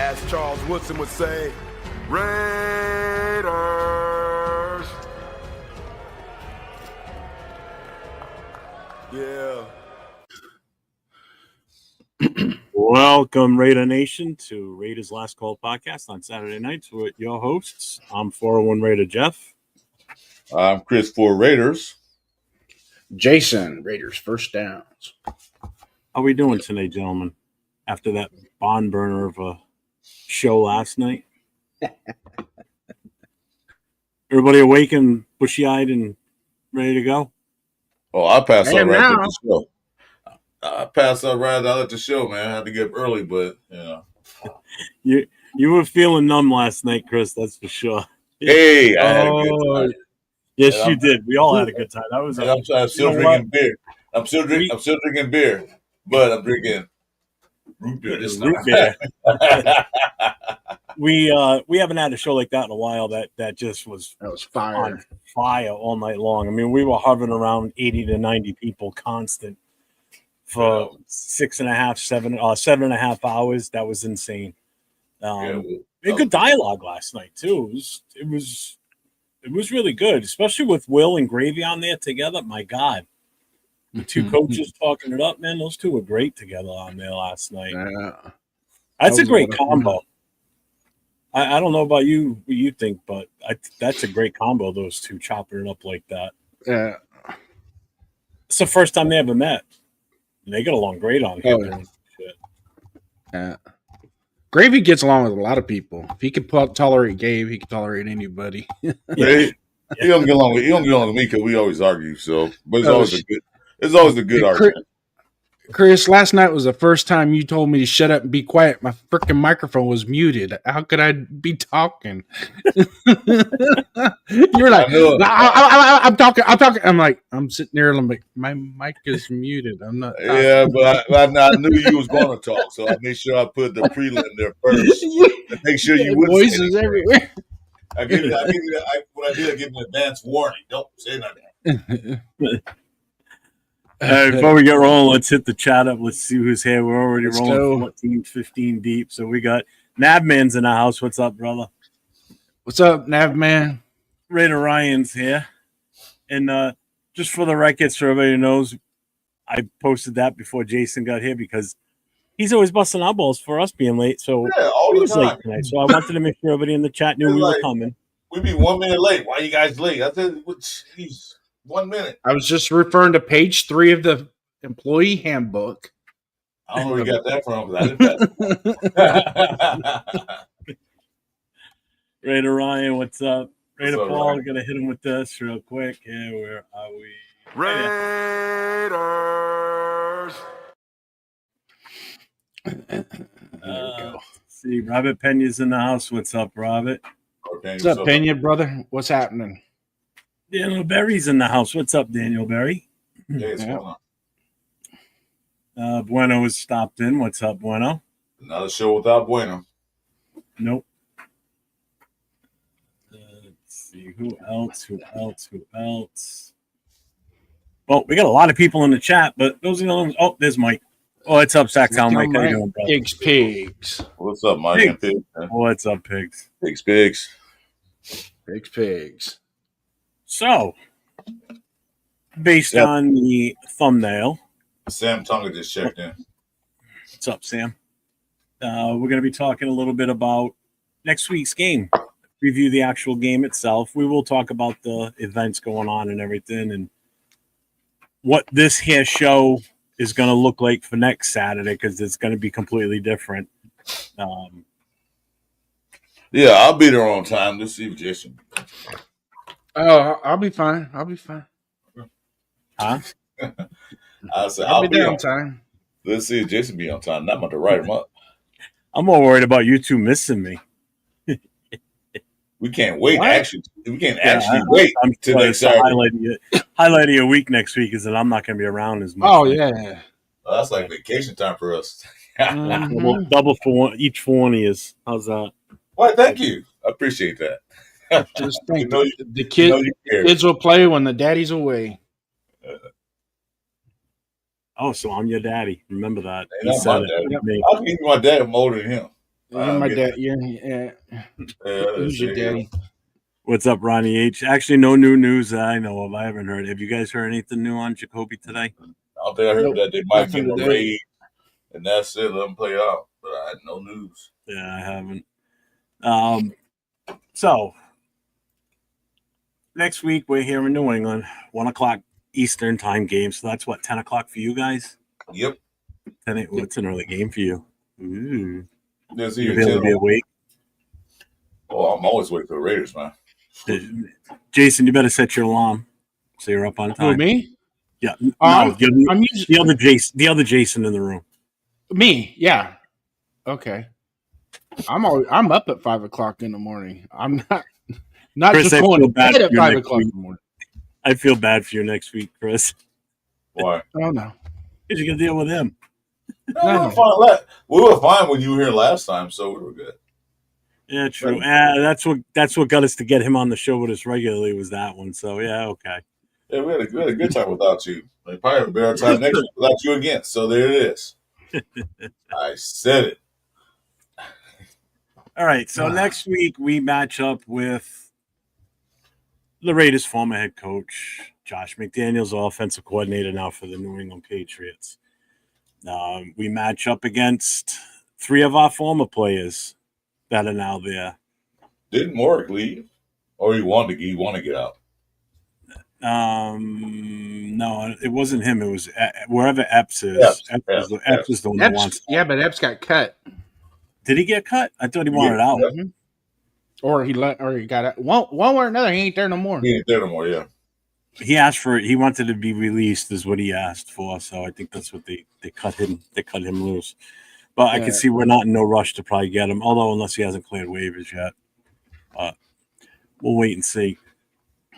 As Charles Woodson would say, Raiders! Yeah. Welcome, Raider Nation, to Raiders Last Call podcast on Saturday nights with your hosts. I'm 401 Raider Jeff. I'm Chris for Raiders. Jason, Raiders first downs. How we doing tonight, gentlemen? After that barn burner of a show last night, everybody awake and bushy-eyed and ready to go? Oh, I passed out right now. at the show. I passed out right at the show, man. I had to get up early, but You were feeling numb last night, Chris. That's for sure. Hey, I had a good time. Yes, you did. We all had a good time. That was. I'm still drinking beer. I'm still drinking beer, but I'm drinking root beer this time. Root beer. We haven't had a show like that in a while. That just was fire on fire all night long. I mean, we were hovering around 80 to 90 people constant for 7.5 hours. That was insane. We had good dialogue last night too. It was really good, especially with Will and Gravy on there together. My God, the two coaches talking it up, man. Those two were great together on there last night. Yeah. That's a great combo. I don't know about you, what you think, but that's a great combo. Those two chopping it up like that. Yeah. It's the first time they ever met. And they get along great on here. Oh, yeah. Gravy gets along with a lot of people. If he can tolerate Gabe, he can tolerate anybody. He don't get along with me because we always argue. So, but it's always a good argument. Chris, last night was the first time you told me to shut up and be quiet. My freaking microphone was muted. How could I be talking? You were like, I'm talking. I'm like, I'm sitting there and I'm like, my mic is muted. I'm not talking. Yeah, but I knew you was going to talk, so I made sure I put the prelim there first to make sure you wouldn't voices everywhere. I gave you an advance warning. Don't say nothing. Before we get rolling, let's hit the chat up. Let's see who's here. We're already rolling 14, 15 deep. So we got Navman's in the house. What's up, brother? What's up, Navman? Raider Ryan's here. And just for the record, so everybody knows, I posted that before Jason got here because he's always busting our balls for us being late. So all he the was time. late tonight. So I wanted to make sure everybody in the chat knew we were coming. We'd be 1 minute late. Why are you guys late? I said, jeez. 1 minute. I was just referring to page 3 of the employee handbook. I don't know where you got that from, but I didn't pass it. Raider Ryan, what's up? Raider What's up, Paul, Ryan? we're going to hit him with this real quick. Yeah, where are we? Raiders! Let's see, Robert Pena's in the house. What's up, Robert? What's up, Pena, brother? What's happening? Daniel Berry's in the house. What's up, Daniel Berry? Hey, what's going on? Bueno has stopped in. What's up, Bueno? Another show without Bueno. Nope. Let's see. Who else? Well, we got a lot of people in the chat, but those are the ones. Oh, there's Mike. Oh, what's up, Sacktown Mike? How you doing, brother? Pigs. What's up, Mike? And Pigs? What's up, Pigs? Pigs. So, based on the thumbnail, Sam Tonga just checked in. what's up, Sam? We're going to be talking a little bit about next week's game, review the actual game itself. We will talk about the events going on and everything and what this here show is going to look like for next Saturday because it's going to be completely different. Yeah, I'll be there on time. Let's see if Jason. Oh, I'll be fine. Huh? I'll be there on time. Let's see if Jason be on time. Not about to write him up. I'm more worried about you two missing me. We can't wait. What? We can't actually wait till next Saturday. Highlight of your week next week is that I'm not going to be around as much. Oh, yeah. Well, that's like vacation time for us. Double for one, each for one is. How's that? Why, thank you. I appreciate that. Just think, the kids will play when the daddy's away. Oh, so I'm your daddy. Remember that. Hey, he said it. I'll give you my dad. I'm older than him. You're my dad. Who's your daddy? What's up, Ronnie H? Actually, no new news that I know of. I haven't heard. Have you guys heard anything new on Jacoby today? I don't think I heard that they might give him a raise, and that's it. Let him play out. But I had no news. Yeah, I haven't. So next week we're here in New England, 1:00 Eastern time game. So that's what, 10:00 for you guys? Yep. It's an early game for you. Ooh. You'll be able to be awake. Oh, I'm always waiting for the Raiders, man. Jason, you better set your alarm so you're up on time. Who, me? Yeah. I'm the other Jason in the room. Me, yeah. Okay. I'm up at 5:00 in the morning. I'm not Chris, just going to bed at 5:00 in the morning. I feel bad for you next week, Chris. Why? Oh no. Because you're gonna deal with him. No. We were fine when you were here last time, so we were good. Yeah, true. That's what got us to get him on the show with us regularly was that one. So yeah, okay. Yeah, we had a good time without you. We probably have a better time next week without you again. So there it is. I said it. All right. So next week we match up with the Raiders' former head coach, Josh McDaniels, offensive coordinator now for the New England Patriots. We match up against 3 of our former players that are now there. Didn't Morrick leave, or he wanted to get out? No, it wasn't him. It was wherever Epps is. Epps is the one that wants. Yeah, but Epps got cut. Did he get cut? I thought he wanted out. Mm-hmm. Or he got out. One way or another, he ain't there no more. He ain't there no more. Yeah. He asked for it. He wanted to be released, is what he asked for. So I think that's what they cut him. They cut him loose. But I can see we're not in no rush to probably get him. Although unless he hasn't cleared waivers yet, we'll wait and see.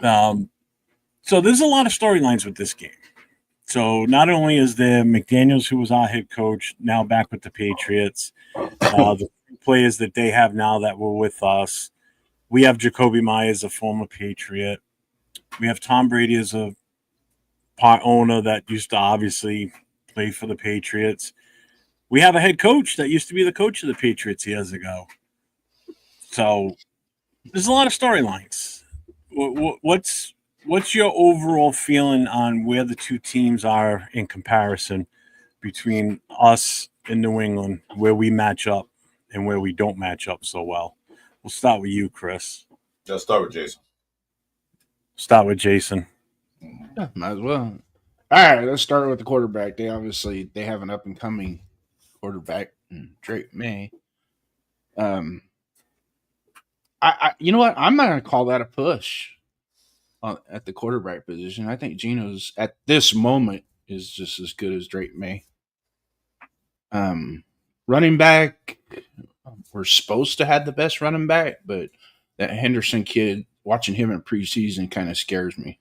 So there's a lot of storylines with this game. So not only is there McDaniels, who was our head coach, now back with the Patriots, the players that they have now that were with us. We have Jacoby Myers, a former Patriot. We have Tom Brady as a part owner that used to obviously play for the Patriots. We have a head coach that used to be the coach of the Patriots years ago. So there's a lot of storylines. What's your overall feeling on where the two teams are in comparison between us and New England, where we match up and where we don't match up so well? We'll start with you, Chris. Let's start with Jason. Start with Jason. Yeah, might as well. All right, let's start with the quarterback. They have an up and coming quarterback, Drake May. I you know what? I'm not gonna call that a push at the quarterback position. I think Geno's at this moment is just as good as Drake May. Running back, we're supposed to have the best running back, but that Henderson kid, watching him in preseason kind of scares me.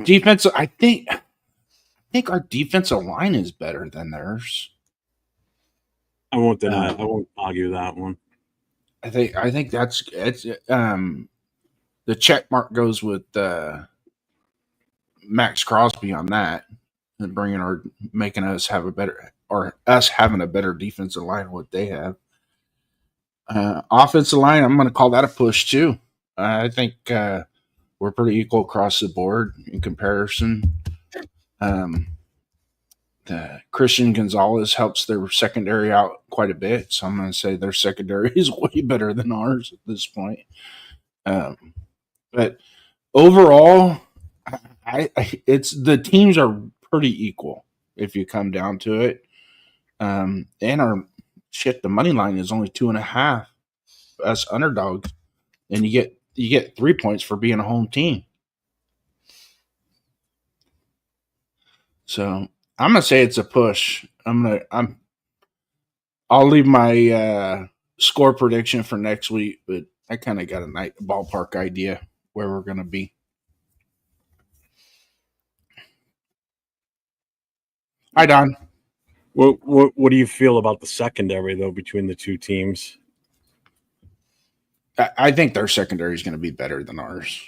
Defensive, I think our defensive line is better than theirs. I won't deny. I won't argue that one. I think it's the check mark goes with Max Crosby on that, and making us have a better, or us having a better defensive line than what they have. Offensive line, I'm going to call that a push too. I think we're pretty equal across the board in comparison. Christian Gonzalez helps their secondary out quite a bit, so I'm going to say their secondary is way better than ours at this point. But overall, it's the teams are pretty equal if you come down to it. And the money line is only 2.5 us underdogs, and you get 3 points for being a home team. So I'm gonna say it's a push. I'll leave my score prediction for next week, but I kind of got a ballpark idea where we're gonna be. Hi, Don. What do you feel about the secondary though between the two teams? I think their secondary is going to be better than ours.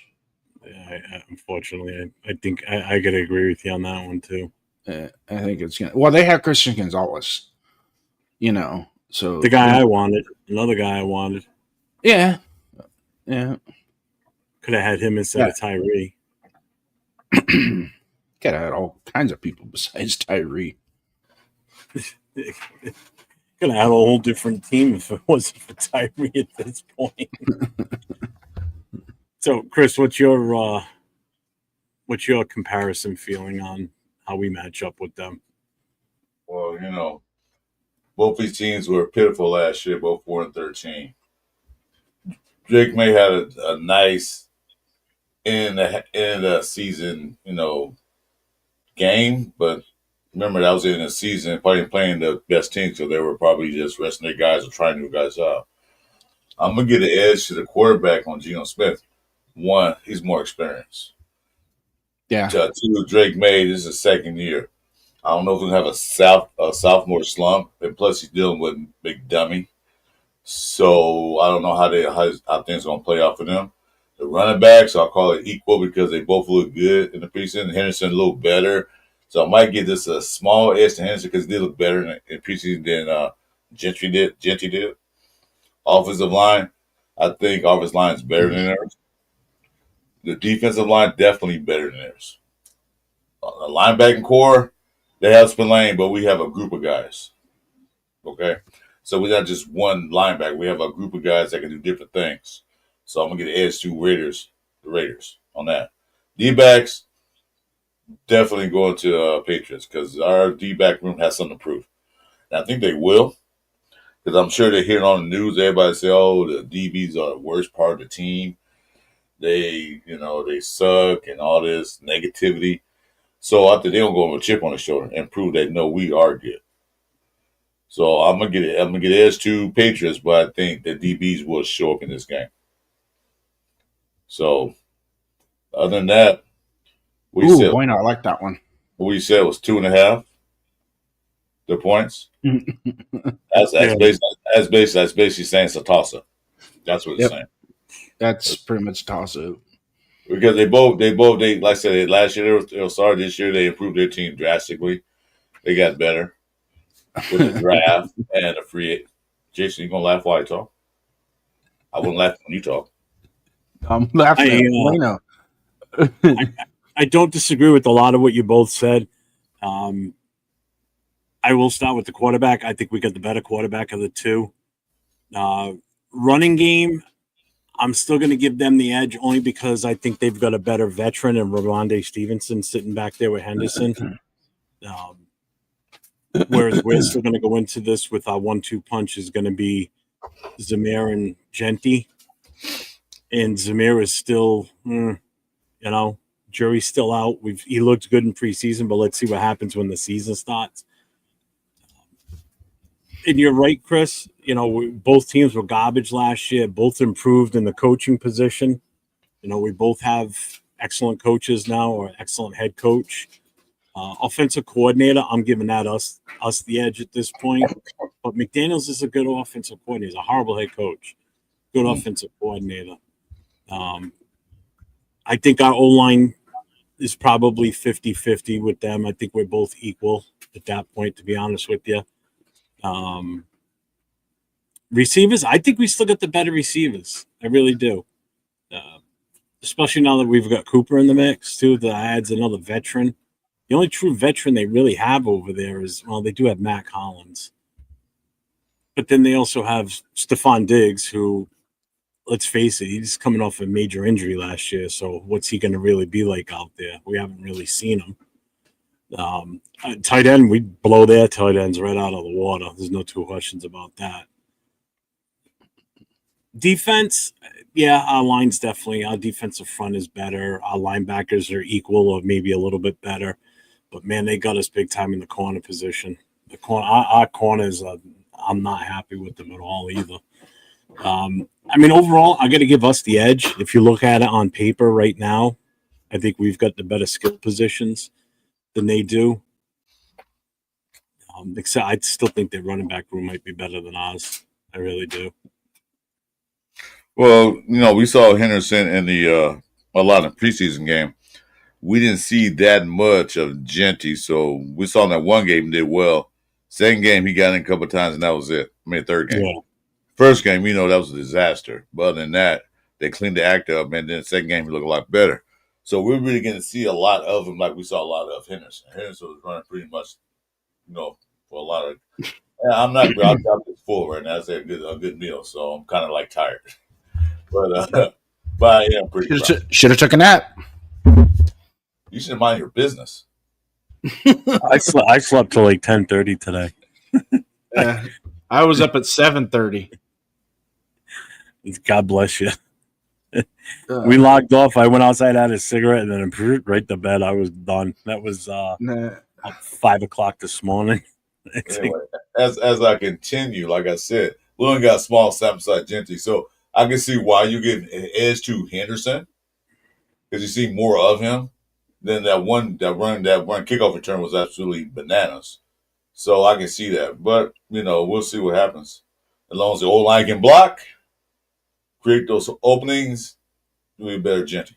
Yeah, unfortunately, I think I got to agree with you on that one too. I think it's gonna. Well, they have Christian Gonzalez, so The guy I wanted, another guy I wanted. yeah. Could have had him instead of Tyree. Could have had all kinds of people besides Tyree. Could have had a whole different team if it wasn't for Tyree at this point. So, Chris, what's your comparison feeling on how we match up with them? Well, both these teams were pitiful last year, both 4-13. Drake May had a nice end of the season, game, but remember that was in the season, probably playing the best team, so they were probably just resting their guys or trying new guys out. I'm gonna get an edge to the quarterback on Geno Smith. One, he's more experienced. Yeah. Two, Drake May, this is his second year. I don't know if he'll have a sophomore slump, and plus he's dealing with big dummy. So I don't know how things gonna play out for them. The running backs, I'll call it equal because they both look good in the preseason. Henderson a little better, so I might give this a small edge to Henderson because they look better in preseason than Gentry did. Offensive line, I think offensive line is better than theirs. The defensive line definitely better than theirs. The linebacking core, they have Spillane, but we have a group of guys. Okay, so we're not just one linebacker. We have a group of guys that can do different things. So I'm gonna get an edge to the Raiders on that. D-backs definitely going to Patriots because our D-back room has something to prove. And I think they will because I'm sure they're hearing on the news. Everybody say, "Oh, the DBs are the worst part of the team. They suck and all this negativity." So I think they're gonna go with a chip on their shoulder and prove that no, we are good. So I'm gonna get edge to Patriots, but I think the DBs will show up in this game. So other than that, I like that one. What we said was 2.5. The points. That's basically saying it's a toss up. That's what it's saying. That's pretty much a toss up. Because they like I said, last year they were sorry. This year they improved their team drastically. They got better with the draft and the free. Jason, you gonna laugh while I talk? I wouldn't laugh when you talk. I'm laughing at I don't disagree with a lot of what you both said. I will start with the quarterback. I think we got the better quarterback of the two. Running game, I'm still going to give them the edge only because I think they've got a better veteran in Ramondre Stevenson sitting back there with Henderson. Whereas we're still going to go into this with our 1-2 punch is going to be Zamir and Genty. And Zamir is still, jury's still out. He looked good in preseason, but let's see what happens when the season starts. And you're right, Chris. Both teams were garbage last year. Both improved in the coaching position. We both have excellent coaches now, or excellent head coach. Offensive coordinator, I'm giving that us the edge at this point. But McDaniels is a good offensive coordinator. He's a horrible head coach. Good offensive coordinator. I think our O-line is probably 50-50 with them. I think we're both equal at that point, to be honest with you. Receivers, I think we still got the better receivers. I really do. Especially now that we've got Cooper in the mix, too. That adds another veteran. The only true veteran they really have over there is, they do have Matt Collins. But then they also have Stephon Diggs, who, let's face it, he's coming off a major injury last year. So what's he going to really be like out there? We haven't really seen him. Tight end, we blow their tight ends right out of the water. There's no two questions about that. Defense, our line's definitely, our defensive front is better. Our linebackers are equal or maybe a little bit better. But, man, they got us big time in the corner position. Our corners, I'm not happy with them at all either. Overall, I got to give us the edge. If you look at it on paper right now, I think we've got the better skill positions than they do. Except I still think their running back room might be better than ours. I really do. Well, we saw Henderson in a lot of preseason game. we didn't see that much of Genty. So we saw him that one game, he did well. Second game, he got in a couple of times, and that was it. I mean, third game. Yeah. First game, that was a disaster. But other than that, they cleaned the act up, and then the second game, he looked a lot better. So we're really going to see a lot of him like we saw a lot of Henderson. Henderson was running pretty much, for a lot of. Yeah, I'm not. I'm just full right now. It's a good meal, so I'm kind of like tired. But I am pretty proud. Should have took a nap. You should mind your business. I slept till like 10:30 today. I was up at 7:30. God bless you. We logged off. I went outside, had a cigarette, and then right to bed. I was done. That was 5 o'clock this morning. Anyway, as I continue, like I said, we only got a small sample size Genty, so I can see why you get an edge to Henderson because you see more of him. Then that run kickoff return was absolutely bananas. So I can see that. But, we'll see what happens. As long as the O-line can block, create those openings, do a better Genty.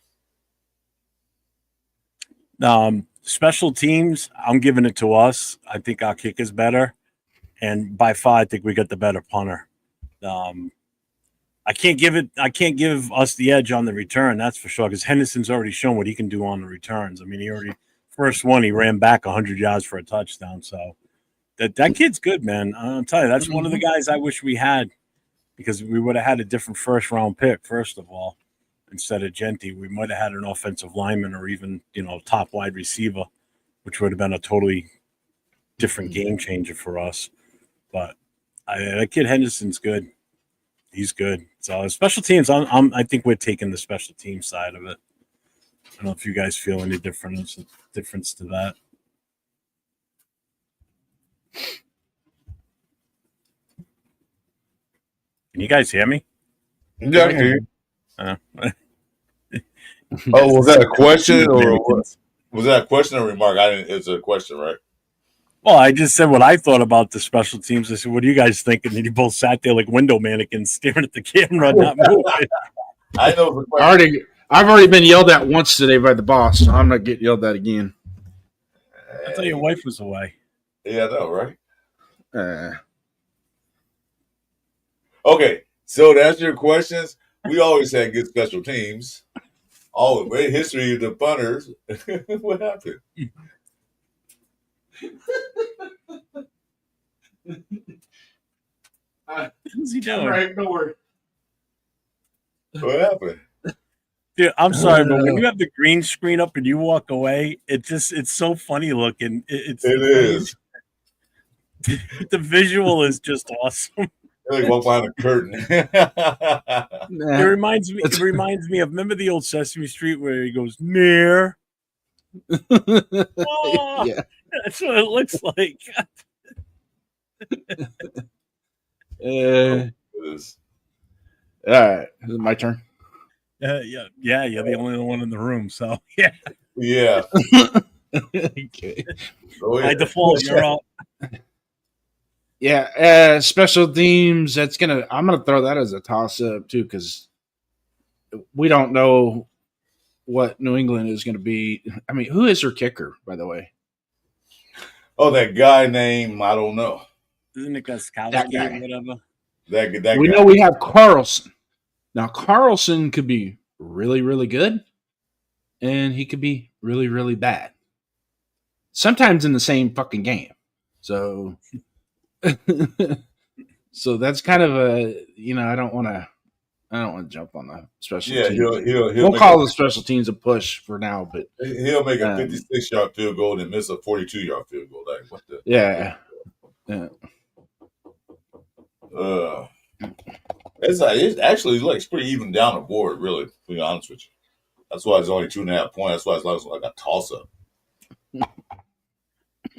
Special teams, I'm giving it to us. I think our kick is better. And by far, I think we got the better punter. I can't give us the edge on the return, that's for sure, because Henderson's already shown what he can do on the returns. I mean, he ran back 100 yards for a touchdown. So that kid's good, man. I'll tell you, that's one of the guys I wish we had because we would have had a different first-round pick, first of all, instead of Genty. We might have had an offensive lineman or even, top wide receiver, which would have been a totally different game changer for us. But that kid Henderson's good. He's good. So special teams, I think we're taking the special team side of it. I don't know if you guys feel any difference to that. Can you guys hear me? Yeah, I can hear you. Was that a question or was that a question or remark? It's a question, right? Well, I just said what I thought about the special teams. I said, "What do you guys think?" And then you both sat there like window mannequins, staring at the camera, not moving. I know. I've already been yelled at once today by the boss. So I'm not getting yelled at again. I thought your wife was away. Yeah, I know, right? Okay, so to answer your questions, we always had good special teams. Always, great history of the punters. What happened? What's he doing? Right, don't worry. What happened? Dude, I'm sorry, but when you have the green screen up and you walk away, it's so funny looking. It is. The visual is just awesome. Like walk behind a curtain. It reminds me of, remember the old Sesame Street where he goes, "Near." Oh, yeah. That's what it looks like. All right, is it my turn? Yeah, you're the only one in the room, so yeah. Yeah. Okay. By default, you're out. Yeah, special teams. I'm gonna throw that as a toss up too because we don't know what New England is going to be. I mean, who is their kicker, by the way? Oh, that guy named I don't know. Isn't it Gostkowski or whatever? That we guy. know we have Carlson. Now Carlson could be really, really good, and he could be really, really bad. Sometimes in the same fucking game. So, so that's kind of a I don't want to jump on the special teams. He'll we'll call the special teams a push for now, but he'll make a 56-yard field goal and miss a 42-yard field goal. Like what the? Yeah. It actually looks pretty even down the board, really, to be honest with you. That's why it's only 2.5 points. That's why it's like a toss up.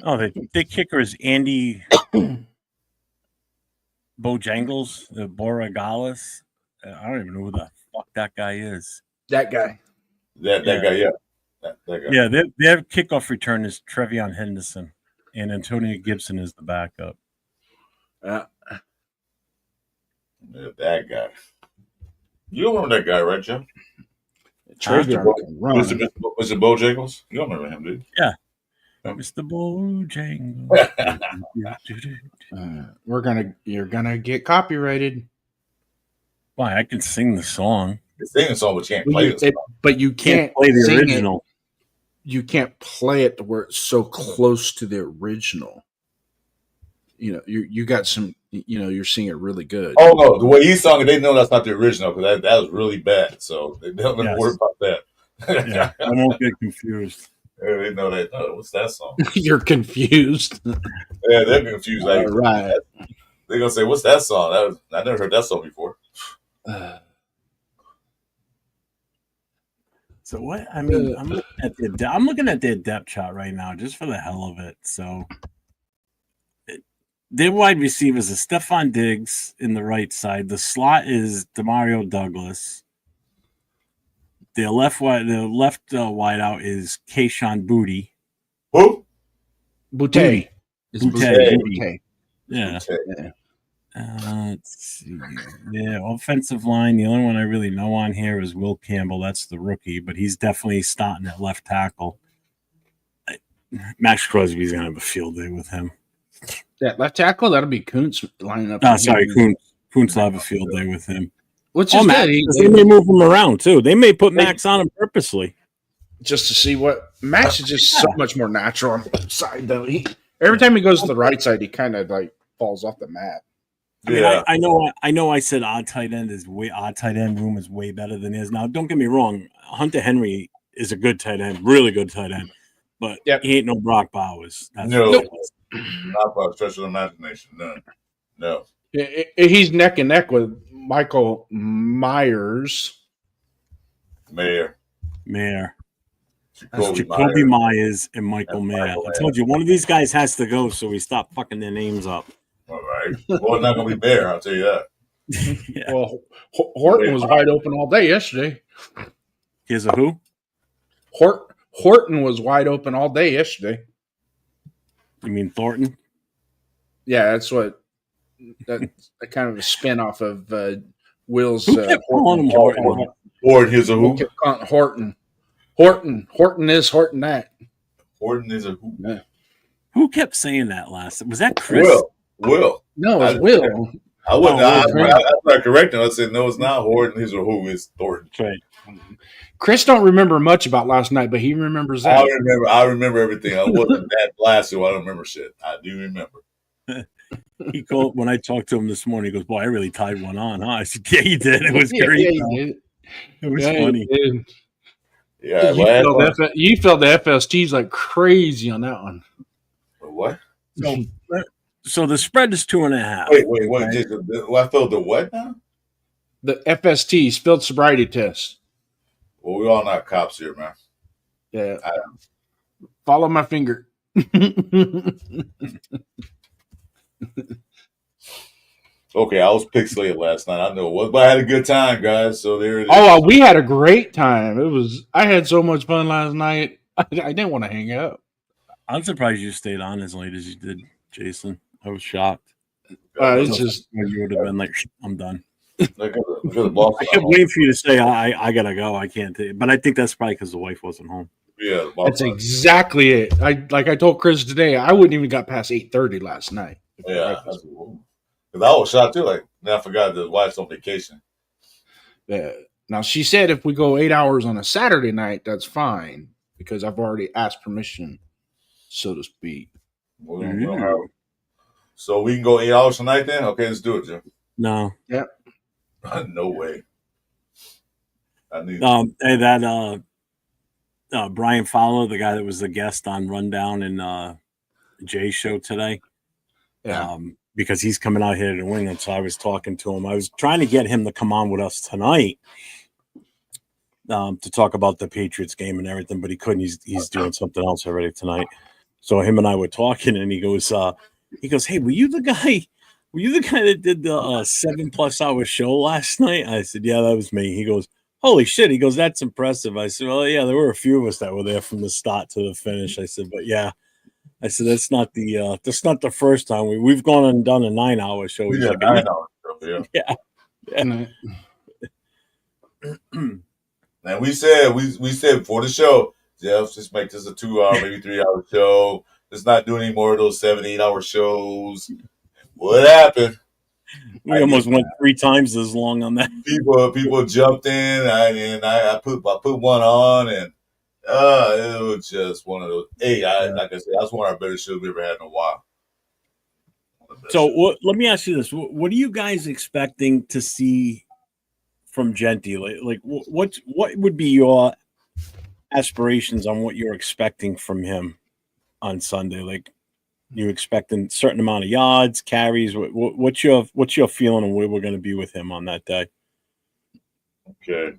Oh, the kicker is Andy Bojangles, the Borregales. I don't even know who the fuck that guy is. That guy. That guy, yeah. That guy. Yeah, their kickoff return is Trevion Henderson, and Antonio Gibson is the backup. Yeah, that guy. You don't remember that guy, right, Jim? Travion Bo- can run. Mr. Bojangles? You don't remember him, dude? Yeah. Yeah. Mr. Bojangles. You're gonna get copyrighted. Why? I can sing the song. It's singing song, but you can't play this. But you can't play the sing original. You can't play it to where it's so close to the original. You know, you got some. You know, you're singing it really good. Oh no, the way he sung it, they know that's not the original because that was really bad. So they don't even worry about that. Yeah, I won't get confused. Yeah, they know that. Oh, what's that song? You're confused. Yeah, they're confused. Like, All right. They're gonna say, "What's that song?" I never heard that song before. So what? I mean, I'm looking at their depth chart right now, just for the hell of it. So their wide receivers are Stephon Diggs in the right side. The slot is Demario Douglas. The left wideout is Kayshon Boutte. Who? Boutte. It's Boutte. Yeah. Okay. Let's see. Yeah, offensive line. The only one I really know on here is Will Campbell. That's the rookie, but he's definitely starting at left tackle. Max Crosby's gonna have a field day with him. Yeah, left tackle. That'll be Kuntz lining up. Oh, sorry, Kuntz will have a field day with him. Which is good. They may move him around too. They may put Max on him purposely, just to see what Max is just so much more natural on the side though. Every time he goes to the right side, he kind of like falls off the map. I know. I said odd tight end room is way better than his. Now, don't get me wrong. Hunter Henry is a good tight end, really good tight end, but he ain't no Brock Bowers. Not by a stretch of the imagination. No. He's neck and neck with Michael Myers. Mayer. Jacoby Myers and Michael Mayer. I told you, one of these guys has to go, so we stop fucking their names up. All right. Well, it's not going to be Mayer, I'll tell you that. Yeah. Well, Horton was wide open all day yesterday. Here's a who? Horton was wide open all day yesterday. You mean Thornton? Yeah, that's kind of a spin off of Will's. Who kept calling him Horton? Horton, here's a who? Horton. Horton is Horton that. Horton is a who? Yeah. Who kept saying that last? Was that Chris? Will. No, it's Will. I wouldn't. I'm not correcting. I said no, it's not Horton. He's a who? It's Thornton. Right. Chris don't remember much about last night, but he remembers that. I remember everything. I wasn't that blasted, so I don't remember shit. I do remember. He called when I talked to him this morning. He goes, "Boy, I really tied one on." Huh? I said, "Yeah, you did. It was great. Yeah, you did. It was funny." Yeah, you felt the FSTs like crazy on that one. What? So the spread is 2.5. Wait. Right? I felt the what now? The FSTs, field sobriety test. Well, we're all not cops here, man. Yeah. Follow my finger. Okay, I was pixelated last night. I know it was, but I had a good time, guys. So there it is. Oh, we had a great time. I had so much fun last night. I didn't want to hang up. I'm surprised you stayed on as late as you did, Jason. I was shocked. It's just you would have been like, "I'm done." Look at the boss. I kept waiting for you to say, "I gotta go. I can't take it." But I think that's probably because the wife wasn't home. Yeah, that's exactly it. I told Chris today, I wouldn't even got past 8:30 last night. Yeah, because I was shocked too. Like, I forgot the wife's on vacation. Yeah. Now she said if we go 8 hours on a Saturday night, that's fine because I've already asked permission, so to speak. So we can go 8 hours tonight then? Okay, let's do it, Jim. No. Yep. No way. I need Brian Fowler, the guy that was the guest on Rundown and Jay's show today. Yeah. Because he's coming out here to New England, so I was talking to him. I was trying to get him to come on with us tonight to talk about the Patriots game and everything, but he couldn't. He's doing something else already tonight. So him and I were talking, and he goes, "Hey, were you the guy that did the 7+ hour show last night?" I said, "Yeah, that was me." He goes, "Holy shit." He goes, "That's impressive." I said, "Well, yeah, there were a few of us that were there from the start to the finish." I said, "But yeah." I said, that's not the first time we've gone and done a 9-hour show. Yeah, like, 9 hour show, yeah. Yeah, And we said before the show, Jeff, just make this a 2-hour, maybe 3-hour show. Let's not do any more of those 7-8 hour shows. What happened? We almost went 3 times as long on that. People jumped in, I put one on, and it was just one of those. Hey, like I said, that's one of our better shows we ever had in a while. So let me ask you this: what are you guys expecting to see from Genty? Like what would be your aspirations on what you're expecting from him on Sunday? Like, you expecting a certain amount of yards, carries? What's your feeling on where we're going to be with him on that day? Okay,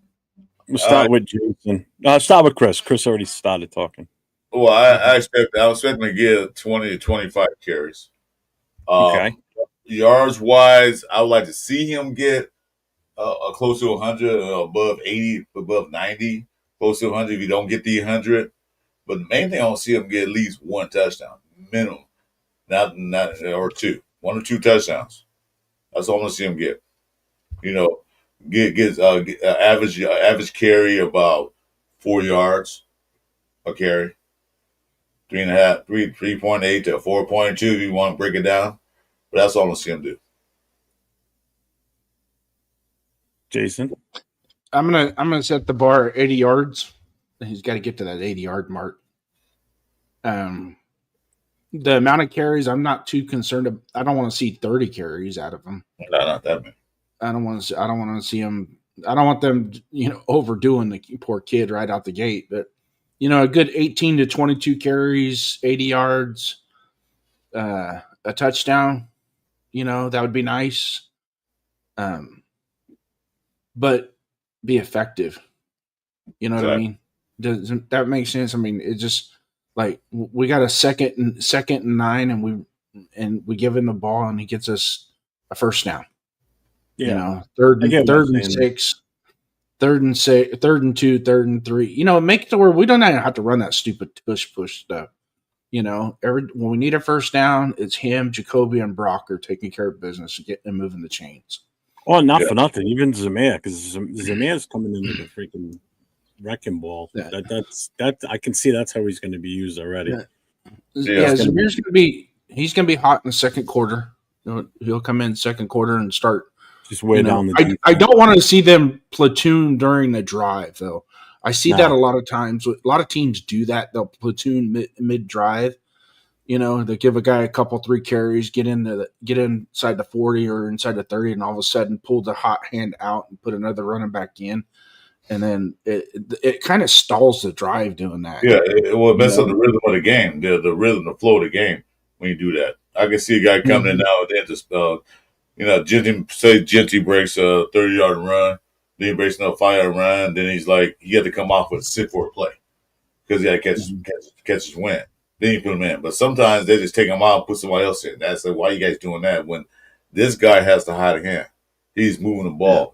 We'll start with Jason. Start with Chris. Chris already started talking. Well, I was expecting to get 20 to 25 carries. Okay. Yards wise, I would like to see him get close to 100, above 80, above 90, close to 100 if you don't get the 100. But the main thing I want to see him get at least one touchdown, minimum, not or two, 1 or 2 touchdowns. That's all I want to see him get. You know, get average carry about 4 yards a carry, 3.8 to 4.2 if you want to break it down. But that's all I want to see him do. Jason, I'm gonna set the bar at 80 yards. He's got to get to that 80-yard mark. The amount of carries, I'm not too concerned. I don't want to see 30 carries out of him. No, not that many. I don't want to see him. I don't want them, overdoing the poor kid right out the gate. But a good 18 to 22 carries, 80 yards, a touchdown. That would be nice. But be effective. You know what I mean? Does that make sense? I mean, it just like we got a second and 9, and we give him the ball and he gets us a first down. yeah. Third and 6, third and 2, third and 3. Make it to where we don't even have to run that stupid push stuff. When we need a first down, it's him, Jacoby, and Brock are taking care of business and getting and moving the chains. Well, not for nothing. Even Zamir, because Zamir's coming in like a freaking wrecking ball. Yeah. That I can see that's how he's going to be used already. Yeah, Zamir's going to be hot in the second quarter. He'll come in second quarter and start just way down the. I don't want to see them platoon during the drive though. I see that a lot of times. A lot of teams do that. They'll platoon mid drive. They give a guy a couple 3 carries, get inside the 40 or inside the 30, and all of a sudden pull the hot hand out and put another running back in, and then it kind of stalls the drive doing that. Yeah, it will mess up the rhythm of the game, the rhythm, the flow of the game when you do that. I can see a guy coming in now at the Genty breaks a 30-yard run, then he breaks another 5-yard run, then he's like he had to come off with a sit for a play because he had to catch his win. Then you put him in. But sometimes they just take him out and put somebody else in. That's like, why are you guys doing that when this guy has to hide a hand? He's moving the ball.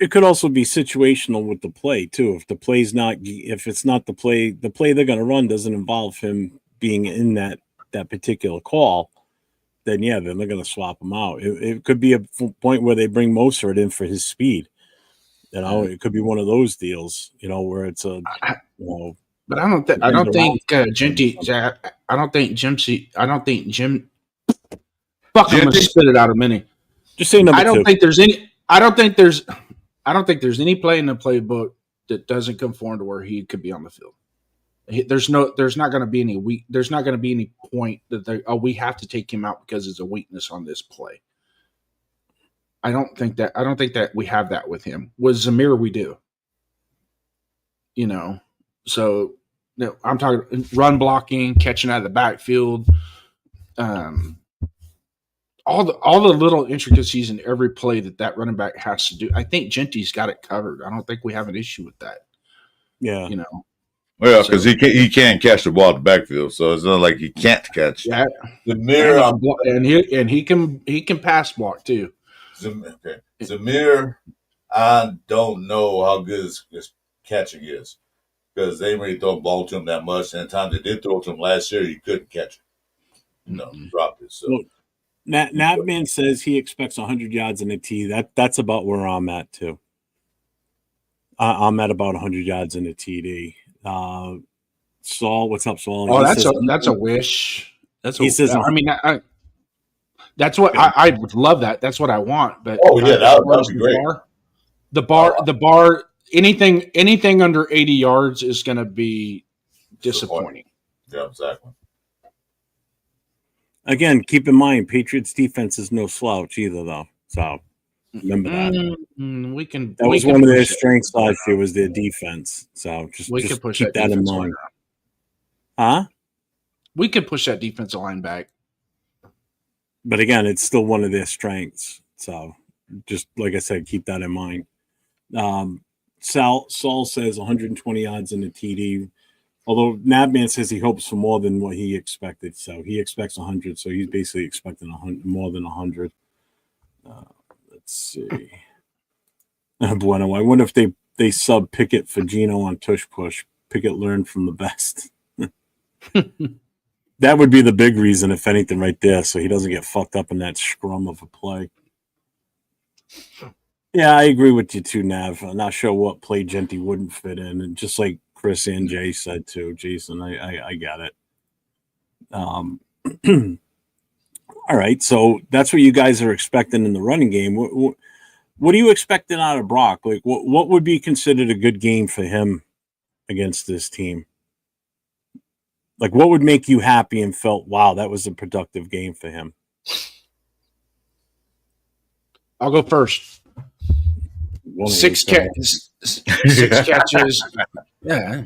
It could also be situational with the play too. If it's not the play they're going to run doesn't involve him being in that particular call, then they're going to swap him out. It could be a point where they bring Mostert in for his speed. It could be one of those deals, where it's a, But I don't think Genty. I don't think Jim. Fuck, I'm gonna spit it out a minute. Just say number 2. I don't think there's any play in the playbook that doesn't conform to where he could be on the field. There's not going to be any There's not going to be any point that we have to take him out because it's a weakness on this play. I don't think that we have that with him. With Zamir, we do. So I'm talking run blocking, catching out of the backfield, all the little intricacies in every play that running back has to do. I think Genty's got it covered. I don't think we have an issue with that. Yeah, Well, because he can't catch the ball at the backfield, so it's not like he can't catch. Yeah, Zamir, he can pass block too. Zamir, I don't know how good his catching is because they didn't really throw the ball to him that much. And the time they did throw it to him last year, he couldn't catch it. Dropped it. So. Well, Navman says he expects 100 yards in a tee. That's about where I'm at too. I'm at about 100 yards in a TD. Saul, what's up, Saul? Oh, He that's says, a wish. He says, I mean, that's what I would love. That's what I want. But Oh yeah, as far that'd as be great. the bar, anything under 80 yards is going to be disappointing. Yeah, exactly. again, keep in mind, Patriots defense is no slouch either, though. So remember that. That was one of their strengths last year was their defense. So just keep that in mind. Huh? We could push that defensive line back. But again, it's still one of their strengths. So just like I said, keep that in mind. Saul says 120 yards in the TD. Although Nabman says he hopes for more than what he expected. So he expects 100. So he's basically expecting 100, more than 100. Let's see. Bueno, I wonder if they sub Pickett for Geno on tush push. Pickett learned from the best. That would be the big reason, if anything, right there, so he doesn't get fucked up in that scrum of a play. Yeah, I agree with you too, Nav. I'm not sure what play Genty wouldn't fit in, and just like Chris and Jay said too, Jason, I got it. All right, so that's what you guys are expecting in the running game. What are you expecting out of Brock? Like, what would be considered a good game for him against this team? Like, what would make you happy and felt, wow, that was a productive game for him? I'll go first. Six catches. Yeah.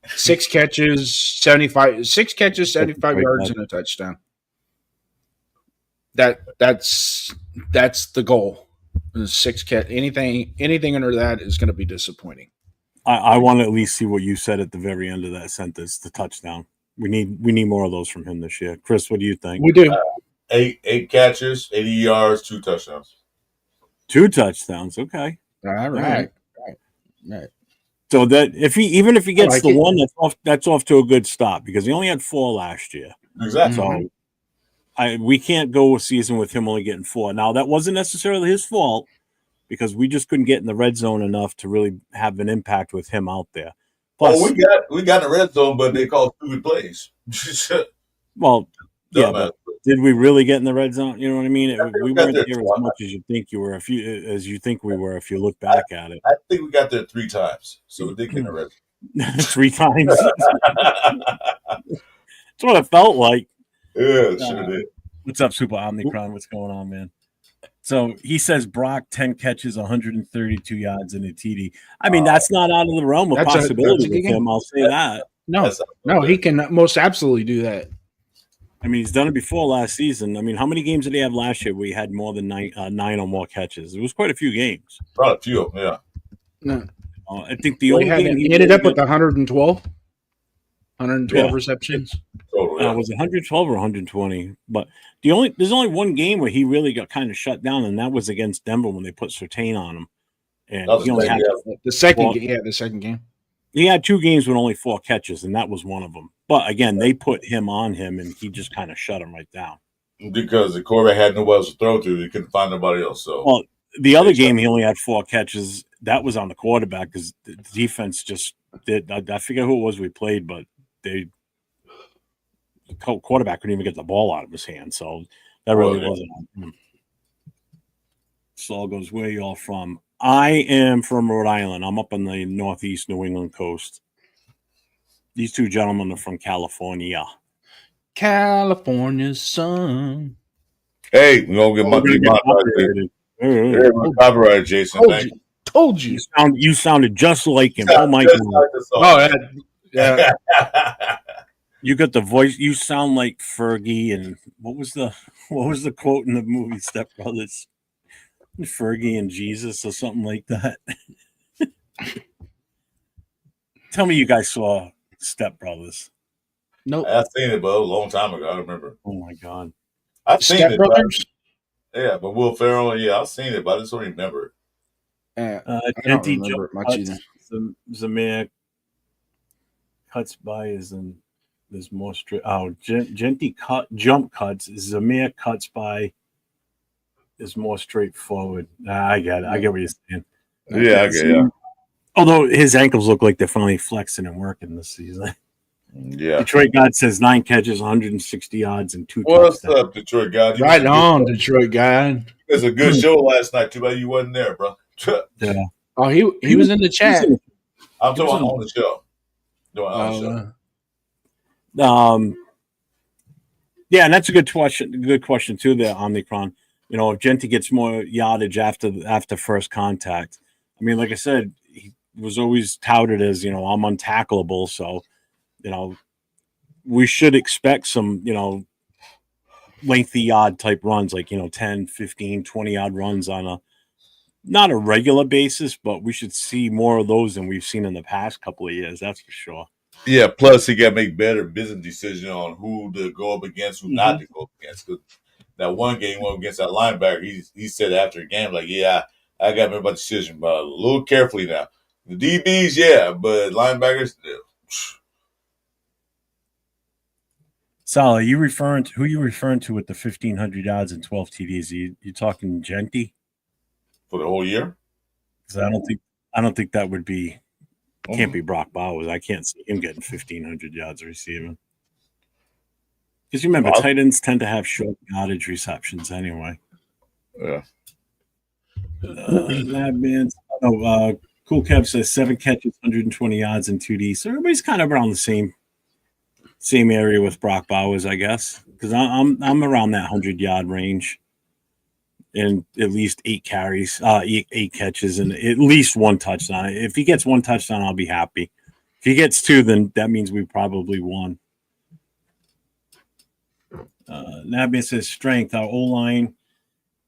6 catches, 75 yards and a touchdown. That's the goal. 6 catch. Anything under that is going to be disappointing. I want to at least see what you said at the very end of that sentence, the touchdown. We need more of those from him this year. Chris, what do you think? We do. 8 catches, 80 yards, 2 touchdowns. 2 touchdowns, okay. All right. So that if he gets like the it. one, that's off to a good start because he only had 4 last year. Exactly. So we can't go a season with him only getting 4. Now that wasn't necessarily his fault, because we just couldn't get in the red zone enough to really have an impact with him out there. Plus, we got in the red zone, but they called stupid plays. Well, yeah, but did we really get in the red zone? You know what I mean? We weren't there as much as you think you were. If you look back at it, I think we got there 3 times, so we did get in the red zone. 3 times. That's what it felt like. Yeah, sure did. What's up, Super Omnicron? What's going on, man? So he says Brock 10 catches, 132 yards in a TD. I mean, that's not out of the realm of possibility with him. I'll say that. No, he can most absolutely do that. I mean, he's done it before last season. I mean, how many games did he have last year where he had more than 9 or more catches? It was quite a few games. Probably a few, yeah. No. I think the only game he ended up with 112 receptions. Totally, yeah. Was it 112 or 120? But there's only one game where he really got kind of shut down, and that was against Denver when they put Surtain on him. And he only had the second game. He had 2 games with only 4 catches, and that was one of them. But again, they put him on him, and he just kind of shut him right down. Because the quarterback had nobody else to throw to. He couldn't find nobody else. So, well, the other game he only had 4 catches. That was on the quarterback because the defense just did. I forget who it was we played, but the quarterback couldn't even get the ball out of his hand. So that really wasn't on him. Saul goes, where are you all from? I am from Rhode Island. I'm up on the northeast New England coast. These 2 gentlemen are from California. California's sun. Hey, we're going to get my copyright, Jason. Told you. You sounded just like him. Oh, my God. Yeah. You got the voice. You sound like Fergie. And what was the quote in the movie Step Brothers? Fergie and Jesus or something like that. Tell me you guys saw Step Brothers. Nope. I've seen it, but a long time ago. I remember. Oh my God. I've seen Step it. Brothers? Yeah, but Will Ferrell, I've seen it, but I just don't remember it. I don't remember it much either. Zamir cuts by there's more straight. Oh, Genty jump cuts. Zamir cuts by is more straightforward. I get it. I get what you're saying. Yeah, I get it. Although his ankles look like they're finally flexing and working this season. Yeah. Detroit God says 9 catches, 160 yards, and 2 What's touchdowns. up, Detroit God? Right on, Detroit guy. It was a good show last night. Too bad you wasn't there, bro. Yeah. Oh, he was in the chat. I'm talking about on the show. Yeah, and that's a good question. Good question too. The Omicron. You know, if Genti gets more yardage after first contact, I mean, like I said, he was always touted as, you know, I'm untackleable. So, you know, we should expect some, you know, lengthy yard type runs, like, you know, 10, 15, 20 yard runs on a not a regular basis, but we should see more of those than we've seen in the past couple of years. That's for sure. Yeah, plus he got to make better business decisions on who to go up against, who not to go up against. Because that one game he went against that linebacker, he said after the game, like, yeah, I got to make my decision, but a little carefully now. The DBs, yeah, but linebackers, Sal, you referring to who you referring to with the 1,500 yards and 12 TDs? You talking Genti for the whole year? Because I don't think that would be. Can't be Brock Bowers. I can't see him getting 1,500 yards receiving. Because you remember, tight ends tend to have short yardage receptions anyway. Yeah. Cool Kev says 7 catches, 120 yards, and 2D. So everybody's kind of around the same area with Brock Bowers, I guess. Because I'm around that 100-yard range. And at least 8 carries, 8 catches, and at least 1 touchdown. If he gets 1 touchdown, I'll be happy. If he gets 2, then that means we probably won. Nabian says strength, our O-line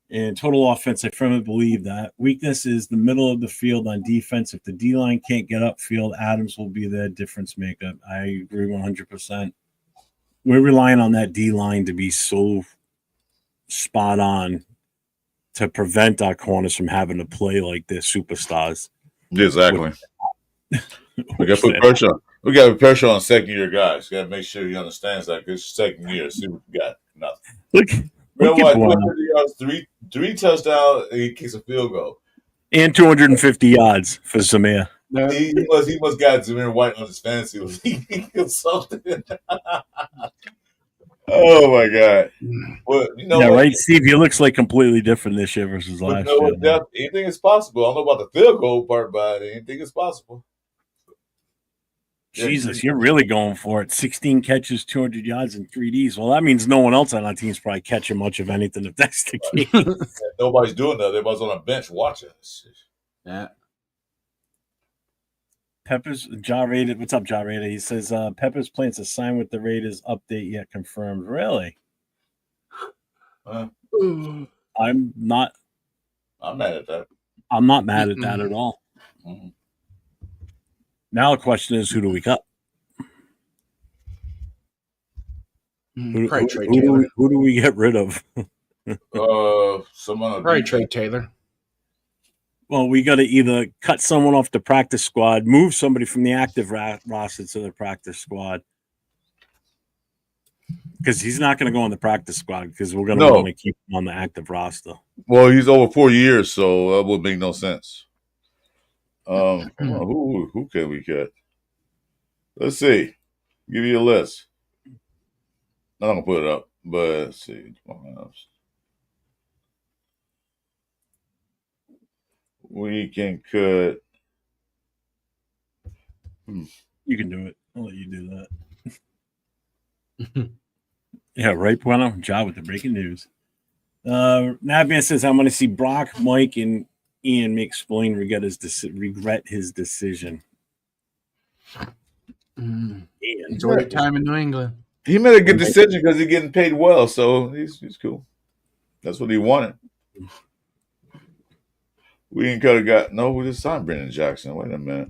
and total offense. I firmly believe that. Weakness is the middle of the field on defense. If the D-line can't get upfield, Adams will be their difference maker. I agree 100%. We're relying on that D-line to be so spot on to prevent our corners from having to play like they're superstars. Exactly. We got to put pressure. We got to put pressure on second-year guys. Got to make sure he understands that. It's second year. See what you got. Nothing. Look at Bourne. 3 touchdowns. He kicks a field goal. And 250 yards for Zamir. He must got Zamir White on his fantasy league. Something. Oh my God! Well, you know what? Right, Steve. He looks like completely different this year versus last year. Anything is possible. I don't know about the field goal part, but anything is possible. Jesus, you're really going for it. 16 catches, 200 yards, and 3Ds. Well, that means no one else on our team's probably catching much of anything if that's the case. Nobody's doing that. Everybody's on a bench watching this. Yeah. Peppers, Ja Raider. What's up, Ja Raider? He says Peppers plans to sign with the Raiders. Update yet confirmed. Really? I'm not. I'm mad at that. I'm not mad at that at all. Mm-hmm. Now the question is, who do we cut? Who do we get rid of? Someone. Probably trade Taylor. Well, we got to either cut someone off the practice squad, move somebody from the active roster to the practice squad, because he's not going to go on the practice squad because we're going to want to keep him on the active roster. Well, he's over 4 years, so that would make no sense. Who can we cut? Let's see. Give you a list. I'm not gonna put it up, but let's see. We can cut. You can do it. I'll let you do that. Yeah, right, Bueno. Job with the breaking news. Nabian says, I'm going to see Brock, Mike, and Ian make Spillane regret his decision. Enjoy your time in New England. He made a good decision because he's getting paid well, so he's cool. That's what he wanted. We ain't could have got we just signed Brendan Jackson. Wait a minute.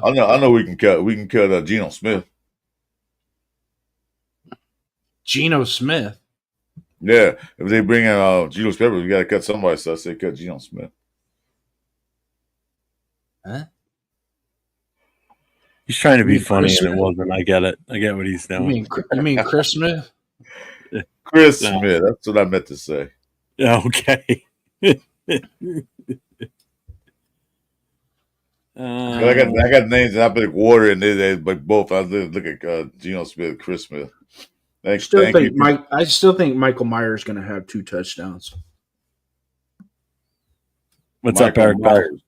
I know we can cut Geno Smith. Geno Smith. Yeah, if they bring in Geno Smith, we got to cut somebody. So I say cut Geno Smith. Huh? He's trying to be funny, and it wasn't. I get it. I get what he's doing. You mean Chris Smith? Chris Smith. That's what I meant to say. Okay. I got names and I put water in there, but both. I look at Geno Smith, Chris Smith. Thank you. I still think Michael Myers is going to have 2 touchdowns. What's Michael up, Eric Myers. Bell?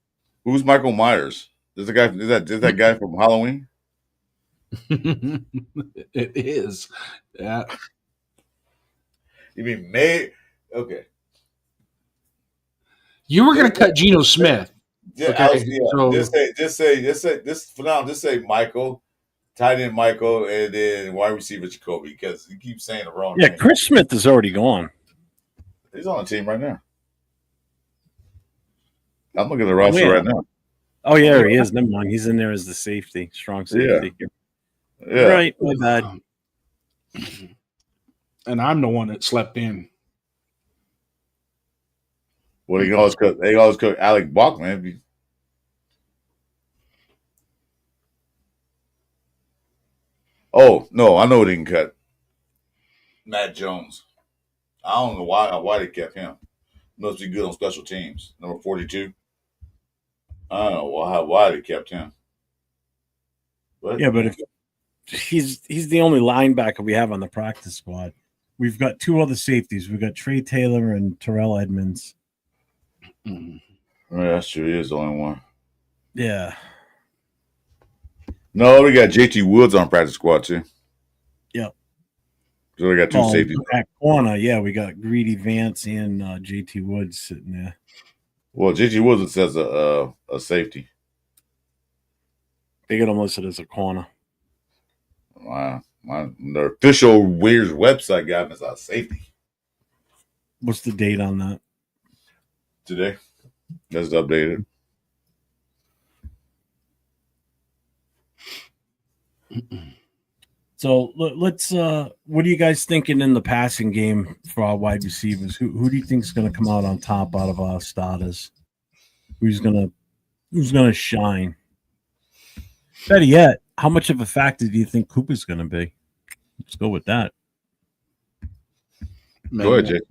Who's Michael Myers? Is that guy from Halloween? It is. Yeah. You mean May? Okay. You were going to cut Geno Smith. Yeah, Okay, so just say this for now. Just say Michael, tight end Michael, and then wide receiver Jacoby because you keep saying the wrong Yeah, name. Chris Smith is already gone. He's on the team right now. I'm looking at the roster right now. Oh yeah, he is. Never mind. He's in there as the safety, strong safety. Yeah. Right. My bad. And I'm the one that slept in. Well, they always cut Alec Bachman. Oh no, I know they can cut Matt Jones. I don't know why they kept him. Must be good on special teams. Number 42. I don't know why they kept him. But if he's the only linebacker we have on the practice squad. We've got 2 other safeties. We've got Trey Taylor and Terrell Edmonds. Yeah, that's true. He is the only one. Yeah. No, we got JT Woods on practice squad too. Yep. So we got 2 safeties. At corner, yeah, we got Greedy Vance and JT Woods sitting there. Well, JT Woods says a safety. They got him listed as a corner. Wow. The official Weir's website got him as a safety. What's the date on that? Today. That's updated. So let's. What are you guys thinking in the passing game for our wide receivers? Who do you think is going to come out on top out of our starters? Who's gonna shine? Better yet, how much of a factor do you think Cooper's going to be? Let's go with that. Go ahead, Jake.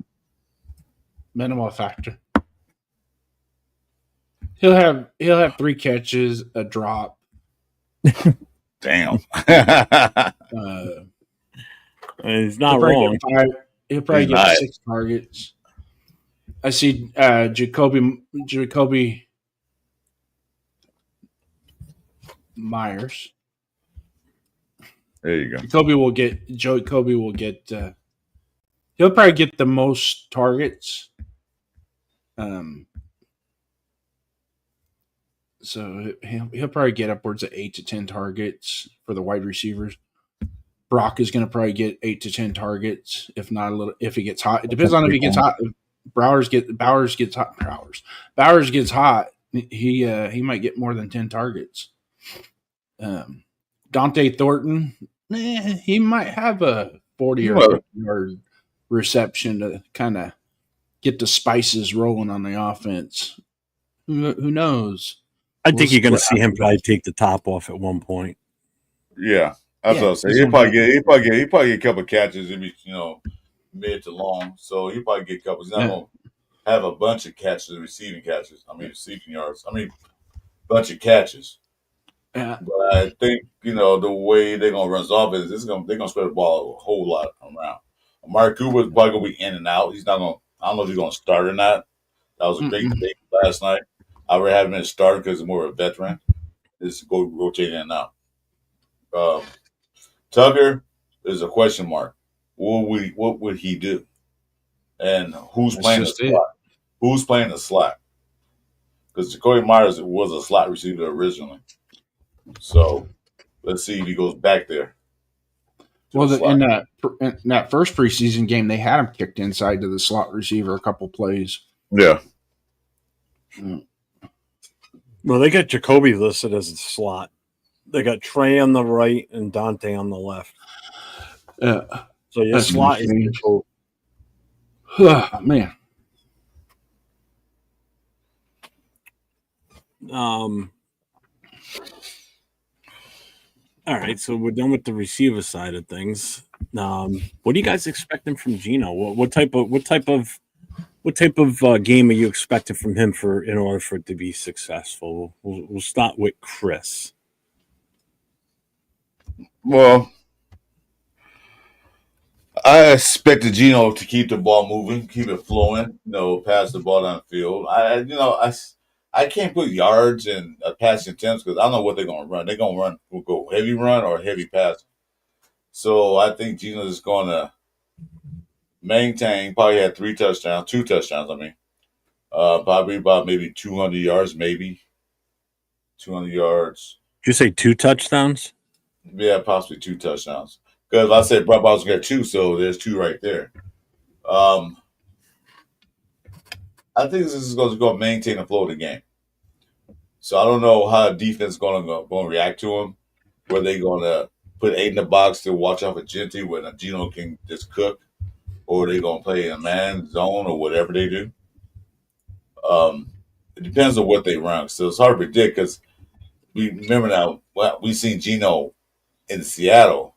Minimal factor. He'll have 3 catches, a drop. Damn. He's not wrong. He'll probably get 6 targets. I see Jacoby Myers. There you go. Jacoby will get. He'll probably get the most targets. So he'll probably get upwards of 8 to 10 targets for the wide receivers. Brock is going to probably get 8 to 10 targets, if not a little. If he gets hot, it depends on if he gets hot. If Bowers gets hot. He might get more than 10 targets. Dante Thornton, he might have a 40 or 50 yard reception to kind of get the spices rolling on the offense. Who knows? I think you're going to see him probably take the top off at one point. Yeah, that's what I was saying. He'll probably get a couple of catches, mid to long. So he'll probably get a couple. He's not going to have a bunch of catches, receiving yards. Bunch of catches. Yeah. But I think the way they're going to run his offense, they're going to spread the ball a whole lot around. Amari Cooper is probably going to be in and out. He's not going. I don't know if he's going to start or not. That was a great debate last night. I would have him as starter because he's more of a veteran. Just go rotate in and out. Tucker is a question mark. What would he do? And who's playing the slot? Who's playing the slot? Because Jacoby Myers was a slot receiver originally. So let's see if he goes back there. Well, in that first preseason game, they had him kicked inside to the slot receiver a couple plays. Yeah. Well, they got Jacoby listed as a slot. They got Trey on the right and Dante on the left. So your slot is Jacoby. Man. All right, so we're done with the receiver side of things. What are you guys expecting from Geno? What type of What type of game are you expecting from him in order for it to be successful? We'll start with Chris. Well, I expected Gino to keep the ball moving, keep it flowing, pass the ball down the field. I can't put yards and passing attempts because I don't know what they're going to run. They're going to we'll go heavy run or heavy pass. So I think Gino is going to maintain. Probably had two touchdowns. I mean, probably about maybe 200 yards, maybe 200 yards. Did you say 2 touchdowns? Yeah, possibly 2 touchdowns. Because I said Brock Bowers got 2, so there's 2 right there. I think this is going to maintain the flow of the game. So I don't know how the defense is going to react to him. Were they going to put 8 in the box to watch out for Gentry when Gino can just cook, or are they going to play in a man zone or whatever they do? It depends on what they run. So it's hard to predict because we remember now we've seen Gino in Seattle,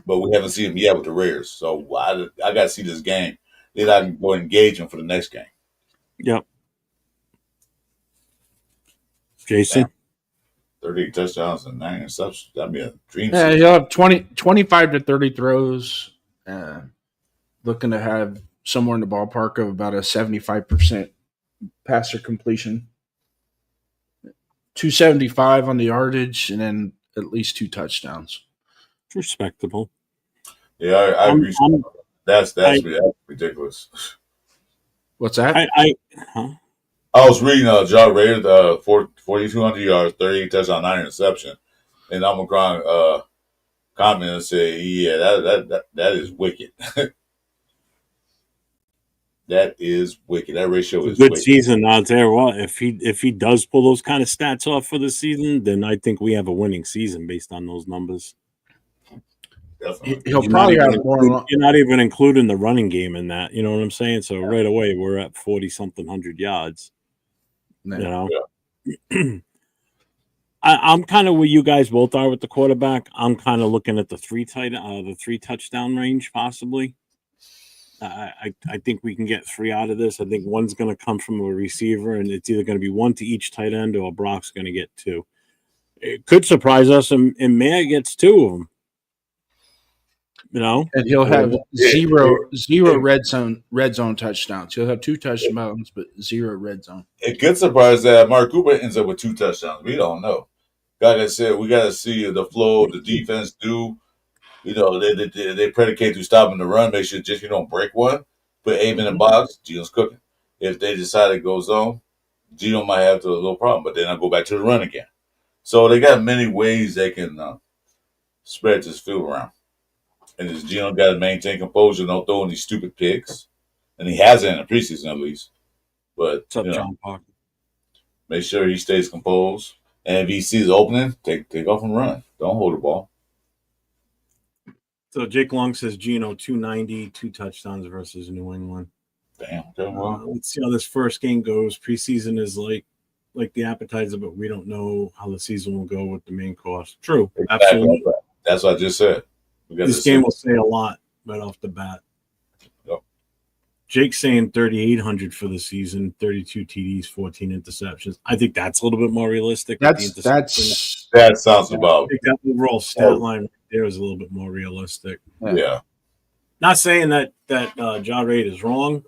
but we haven't seen him yet with the Raiders. So I got to see this game. Then I can go engage him for the next game. Yep. Jason? 38 touchdowns and 9 interceptions. That'd be a dream. Yeah, he'll have 25 to 30 throws. Looking to have somewhere in the ballpark of about a 75% passer completion. 275 on the yardage, and then at least 2 touchdowns. Respectable. Yeah, I agree. That's ridiculous. What's that? I was reading John Raiders, 4,200 yards, 38 touchdowns, 9 interception, and Omicron comment and say, "Yeah, that is wicked. That is wicked. That ratio is good wicked." Season. I'll tell you what, if he does pull those kind of stats off for the season, then I think we have a winning season based on those numbers. Definitely. He'll probably have more. You're not even including the running game in that. You know what I'm saying? So right away we're at 40-something hundred yards. Yeah. You know, I'm kind of where you guys both are with the quarterback. I'm kind of looking at the 3 touchdown range possibly. I think we can get 3 out of this. I think one's going to come from a receiver, and it's either going to be 1 to each tight end, or Brock's going to get 2. It could surprise us, and Mayer gets 2 of them. You know, And he'll have zero red zone touchdowns. He'll have 2 touchdowns, but 0 red zone. It could surprise that Mark Cooper ends up with 2 touchdowns. We don't know. Like I said, we got to see the flow, the defense do. They predicate to stopping the run. Make sure just you don't break one. Put Abe in the box. Gino's cooking. If they decide to go zone, Gino might have a little problem. But then I'll go back to the run again. So they got many ways they can spread this field around. And this Gino got to maintain composure, don't throw any stupid picks. And he hasn't in the preseason at least. But what's up, John Parker? Make sure he stays composed. And if he sees the opening, take off and run. Don't hold the ball. So Jake Long says Gino 290, 2 touchdowns versus New England. Damn. Okay, well. Let's see how this first game goes. Preseason is like the appetizer, but we don't know how the season will go with the main course. True. Exactly. Absolutely. That's what I just said. This game will say a lot right off the bat. Yep. Jake's saying 3,800 for the season, 32 TDs, 14 interceptions. I think that's a little bit more realistic. That sounds about. I think that overall stat line right there is a little bit more realistic. Yeah. Not saying that John Raid is wrong,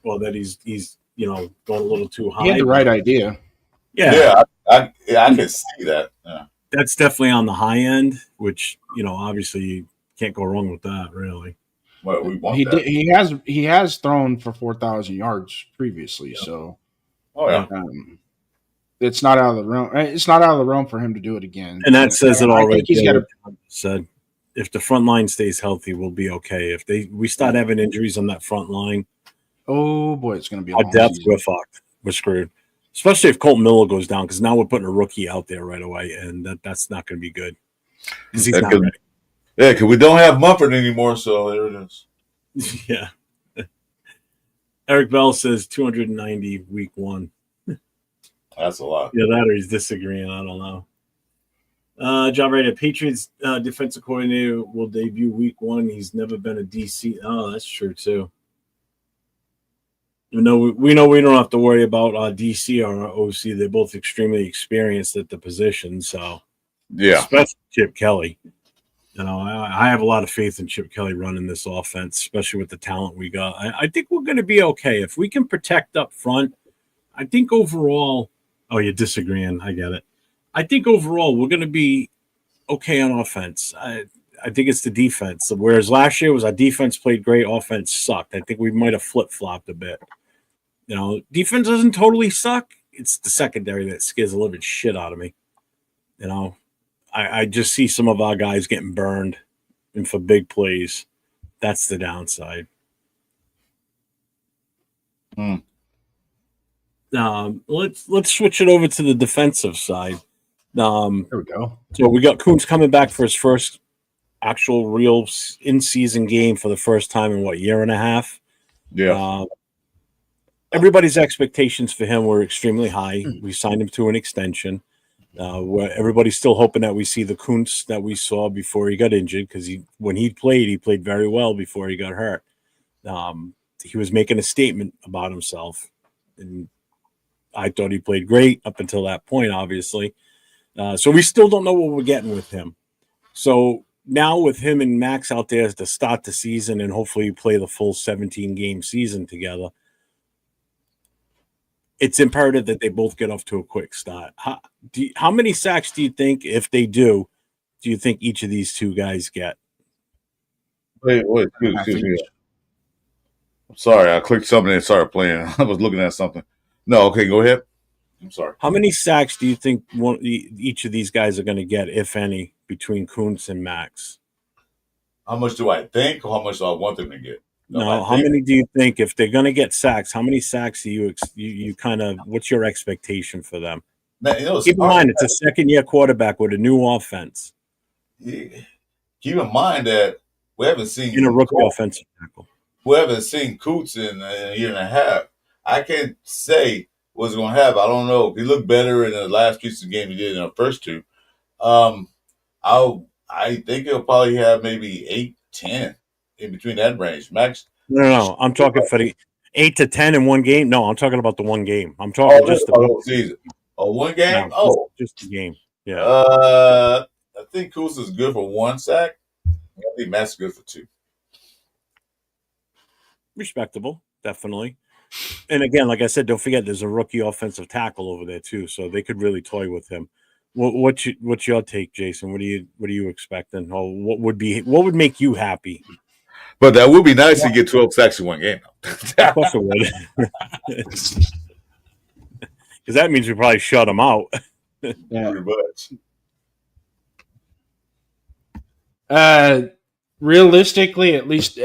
or that he's going a little too high. He had the right idea. Yeah. I can see that. Yeah. That's definitely on the high end, which obviously you can't go wrong with that, really. Well, we want he has thrown for 4,000 yards previously, so it's not out of the realm. It's not out of the realm for him to do it again. And that says it all right. He's got said if the front line stays healthy, we'll be okay. If we start having injuries on that front line, oh boy, it's going to be a depth. We're fucked. We're screwed. Especially if Colton Miller goes down, because now we're putting a rookie out there right away, and that's not going to be good. Because he's not ready. Yeah, because we don't have Mumford anymore, so there it is. Yeah. Eric Bell says 290 week 1. That's a lot. Yeah, that or he's disagreeing. I don't know. John Rader, Patriots defensive coordinator will debut week 1. He's never been a DC. Oh, that's true, too. You know, we know we don't have to worry about DC or OC. They're both extremely experienced at the position. So, Yeah. especially Chip Kelly. You know, I have a lot of faith in Chip Kelly running this offense, especially with the talent we got. I think we're going to be okay if we can protect up front. I think overall, oh, you're disagreeing. I get it. I think overall we're going to be okay on offense. I think it's the defense. Whereas last year was our defense played great, offense sucked. I think we might have flip flopped a bit. You know, defense doesn't totally suck. It's the secondary that scares the living shit out of me. You know, I just see some of our guys getting burned, and for big plays, that's the downside. Let's switch it over to the defensive side. There we go. So we got Kuntz coming back for his first actual real in-season game for the first time in year and a half. Yeah. Everybody's expectations for him were extremely high. We signed him to an extension. Where everybody's still hoping that we see the Kuntz that we saw before he got injured, because when he played very well before he got hurt. He was making a statement about himself, and I thought he played great up until that point, obviously. So we still don't know what we're getting with him. So now with him and Max out there to start the season and hopefully play the full 17-game season together, it's imperative that they both get off to a quick start. How many sacks do you think, if they do you think each of these two guys get? Wait, excuse me. I'm sorry, I clicked something and started playing. I was looking at something. No, okay, go ahead. I'm sorry. How many sacks do you think each of these guys are going to get, if any, between Kuntz and Max? How much do I think, or how much do I want them to get? No, how many do you think, if they're going to get sacks, how many sacks do you kind of, what's your expectation for them? Man, keep in mind, it's a second-year quarterback with a new offense. Yeah. Keep in mind that we haven't seen in a rookie offensive tackle. We haven't seen Kuntz in a year and a half. I can't say what's going to happen. I don't know. He looked better in the last piece of the game he did in the first two. I think he'll probably have maybe 8, 10 in between that range. Max? No. I'm talking for the 8 to 10 in one game. No, I'm talking about the one game. I'm talking just the whole season. Oh, one game? No, just the game. Yeah. I think Kuntz is good for 1 sack. I think Max is good for 2. Respectable, definitely. And again, like I said, don't forget there's a rookie offensive tackle over there too, so they could really toy with him. What's your take, Jason? What are you expecting? Oh, what would make you happy? But that would be nice to get 12 sacks in one game. Of course it would. Because that means we probably shut him out. Yeah. Pretty much. Realistically, at least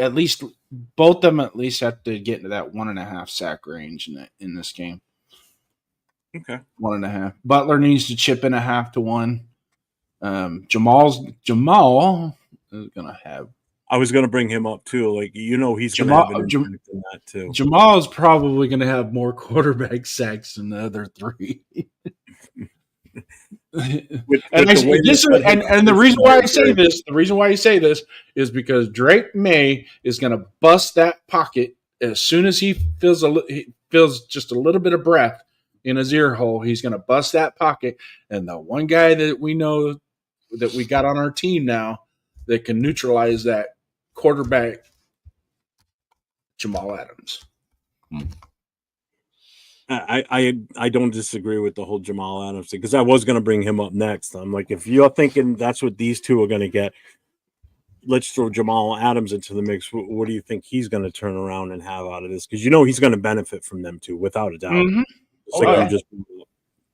both of them at least have to get into that 1.5 sack range in this game. Okay. 1.5. Butler needs to chip in a 0.5 to 1. Jamal is gonna have. I was gonna bring him up too. Like he's gonna have an impact in that too. Jamal is probably gonna have more quarterback sacks than the other 3. The reason why I say this is because Drake May is going to bust that pocket as soon as he feels just a little bit of breath in his ear hole. He's going to bust that pocket, and the one guy that we know that we got on our team now that can neutralize that quarterback, Jamal Adams. I don't disagree with the whole Jamal Adams thing, because I was going to bring him up next. I'm like, if you're thinking that's what these two are going to get, let's throw Jamal Adams into the mix. What do you think he's going to turn around and have out of this? Because he's going to benefit from them too, without a doubt. Mm-hmm.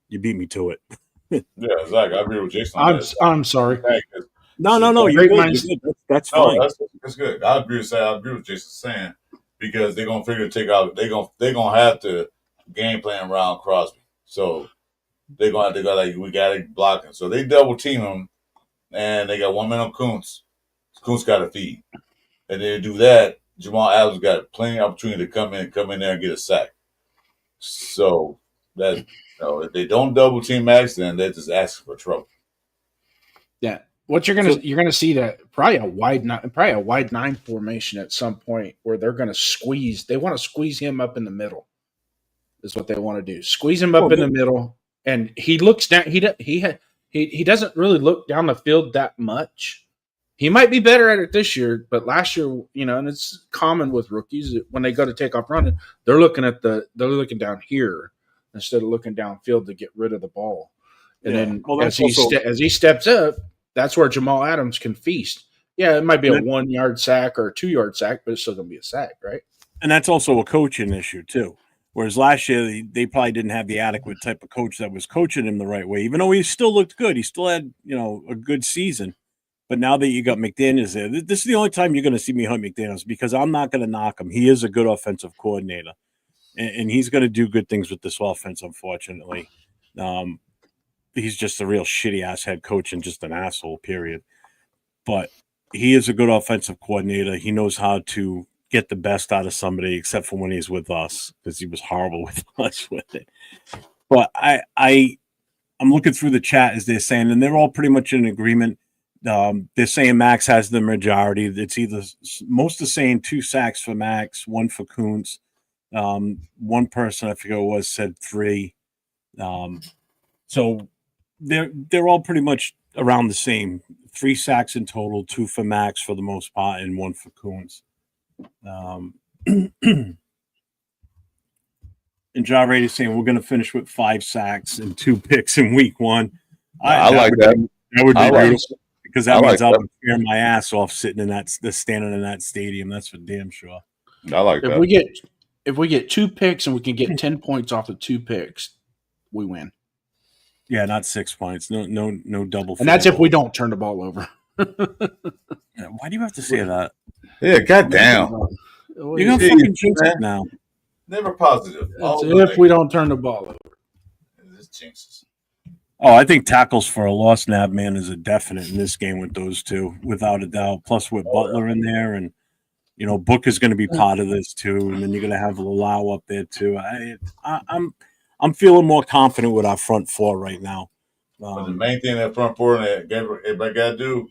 You beat me to it. Yeah, exactly. I agree with Jason. I'm sorry. No. You're good. That's fine. That's good. I agree with Jason saying, because they're gonna figure to take out. They're gonna have to game plan around Crosby. So they're gonna have to go we got to block him. So they double team him, and they got 1 man on Kuntz. Kuntz got to feed, and then to do that, Jamal Adams got plenty of opportunity to come in there and get a sack. So that if they don't double team Max, then they're just asking for trouble. Yeah, What you're gonna see that probably a wide nine formation at some point where they're gonna squeeze. They want to squeeze him up in the middle. Is what they want to do. Squeeze him up in the middle, and he looks down. He doesn't really look down the field that much. He might be better at it this year, but last year, and it's common with rookies when they go to take off running, they're looking down here instead of looking downfield to get rid of the ball. And then as he steps up, that's where Jamal Adams can feast. Yeah, it might be a 1 yard sack or a 2 yard sack, but it's still going to be a sack, right? And that's also a coaching issue too. Whereas last year they probably didn't have the adequate type of coach that was coaching him the right way. Even though he still looked good, he still had a good season. But now that you got McDaniels there, this is the only time you're going to see me hunt McDaniels because I'm not going to knock him. He is a good offensive coordinator, and he's going to do good things with this offense. Unfortunately, he's just a real shitty ass head coach and just an asshole. Period. But he is a good offensive coordinator. He knows how to get the best out of somebody, except for when he's with us, because he was horrible with us with it. But I'm looking through the chat as they're saying, and they're all pretty much in agreement. They're saying Max has the majority. It's either most are saying 2 sacks for Max, 1 for Kuntz. One person, I forget what it was, said 3. So they're all pretty much around the same. 3 sacks in total, 2 for Max for the most part, and 1 for Kuntz. And John Ray is saying we're going to finish with 5 sacks and 2 picks in week 1. I like that. That would be beautiful because that means I'll be tearing my ass off standing in that stadium. That's for damn sure. I like that. If we get 2 picks and we can get 10 points off of 2 picks, we win. Yeah, not 6 points. No double. And that's if we don't turn the ball over. Yeah, why do you have to say that? Yeah, goddamn. You're gonna fucking jinx it now. Never positive. If we don't turn the ball over. This jinxes. Oh, I think tackles for a lost nav man is a definite in this game with those two, without a doubt. Plus with Butler in there, and Book is going to be part of this too, and then you're going to have Lalau up there too. I'm feeling more confident with our front 4 right now. But the main thing that front 4 and everybody got to do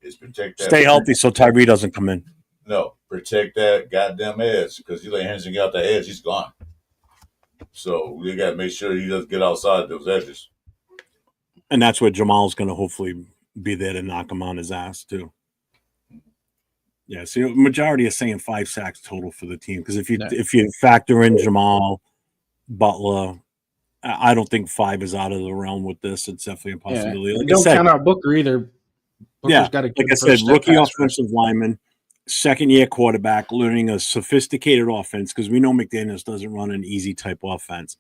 is protect that. Stay healthy so Tyree doesn't come in. No, protect that goddamn edge because you let Henderson get out the edge, he's gone. So we got to make sure he doesn't get outside those edges. And that's where Jamal's going to hopefully be there to knock him on his ass too. Yeah, so majority is saying 5 sacks total for the team because if you factor in Jamal, Butler, I don't think 5 is out of the realm with this. It's definitely a possibility. Yeah. Like don't count out Booker either. Booker's got a like I said, rookie offensive lineman, second-year quarterback, learning a sophisticated offense because we know McDaniels doesn't run an easy type offense.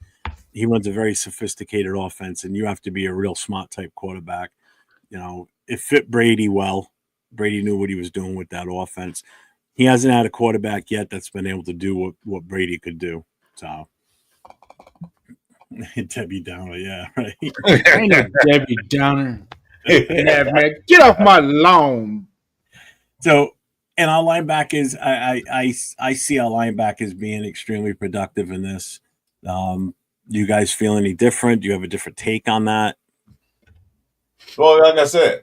He runs a very sophisticated offense, and you have to be a real smart type quarterback. It fit Brady well. Brady knew what he was doing with that offense. He hasn't had a quarterback yet that's been able to do what Brady could do. So, Debbie Downer, yeah, right. Ain't no Debbie Downer. Yeah, man, get off my lawn. So, and our linebackers, I see our linebackers being extremely productive in this. You guys feel any different? Do you have a different take on that? Well, like I said,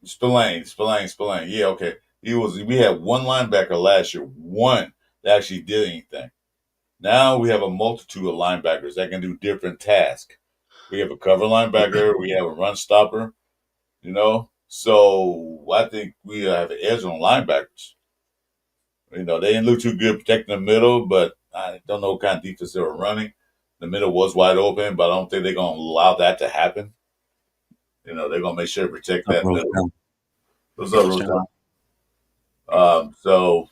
Spillane. Yeah, okay. We had one linebacker last year, one that actually did anything. Now we have a multitude of linebackers that can do different tasks. We have a cover linebacker, we have a run stopper, So I think we have an edge on linebackers. They didn't look too good protecting the middle, but I don't know what kind of defense they were running. The middle was wide open, but I don't think they're going to allow that to happen. They're going to make sure to protect that middle. What's up, Rotan? So,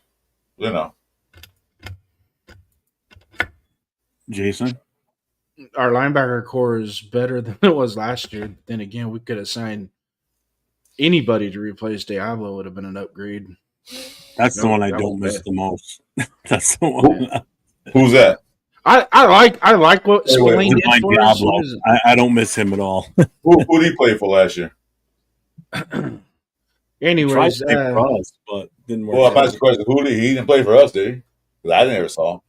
Jason? Our linebacker core is better than it was last year. Then again, we could have signed anybody to replace Diablo. Would have been an upgrade. That's the one I don't miss the most. That's the one. Who's that? I like what Spillane did for us. I don't miss him at all. Who did he play for last year? Anyways, for us, but didn't work. Well, I'm asking the question. He didn't play for us, did he? Because I never saw him.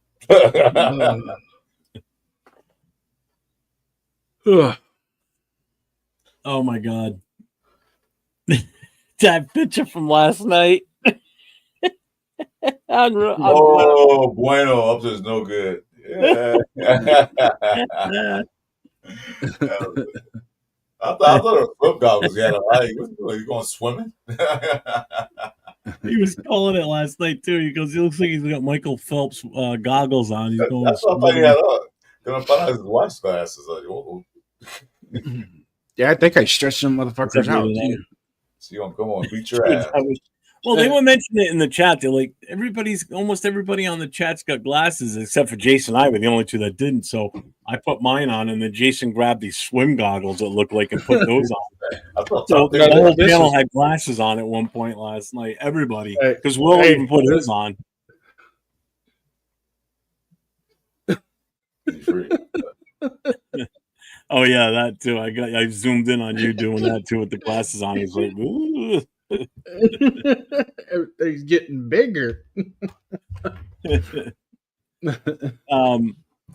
Oh my God. That picture from last night. Oh, bueno, up to no good. Yeah. I thought it was swim goggles. He had a light. You going swimming? He was calling it last night too. He goes, "He looks like he's got Michael Phelps goggles on. He's going." That's what I thought he had on. Gonna find out his watch glasses. Like, oh, Yeah, I think I stretched some motherfuckers out too. so you gonna come on, beat your ass. Well, they were mentioning it in the chat. They're like, almost everybody on the chat's got glasses except for Jason and I were the only two that didn't. So I put mine on, and then Jason grabbed these swim goggles that looked like and put those on. So the whole panel had glasses on at one point last night. Everybody, because Will even put his on. Oh yeah, that too. I zoomed in on you doing that too with the glasses on. He's like, ooh. Everything's getting bigger.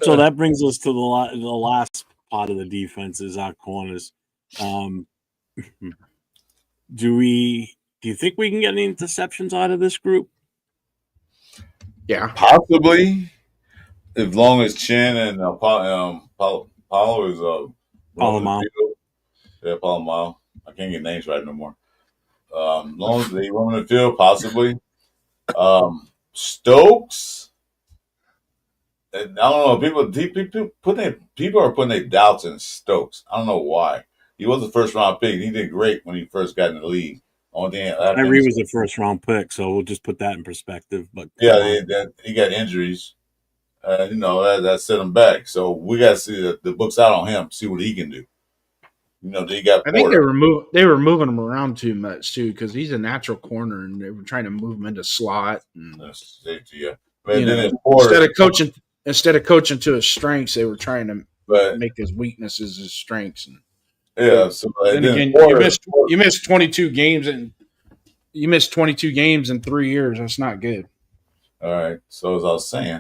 So that brings us to the last part of the defense is our corners. Do you think we can get any interceptions out of this group? Yeah, possibly. As long as Chin and Paulo is Palomar. Yeah, Palomar. I can't get names right no more. As long as they run in the field, possibly. Stokes. And I don't know. People are putting their doubts in Stokes. I don't know why. He was a first round pick. He did great when he first got in the league. Tyree was a first round pick, so we'll just put that in perspective. But yeah, he got injuries. That set him back. So we got to see the book's out on him. See what he can do. They got. I think they were moving him around too much too because he's a natural corner, and they were trying to move him into slot. And, yeah. But instead of coaching to his strengths, they were trying to make his weaknesses his strengths. And yeah. So then again, you missed 22 games and you missed 22 games in 3 years. That's not good. All right. So as I was saying,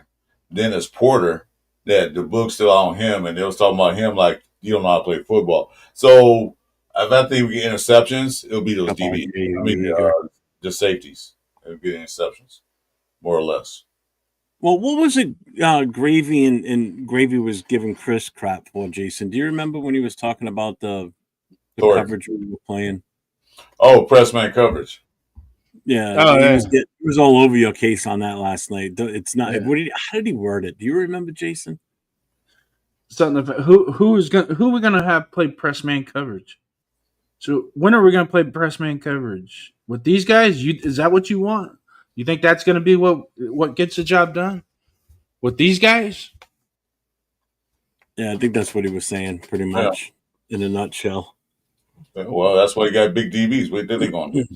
Dennis Porter, that the book's still on him, and they was talking about him like you don't know how to play football. So if I think we get interceptions, it'll be those DBs. The safeties. It'll get interceptions, more or less. Well, what was it Gravy and Gravy was giving Chris crap for, Jason? Do you remember when he was talking about the coverage we were playing? Oh, press man coverage. Yeah, he was all over your case on that last night. It's not. Yeah. How did he word it? Do you remember, Jason? Something about who are we gonna have play press man coverage? So when are we gonna play press man coverage with these guys? Is that what you want? You think that's gonna be what gets the job done with these guys? Yeah, I think that's what he was saying, pretty much in a nutshell. Well, that's why you got big DBs. What are they going to do?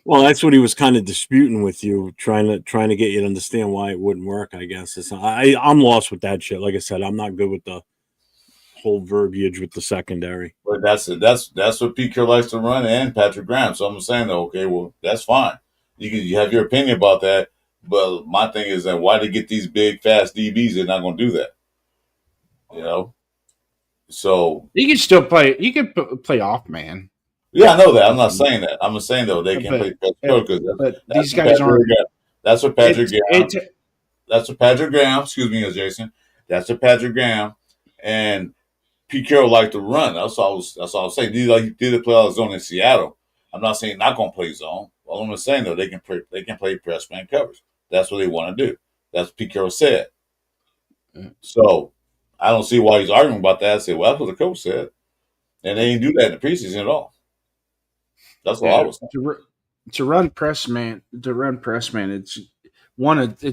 Well, that's what he was kind of disputing with you, trying to get you to understand why it wouldn't work. I guess I'm lost with that shit. Like I said, I'm not good with the whole verbiage with the secondary. But that's what Pete Carroll likes to run and Patrick Graham. So I'm saying, okay, well, that's fine. You have your opinion about that, but my thing is that why they get these big, fast DBs? They're not going to do that. So you can still play. You can play off, man. Yeah, I know that. I'm not saying that. I'm just saying though they can play because these guys aren't. That's what Patrick Graham. That's what Patrick Graham. Excuse me, Jason. That's what Patrick Graham and Pete Carroll like to run. That's all I was saying. He did play all zone in Seattle. I'm not saying not going to play zone. All I'm saying though they can play press man coverage. That's what they want to do. That's what Pete Carroll said. So I don't see why he's arguing about that. I say, well, that's what the coach said, and they didn't do that in the preseason at all. That's what I was saying. To run press man, it's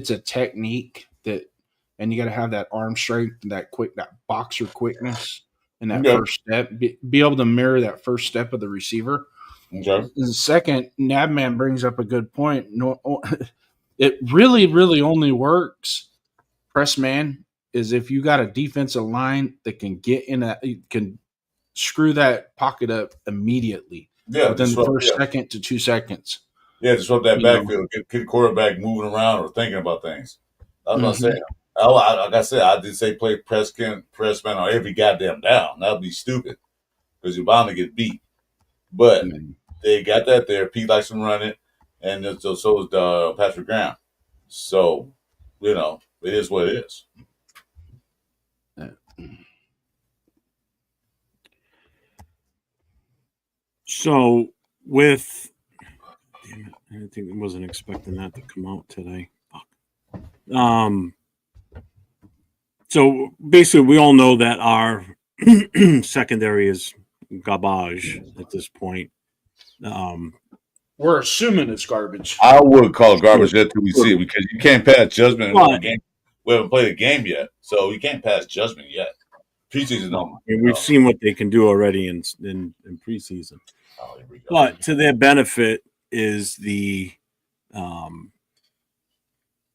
a technique and you got to have that arm strength, that boxer quickness, and that first step. Be able to mirror that first step of the receiver. Okay. And second, Nabman brings up a good point. No, it really, really only works press man is if you got a defensive line that can can screw that pocket up immediately. Yeah, within the first second to 2 seconds. Yeah, disrupt that backfield, get the quarterback moving around or thinking about things. That's what I'm saying. Like I said, I did say play press man on every goddamn down. That would be stupid because you're bound to get beat. But they got that there. Pete likes to run it, and so is Patrick Graham. So, it is what it is. So with, damn it, I wasn't expecting that to come out today. Fuck. So basically, we all know that our secondary is garbage at this point. We're assuming it's garbage. I would call it garbage until we see it, because you can't pass judgment in the game. We haven't played a game yet, so we can't pass judgment yet. Preseason, no. We've seen what they can do already in preseason. Oh, here we go. But to their benefit is the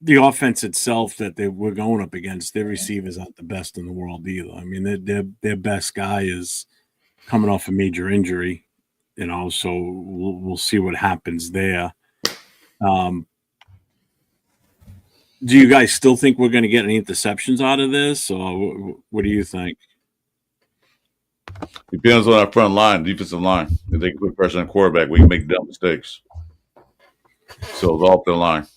offense itself that we're going up against. Their receivers aren't the best in the world either. I mean, their best guy is coming off a major injury, so we'll see what happens there. Do you guys still think we're going to get any interceptions out of this, or what do you think? Depends on our front line, defensive line. If they can put pressure on the quarterback, we can make dumb mistakes. So it's off the line.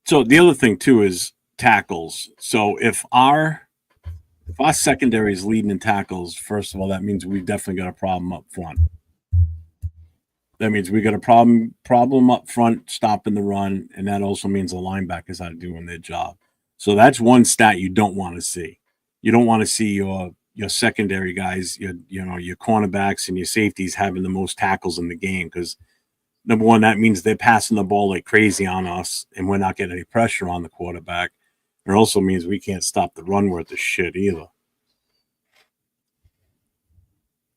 So the other thing too is tackles. So if our secondary is leading in tackles, first of all, that means we've definitely got a problem up front. That means we got a problem up front stopping the run, and that also means the linebackers are doing their job. So that's one stat you don't want to see. You don't want to see your secondary guys, your cornerbacks and your safeties having the most tackles in the game, because number one, that means they're passing the ball like crazy on us, and we're not getting any pressure on the quarterback. It also means we can't stop the run worth of shit either.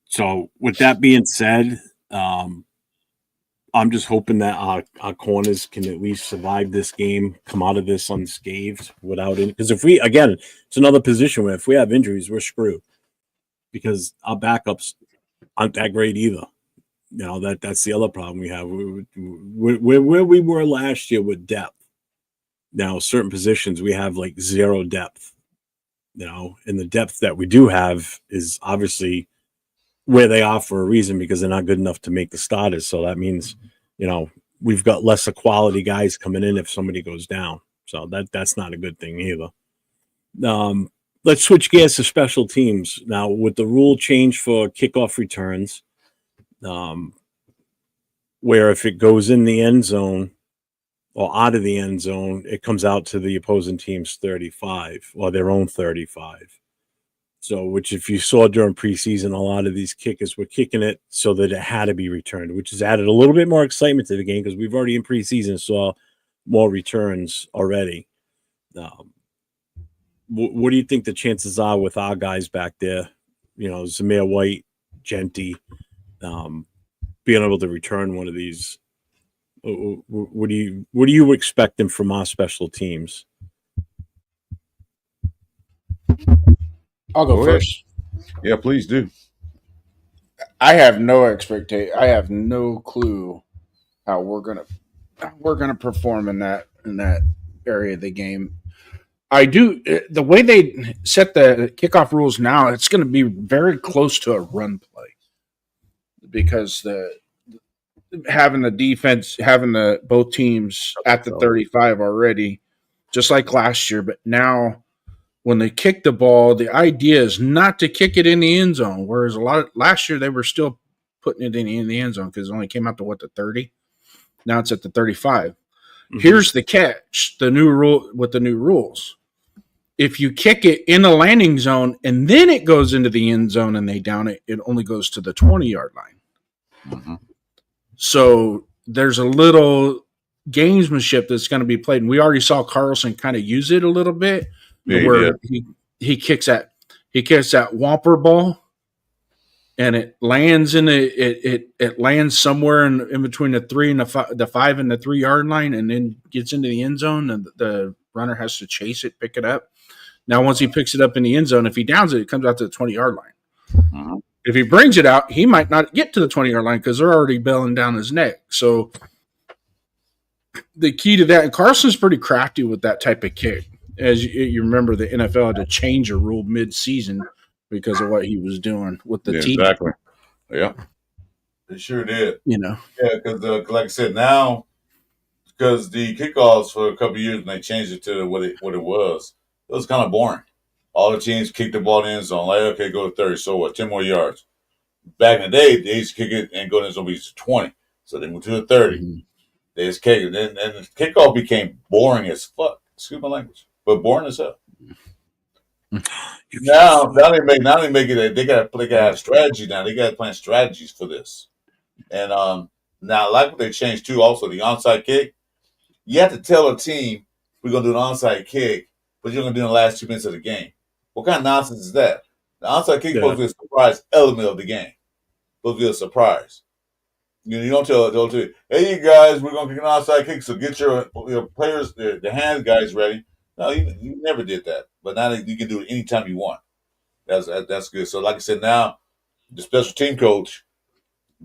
So with that being said, I'm just hoping that our corners can at least survive this game, come out of this unscathed without it. Because it's another position where if we have injuries, we're screwed, because our backups aren't that great either. That's the other problem we have. Where we were last year with depth. Now, certain positions we have like zero depth. And the depth that we do have is obviously where they are for a reason, because they're not good enough to make the starters. So that means, we've got lesser quality guys coming in if somebody goes down. So that's not a good thing either. Let's switch gears to special teams. Now, with the rule change for kickoff returns, where if it goes in the end zone or out of the end zone, it comes out to the opposing team's 35 or their own 35. So, which if you saw during preseason, a lot of these kickers were kicking it so that it had to be returned, which has added a little bit more excitement to the game, because we've already in preseason saw more returns already. What do you think the chances are with our guys back there? Zamir White, Genty, being able to return one of these. What do you expecting from our special teams? I'll go first. Yeah, please do. I have no expectation. I have no clue how we're gonna perform in that area of the game. I do, the way they set the kickoff rules now, it's going to be very close to a run play, because having the defense, having both teams at the 35 already, just like last year. But now, when they kick the ball, the idea is not to kick it in the end zone. Whereas last year they were still putting it in the end zone, because it only came out to the 30. Now it's at the 35. Mm-hmm. Here's the catch: the new rule with the new rules. If you kick it in a landing zone and then it goes into the end zone and they down it, it only goes to the 20-yard line. Mm-hmm. So there's a little gamesmanship that's going to be played. And we already saw Carlson kind of use it a little bit, where he kicks that whomper ball, and it lands it lands somewhere in between the 3 and the 5 and the 3-yard line, and then gets into the end zone, and the runner has to chase it, pick it up. Now, once he picks it up in the end zone, if he downs it, it comes out to the 20-yard line. Mm-hmm. If he brings it out, he might not get to the 20-yard line because they're already bailing down his neck. So the key to that, and Carson's pretty crafty with that type of kick. As you remember, the NFL had to change a rule mid-season because of what he was doing with the team. Exactly. Yeah, they sure did. You know. Yeah, because like I said, now because the kickoffs for a couple of years when they changed it to what it was kind of boring. All the teams kick the ball in the end zone. Like, okay, go to 30. So what? 10 more yards. Back in the day, they used to kick it and go to the end zone to 20. So they moved to the 30. Mm-hmm. They just kick it. And the kickoff became boring as fuck. Excuse my language. But boring as hell. Now they make it. They got to have strategy now. They got to plan strategies for this. And now, I like what they changed too. Also, the onside kick. You have to tell a team we're gonna do an onside kick, but you're gonna do it in the last 2 minutes of the game. What kind of nonsense is that? The onside kick is supposed to be a surprise element of the game. Supposed to be a surprise. You don't tell hey you guys, we're gonna kick an onside kick, so get your players, the hand guys ready. No, you never did that. But now you can do it anytime you want. That's good. So like I said, now the special team coach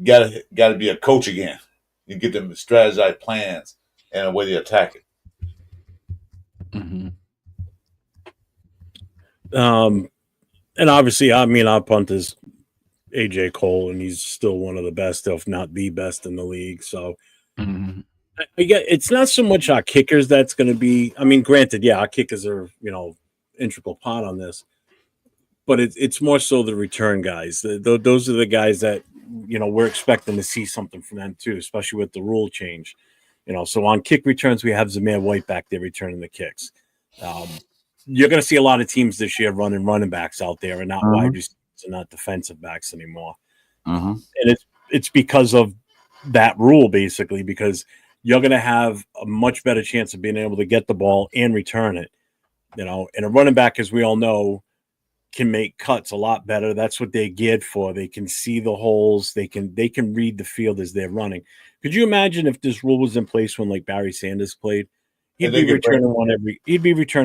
gotta be a coach again. You get them strategize plans and a way to attack it. Mm-hmm. And obviously, I mean, our punt is AJ Cole, and he's still one of the best, if not the best, in the league. So, Mm-hmm. I get it's not so much our kickers that's going to be. I mean, granted, yeah, our kickers are integral part on this, but it's more so the return guys. Those are the guys that we're expecting to see something from them too, especially with the rule change. So on kick returns, we have Zamir White back there returning the kicks. You're going to see a lot of teams this year running backs out there and not wide receivers and not defensive backs anymore. And it's because of that rule, basically, because you're going to have a much better chance of being able to get the ball and return it. And a running back, as we all know, can make cuts a lot better. That's what they're geared for. They can see the holes. They can read the field as they're running. Could you imagine if this rule was in place when like Barry Sanders played? He'd be returning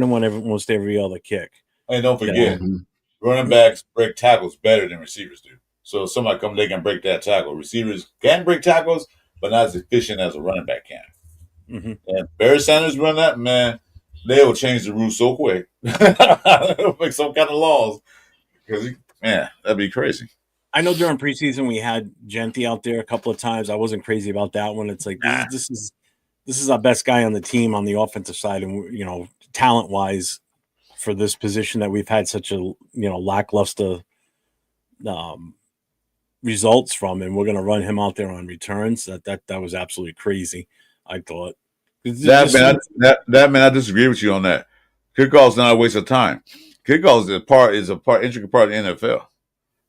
one almost every other kick. And don't forget, running backs break tackles better than receivers do. So if somebody comes, they can break that tackle. Receivers can break tackles, but not as efficient as a running back can. And Barry Sanders run that, man, they will change the rules so quick. They'll make some kind of laws. Because, man, that'd be crazy. I know during preseason we had Genty out there a couple of times. I wasn't crazy about that one. It's like this is our best guy on the team on the offensive side, and talent wise for this position that we've had such a lackluster results from, and we're going to run him out there on returns. That was absolutely crazy. I thought that man, I disagree with you on that. Kickoff is not a waste of time. Kickoff is a intricate part of the NFL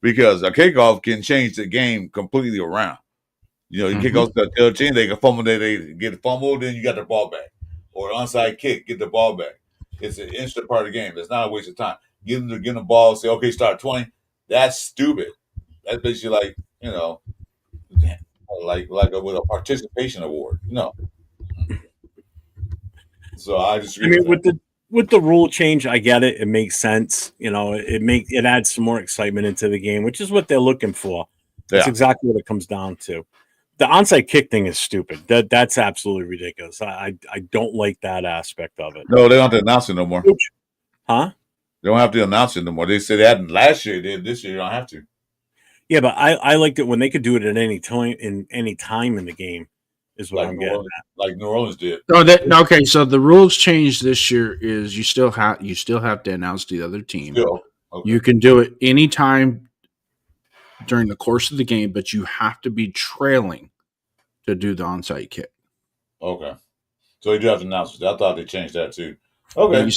because a kickoff can change the game completely around. You kick off to the other team, they can fumble, they get fumbled, then you got the ball back. Or onside kick, get the ball back. It's an instant part of the game. It's not a waste of time. Give them the ball, say, okay, start 20. That's stupid. That's basically like, with a participation award. No. So I disagree with the rule change, I get it. It makes sense. It adds some more excitement into the game, which is what they're looking for. That's exactly what it comes down to. The onside kick thing is stupid. That's absolutely ridiculous. I don't like that aspect of it. No, they don't have to announce it no more. Huh? They don't have to announce it no more. They said they had last year. They did this year. You don't have to. Yeah, but I liked it when they could do it at any time in the game. Is what I'm getting at. Like New Orleans did. Okay, so the rules changed this year. Is you still have to announce the other team. Okay. You can do it anytime during the course of the game, but you have to be trailing to do the onside kick. Okay. So you do have to announce it. I thought they changed that too. Okay.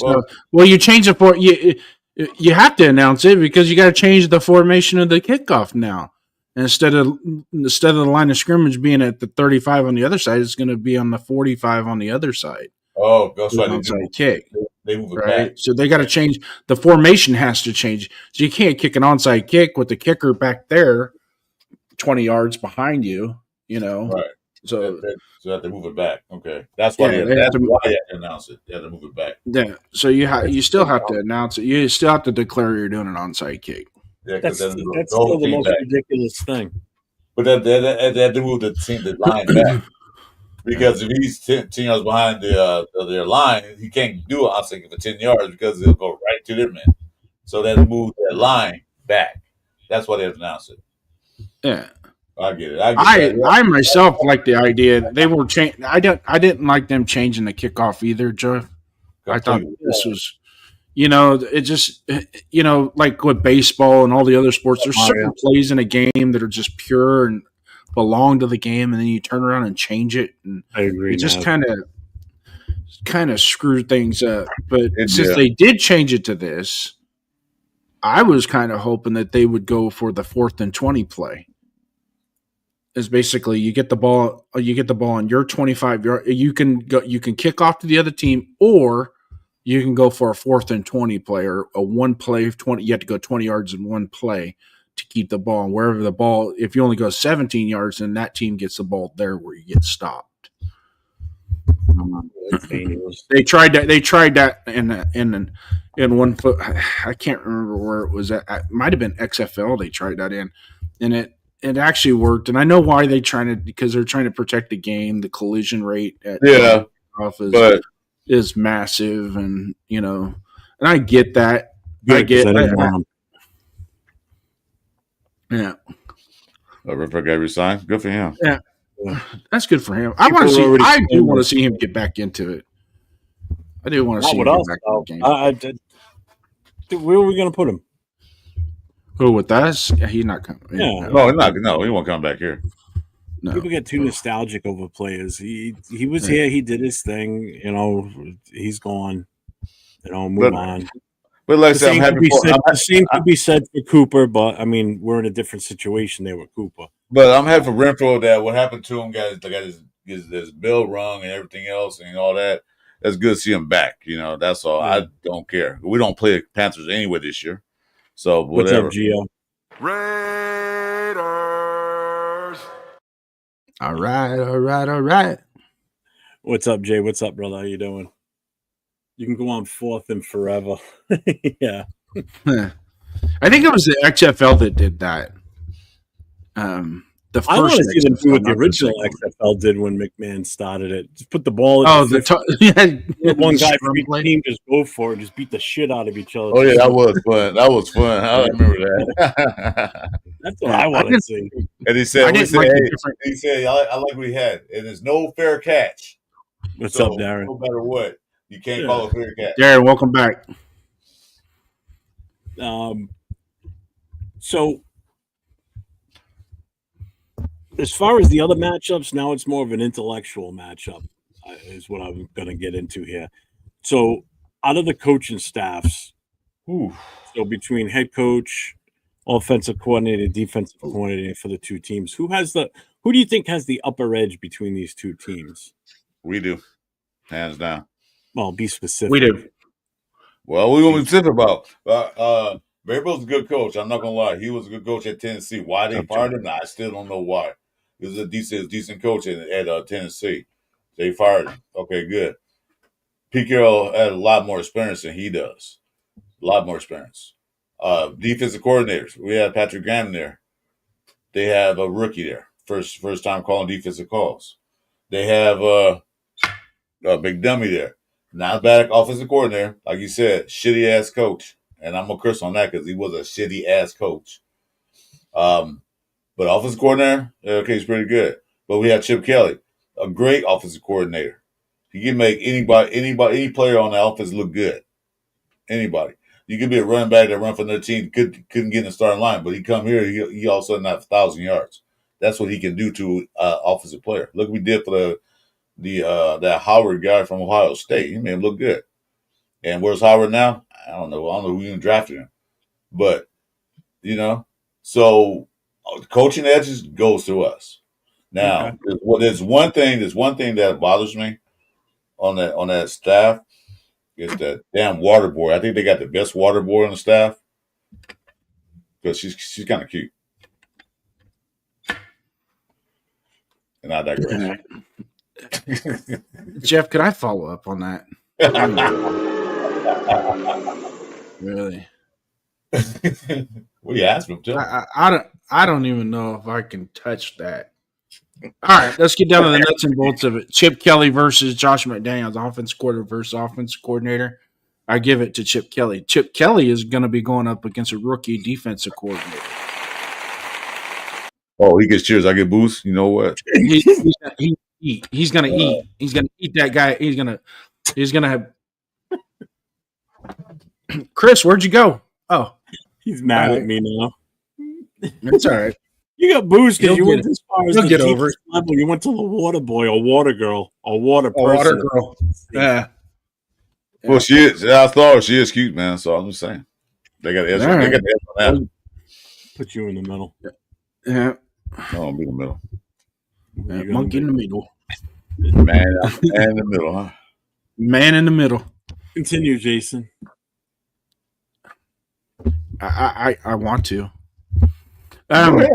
You change it for you. You have to announce it because you got to change the formation of the kickoff now. Instead of the line of scrimmage being at the 35 on the other side, it's going to be on the 45 on the other side. Oh, that's right. Onside kick. They move it back. So they got to change. The formation has to change. So you can't kick an onside kick with the kicker back there 20 yards behind you, Right. So they have to move it back. Okay. That's why they have to announce it. They have to move it back. Yeah. So you still have to announce it. You still have to declare you're doing an onside kick. Yeah, that's still the most ridiculous thing. But they have to move the line back. Because if he's 10 yards behind their line, he can't do an onside kick for 10 yards because it'll go right to their man. So they have to move that line back. That's why they have to announce it. Yeah. I get it. I get that. I myself like the idea they were change. I didn't like them changing the kickoff either, Joe. I thought Completely. this was, it just, like with baseball and all the other sports, there's certain plays in a game that are just pure and belong to the game, and then you turn around and change it, and I agree. it just kind of screwed things up. But since Yeah. they did change it to this, I was kind of hoping that they would go for the 4th and 20 play. Is basically you get the ball on your 25-yard. You can kick off to the other team, or you can go for a 4th and 20 play, or a one play of 20. You have to go 20 yards in one play to keep the ball. And wherever the ball, if you only go 17 yards, then that team gets the ball there where you get stopped. They tried that in one foot. I can't remember where it was at. It might have been XFL. They tried that in, and it actually worked. And I know why because they're trying to protect the game. The collision rate is massive, and and I get that. Yeah. Ripper every sign. Good for him. Yeah. That's good for him. I do want to see him get back into it. I do want to see him get back into the game. Where are we going to put him? Who, with us? Yeah, he's not coming. Yeah. No, he's not. No, he won't come back here. No. People get too nostalgic over players. He was here. He did his thing. He's gone. Move on. But like I said, the same could be said for Cooper, but I mean, we're in a different situation there with Cooper. But I'm happy for Renfro that what happened to him, guys, got his bill rung and everything else and all that. That's good to see him back. That's all. Yeah. I don't care. We don't play the Panthers anyway this year. So whatever. What's up, Gio? Raiders. All right. What's up, Jay? What's up, brother? How you doing? You can go on 4th and forever. Yeah. I think it was the XFL that did that. The first I want to see them do what the original XFL did when McMahon started it. Just put the ball in one guy from each team just go for it, just beat the shit out of each other. Oh yeah, that was fun. I remember that. That's what I want to see. And he said, I like what he had. And there's no fair catch. What's up, Darren? No matter what, you can't call a fair catch. Darren, welcome back. So as far as the other matchups, now it's more of an intellectual matchup, is what I'm going to get into here. So out of the coaching staffs, so between head coach, offensive coordinator, defensive coordinator for the two teams, who do you think has the upper edge between these two teams? We do, hands down. Well, be specific. We do. Well, we won't be specific about. Vrabel's a good coach. I'm not gonna lie. He was a good coach at Tennessee. Why they fired him? I still don't know why. He was a decent coach at Tennessee. They fired him. Okay, good. Pete Carroll had a lot more experience than he does. A lot more experience. Defensive coordinators. We have Patrick Graham there. They have a rookie there. First time calling defensive calls. They have a big dummy there. Not bad offensive coordinator. Like you said, shitty ass coach. And I'm gonna curse on that because he was a shitty ass coach. But offensive coordinator, okay, he's pretty good. But we have Chip Kelly, a great offensive coordinator. He can make any player on the offense look good. Anybody. You could be a running back that run for their team, couldn't get in the starting line, but he come here, he all of a sudden have 1,000 yards. That's what he can do to offensive player. Look what we did for that Howard guy from Ohio State. He made him look good. And where's Howard now? I don't know who even drafted him. But, so coaching edges goes to us. Now, there's one thing that bothers me on that staff is that damn water boy. I think they got the best water boy on the staff because she's kind of cute. And I digress. Jeff, could I follow up on that? Really? Well, you asked him to. I don't even know if I can touch that. All right, let's get down to the nuts and bolts of it. Chip Kelly versus Josh McDaniels, offensive coordinator versus offensive coordinator. I give it to Chip Kelly. Chip Kelly is going to be going up against a rookie defensive coordinator. Oh, he gets cheers. I get boost. You know what? He's gonna eat. He's gonna eat. He's gonna eat that guy. He's gonna have. Chris, where'd you go? Oh, He's mad All at right. me now. it's all right. You got boost because He'll you get went it. as far as He'll the get over deepest level. You went to the water boy or water girl or water A water person. girl. Yeah. Well, she is. I thought she is cute, man. So I'm just saying they got the edge. All They right. got the edge on that. Put you in the middle. Yeah. No, I'm in the middle. What are you gonna Monkey in do? the middle. Man, I'm in the middle, huh? Man in the middle. Continue, Jason. I want to. Go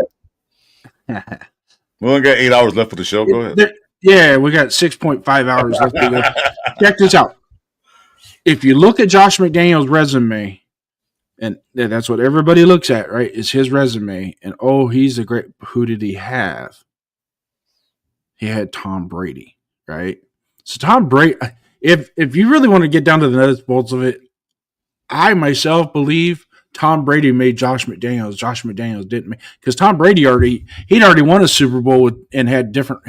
ahead. We only got 8 hours left for the show. Go ahead. Yeah, we got 6.5 hours left to go. Check this out. If you look at Josh McDaniels' resume, and that's what everybody looks at, right? Is his resume, and oh, he's a great. Who did he have? He had Tom Brady, right? So Tom Brady. If you really want to get down to the nuts and bolts of it, I myself believe Tom Brady made Josh McDaniels. Josh McDaniels didn't make, because Tom Brady he'd already won a Super Bowl and had different.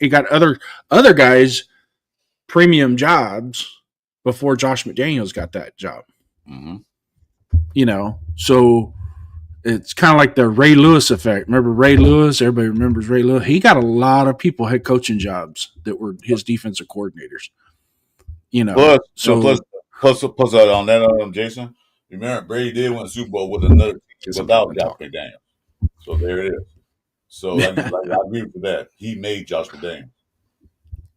He got other guys premium jobs before Josh McDaniels got that job. Mm-hmm. You know, so it's kind of like the Ray Lewis effect. Remember Ray Lewis? Everybody remembers Ray Lewis. He got a lot of people head coaching jobs that were his defensive coordinators. You know, plus on that, Jason. Remember, Brady did win the Super Bowl with another team without Josh McDaniels. So there it is. So I agree with that. He made Josh McDaniels.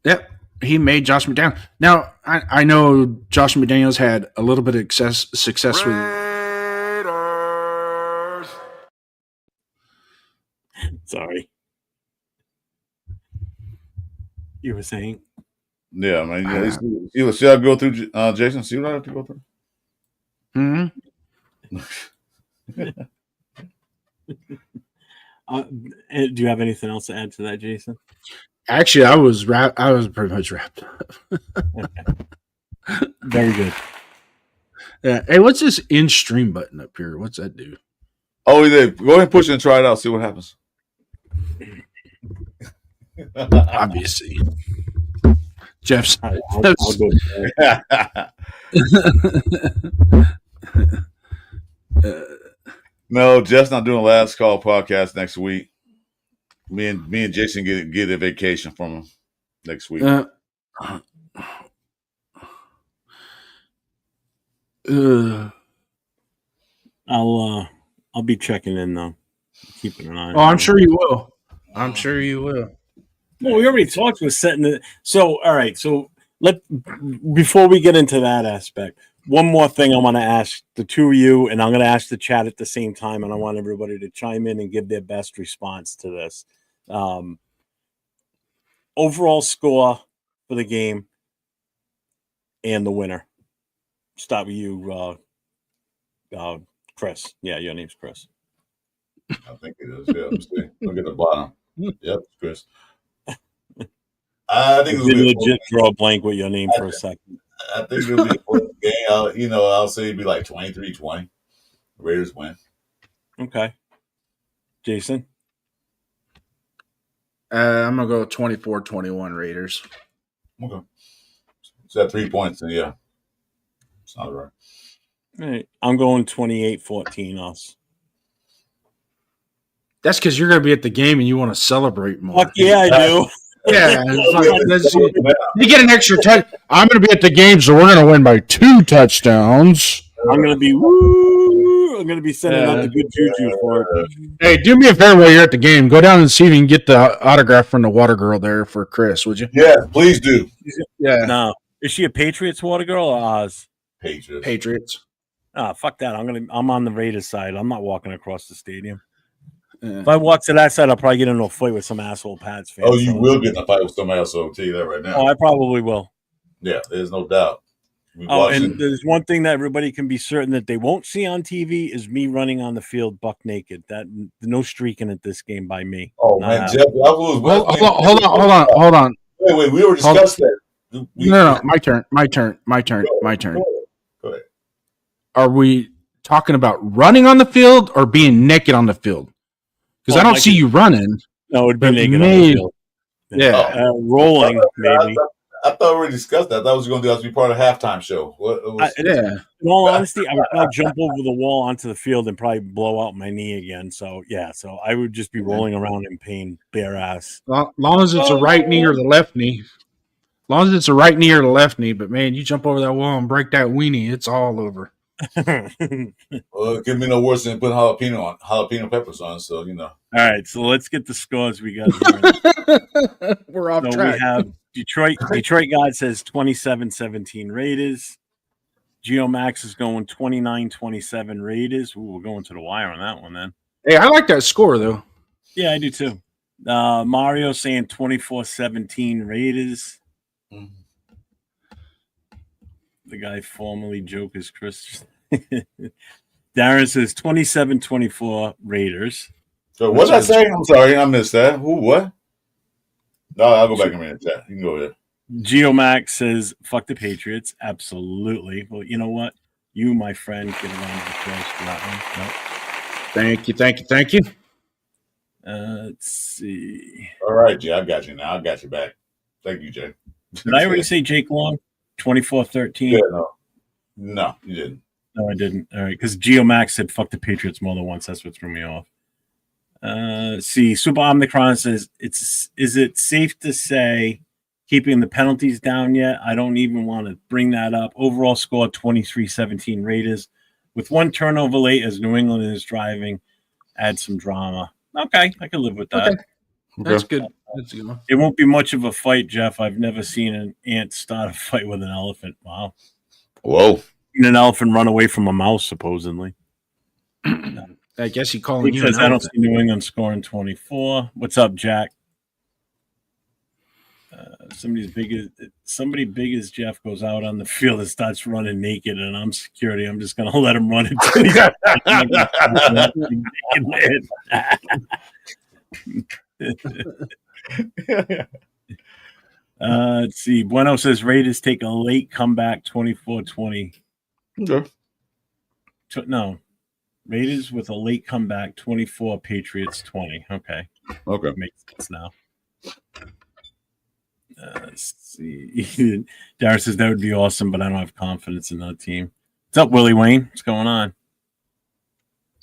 Yep, he made Josh McDaniels. Now I know Josh McDaniels had a little bit of success with. Raiders. Sorry. You were saying? Yeah, man. Yeah, see I go through, Jason? See what I have to go through? Hmm. Do you have anything else to add to that, Jason? Actually, I was pretty much wrapped up. Very good. Yeah. Hey, what's this in stream button up here? What's that do? Oh, yeah. Go ahead and push it and try it out. See what happens. Obviously, Jeff's. I'll go. No, Jeff's not doing Last Call podcast next week. Me and Jason get a vacation from him next week. I'll be checking in though, keeping an eye. Oh, I'm sure you will. I'm sure you will. Well, we already talked about setting it. So, all right. So before we get into that aspect, one more thing I want to ask the two of you, and I'm going to ask the chat at the same time, and I want everybody to chime in and give their best response to this. Overall score for the game and the winner. Start with you, Chris. Yeah, your name's Chris. I think it is. Yeah, let me see. Look at the bottom. Yep, Chris. I think it was legit draw a blank with your name for a second. I think it'll be a close game. I'll say it'd be like 23-20. Raiders win. Okay. Jason? I'm going to go 24-21 Raiders. Okay. So that 3 points, then yeah. Sounds right. All right. I'm going 28-14 us. That's because you're going to be at the game and you want to celebrate more. Fuck yeah, I do. Yeah. You get an extra touch. I'm going to be at the game, so we're going to win by 2 touchdowns. I'm going to be woo. I'm going to be sending out the good juju for it. Hey, do me a favor while you're at the game. Go down and see if you can get the autograph from the water girl there for Chris, would you? Yeah, please do. Yeah. No. Is she a Patriots water girl or Oz? Patriots. Ah, fuck that. I'm on the Raiders side. I'm not walking across the stadium. If I walk to that side, I'll probably get into a fight with some asshole Pats fan. Oh, you will get in a fight with somebody else, so I'll tell you that right now. Oh, I probably will. Yeah, there's no doubt. And there's one thing that everybody can be certain that they won't see on TV is me running on the field buck naked. That no streaking at this game by me. Oh, man, Jeff, hold on. Wait, we already discussed that. No, my turn. Go ahead. Are we talking about running on the field or being naked on the field? Because I don't see you running. No, it'd be But naked on the maybe, field. yeah. Rolling, maybe. I thought we already discussed that. That was going to do us to be part of the halftime show. Yeah. In all honesty, I would probably jump over the wall onto the field and probably blow out my knee again. So so I would just be rolling around in pain, bare ass. Long as it's a right knee or the left knee. Long as it's a right knee or the left knee, but man, you jump over that wall and break that weenie, it's all over. Well, it could be no worse than putting jalapeno peppers on. So All right, so let's get the scores we got here. We're off So track. we have Detroit God says 27-17 Raiders. GeoMax is going 29-27 Raiders. Ooh, we're going to the wire on that one then. Hey, I like that score though. Yeah, I do too. Mario saying 24-17 Raiders. Mm-hmm. The guy formerly Joker's Chris. Darren says 27-24 Raiders. So what did I say? I'm sorry, I missed that. Who? What? No, I'll go back in a minute. Chat. You can go there. GeoMax says, fuck the Patriots. Absolutely. Well, you know what? You, my friend, get around the applause for that one. Nope. Thank you. Let's see. All right, Jay. I got you now. I got you back. Thank you, Jay. Did I already say Jake Long? 24-13? Yeah, no, you didn't. No, I didn't. All right, because GeoMax said fuck the Patriots more than once. That's what threw me off. See, Super Omnicron says, is it safe to say keeping the penalties down yet? I don't even want to bring that up. Overall score 23-17 Raiders. With one turnover late as New England is driving, add some drama. Okay, I can live with that. Okay. That's good. That's good. It won't be much of a fight, Jeff. I've never seen an ant start a fight with an elephant. Wow. Whoa. An elephant run away from a mouse, supposedly. I guess you calling you. Because I don't see New England scoring 24. What's up, Jack? Somebody big as Jeff goes out on the field and starts running naked, and I'm security. I'm just gonna let him run until he's let's see. Bueno says Raiders take a late comeback 24-20. Okay. No. Raiders with a late comeback 24, Patriots 20. Okay. Makes sense now. Let's see. Darius says that would be awesome, but I don't have confidence in that team. What's up, Willie Wayne? What's going on?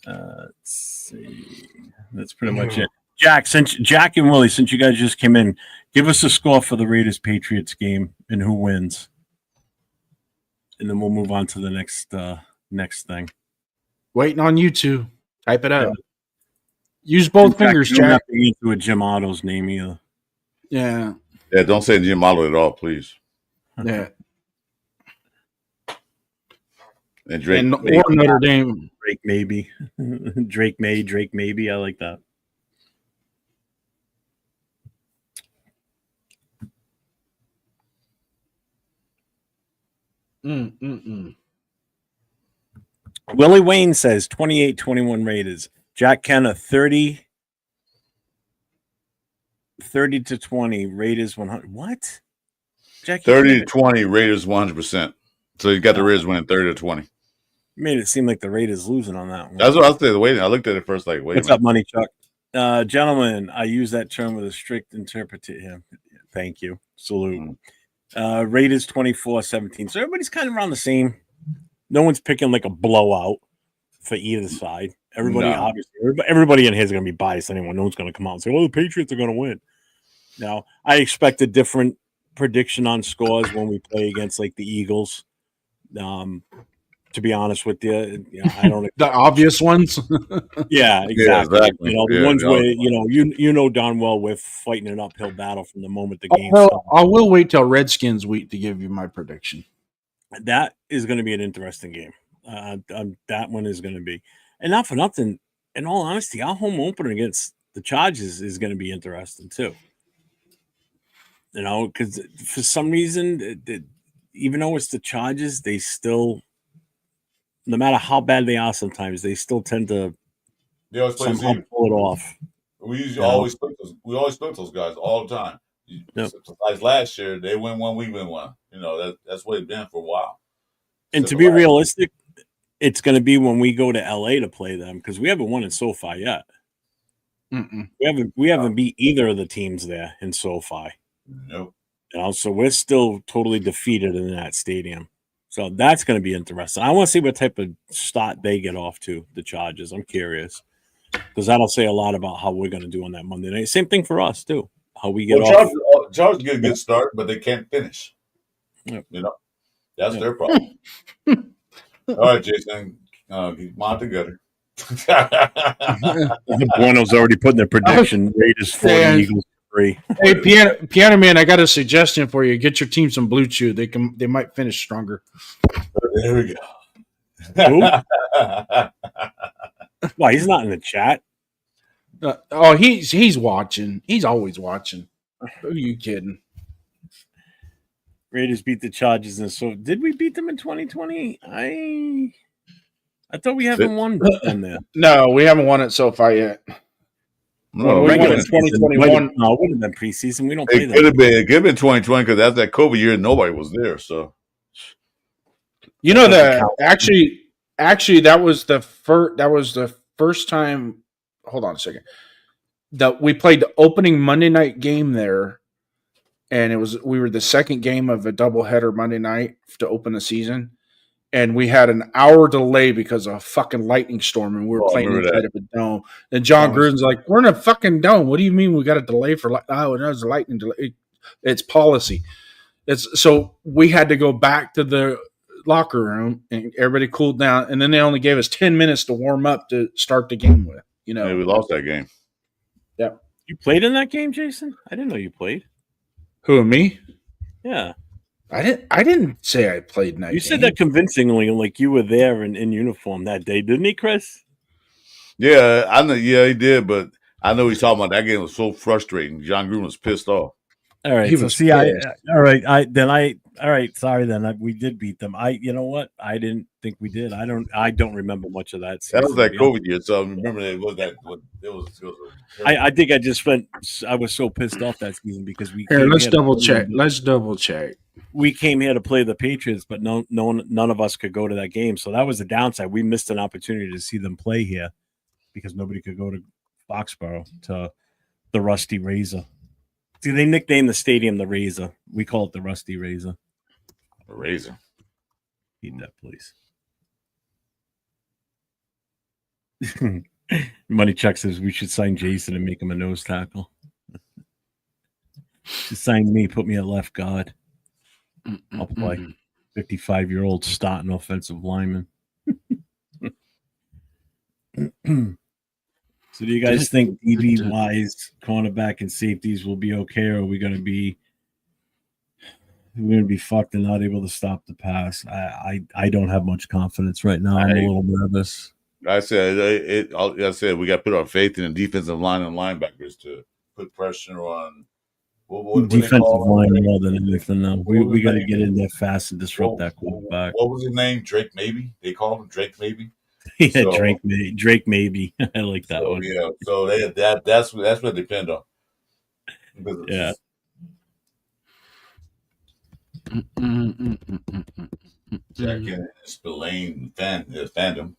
Let's see. That's pretty much it. Jack and Willie, since you guys just came in, give us a score for the Raiders Patriots game and who wins. And then we'll move on to the next thing. Waiting on you two. Type it out. Use both fingers, Jack. You don't have to into a Jim Otto's name either. Yeah. Yeah, don't say Jim Otto at all, please. Yeah. And Drake. Or Notre Dame. Drake maybe. Drake maybe. I like that. Willie Wayne says 28-21 Raiders. Jack Kenna 30 to 20 Raiders 100. What? Jack 30 to 20 Raiders 100%. So you got the Raiders winning 30 to 20. Made it seem like the Raiders losing on that one. That's what I was waiting. I looked at it first like, wait. What's up, Money Chuck? Gentlemen, I use that term with a strict interpretation. Thank you. Salute. Raiders 24-17. So everybody's kind of around the same. No one's picking like a blowout for either side. Obviously, everybody in here is going to be biased anyway. No one's going to come out and say, well, the Patriots are going to win. Now, I expect a different prediction on scores when we play against like the Eagles. To be honest with you, I don't the obvious ones. Yeah, exactly. Exactly. The ones where you know darn well we're fighting an uphill battle from the moment the game starts. I will wait till Redskins week to give you my prediction. That is going to be an interesting game. That one is going to be, and not for nothing. In all honesty, our home opener against the Chargers is going to be interesting too. Because for some reason, even though it's the Chargers, they still, no matter how bad they are, sometimes they still tend to somehow pull it off. We usually always split those. We always split those guys all the time. Yep. Like last year, they win one, we win one. That's what it's been for a while. And to be realistic, it's going to be when we go to LA to play them because we haven't won in SoFi yet. Mm-mm. We haven't beat either of the teams there in SoFi. Nope. So we're still totally defeated in that stadium. So that's going to be interesting. I want to see what type of start they get off to, the Chargers. I'm curious because that'll say a lot about how we're going to do on that Monday night. Same thing for us too. How we get off. Chargers get a good start, but they can't finish. Yep. That's their problem. All right, Jason, keep them all together. Buono's already putting their prediction. Raiders 40, Eagles 3. Hey, Piano Man, I got a suggestion for you. Get your team some Blue Chew. They might finish stronger. There we go. Well, he's not in the chat. He's watching. He's always watching. Who are you kidding? Raiders beat the Chargers, and so did we beat them in 2020? I thought we haven't won them there. No, we haven't won it so far yet. No, we won in 2021. No, it would have been preseason. We don't play them. It could have been 2020 because that's that COVID year. Nobody was there, so you know that actually that was the first time. Hold on a second. That we played the opening Monday night game there, and we were the second game of a doubleheader Monday night to open the season. And we had an hour delay because of a fucking lightning storm, and we were playing inside of a dome. And John Gruden's like, "We're in a fucking dome. What do you mean we got a delay for? Oh, it was a lightning delay. It's policy. So we had to go back to the locker room, and everybody cooled down. And then they only gave us 10 minutes to warm up to start the game with. Yeah, we lost that game. Yeah, you played in that game, Jason? I didn't know you played. Who, me? Yeah. I didn't say I played in that game. You said that convincingly, like you were there in uniform that day, didn't he, Chris? Yeah, I know. Yeah, he did, but I know he's talking about that game was so frustrating. John Gruden was pissed off. All right, sorry, then we did beat them. You know what? I didn't think we did. I don't remember much of that season. That was that COVID year, so I remember that it was I think I was so pissed off that season because let's double check. Let's double check. We came here to play the Patriots, but none of us could go to that game. So that was the downside. We missed an opportunity to see them play here because nobody could go to Foxborough to the Rusty Razor. See, they nicknamed the stadium the Razor. We call it the Rusty Razor. The Razor. Eat that, please. Money Chuck says we should sign Jason and make him a nose tackle. Just sign me, put me at left guard. I'll play. 55-year-old starting offensive lineman. So do you guys think DB-wise, cornerback and safeties will be okay, or are we going to be fucked and not able to stop the pass? I don't have much confidence right now. I'm a little nervous. I said we got to put our faith in the defensive line and linebackers to put pressure on. What defensive line more than anything. Now we got to get in there fast and disrupt that quarterback. What was his name? Drake Maybe. They called him Drake Maybe. Yeah, so, Drake maybe. I like that one. Yeah, so that's what it depends on. Yeah. Jack and Spillane fandom.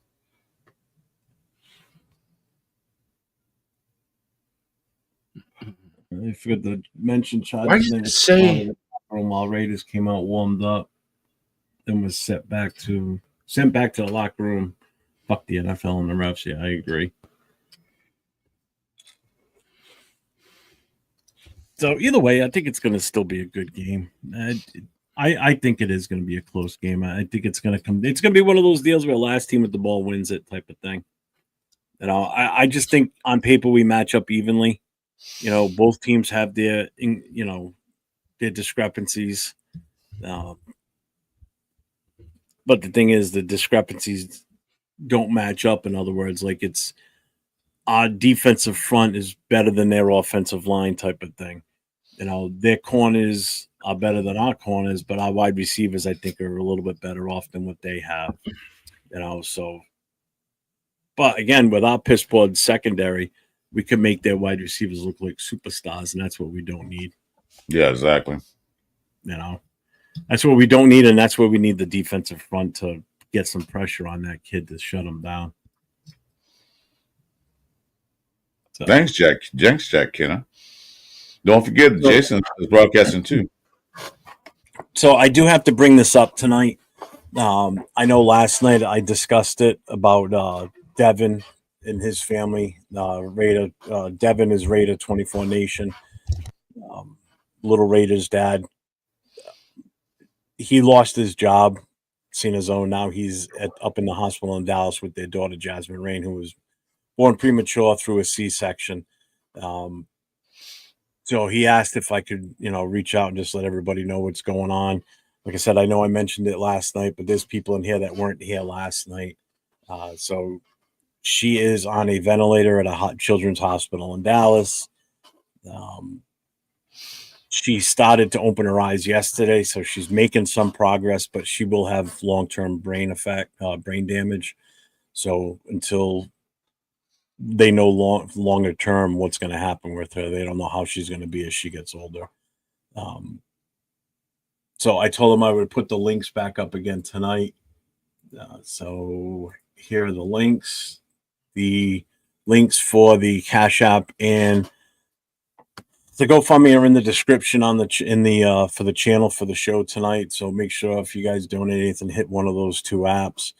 I forgot to mention Why did you say while Raiders came out warmed up, then was sent back to the locker room. Fuck the NFL and the refs. Yeah, I agree. So either way, I think it's going to still be a good game. I think it is going to be a close game. I think it's going to come. It's going to be one of those deals where last team with the ball wins it type of thing. I just think on paper we match up evenly. Both teams have their discrepancies. But the thing is, the discrepancies don't match up. In other words, like it's our defensive front is better than their offensive line type of thing. Their corners are better than our corners, but our wide receivers, I think, are a little bit better off than what they have. So. But again, with our piss poor secondary, we could make their wide receivers look like superstars, and that's what we don't need. Yeah, exactly. That's what we don't need, and that's where we need the defensive front to get some pressure on that kid to shut him down. So. Thanks, Jack. Thanks, Jack Kenna. Don't forget, Jason is broadcasting too. So I do have to bring this up tonight. I know last night I discussed it about Devin and his family. Devin is Raider 24 Nation. Little Raider's dad. He lost his job, seen his own. Now he's up in the hospital in Dallas with their daughter Jasmine Rain, who was born premature through a C-section. So he asked if I could, reach out and just let everybody know what's going on. Like I said, I know I mentioned it last night, but there's people in here that weren't here last night. So she is on a ventilator at a children's hospital in Dallas. She started to open her eyes yesterday, so she's making some progress, but she will have long-term brain damage. So until they know longer term what's going to happen with her, they don't know how she's going to be as she gets older. So I told them I would put the links back up again tonight. So here are the links. The links for the Cash App and the GoFundMe are in the description on for the channel for the show tonight. So make sure if you guys donate anything, hit one of those two apps.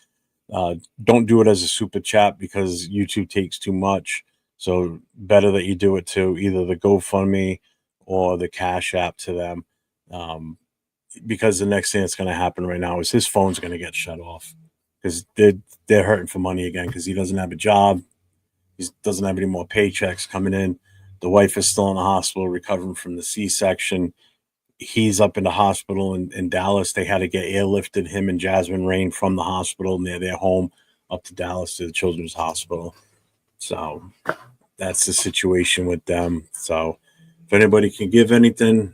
Don't do it as a super chat because YouTube takes too much. So better that you do it to either the GoFundMe or the Cash App to them. Because the next thing that's going to happen right now is his phone's going to get shut off because they're hurting for money again because he doesn't have a job. He doesn't have any more paychecks coming in. The wife is still in the hospital recovering from the C-section. He's up in the hospital in Dallas. They had to get airlifted him and Jasmine Rain from the hospital near their home up to Dallas to the Children's Hospital. So that's the situation with them. So if anybody can give anything,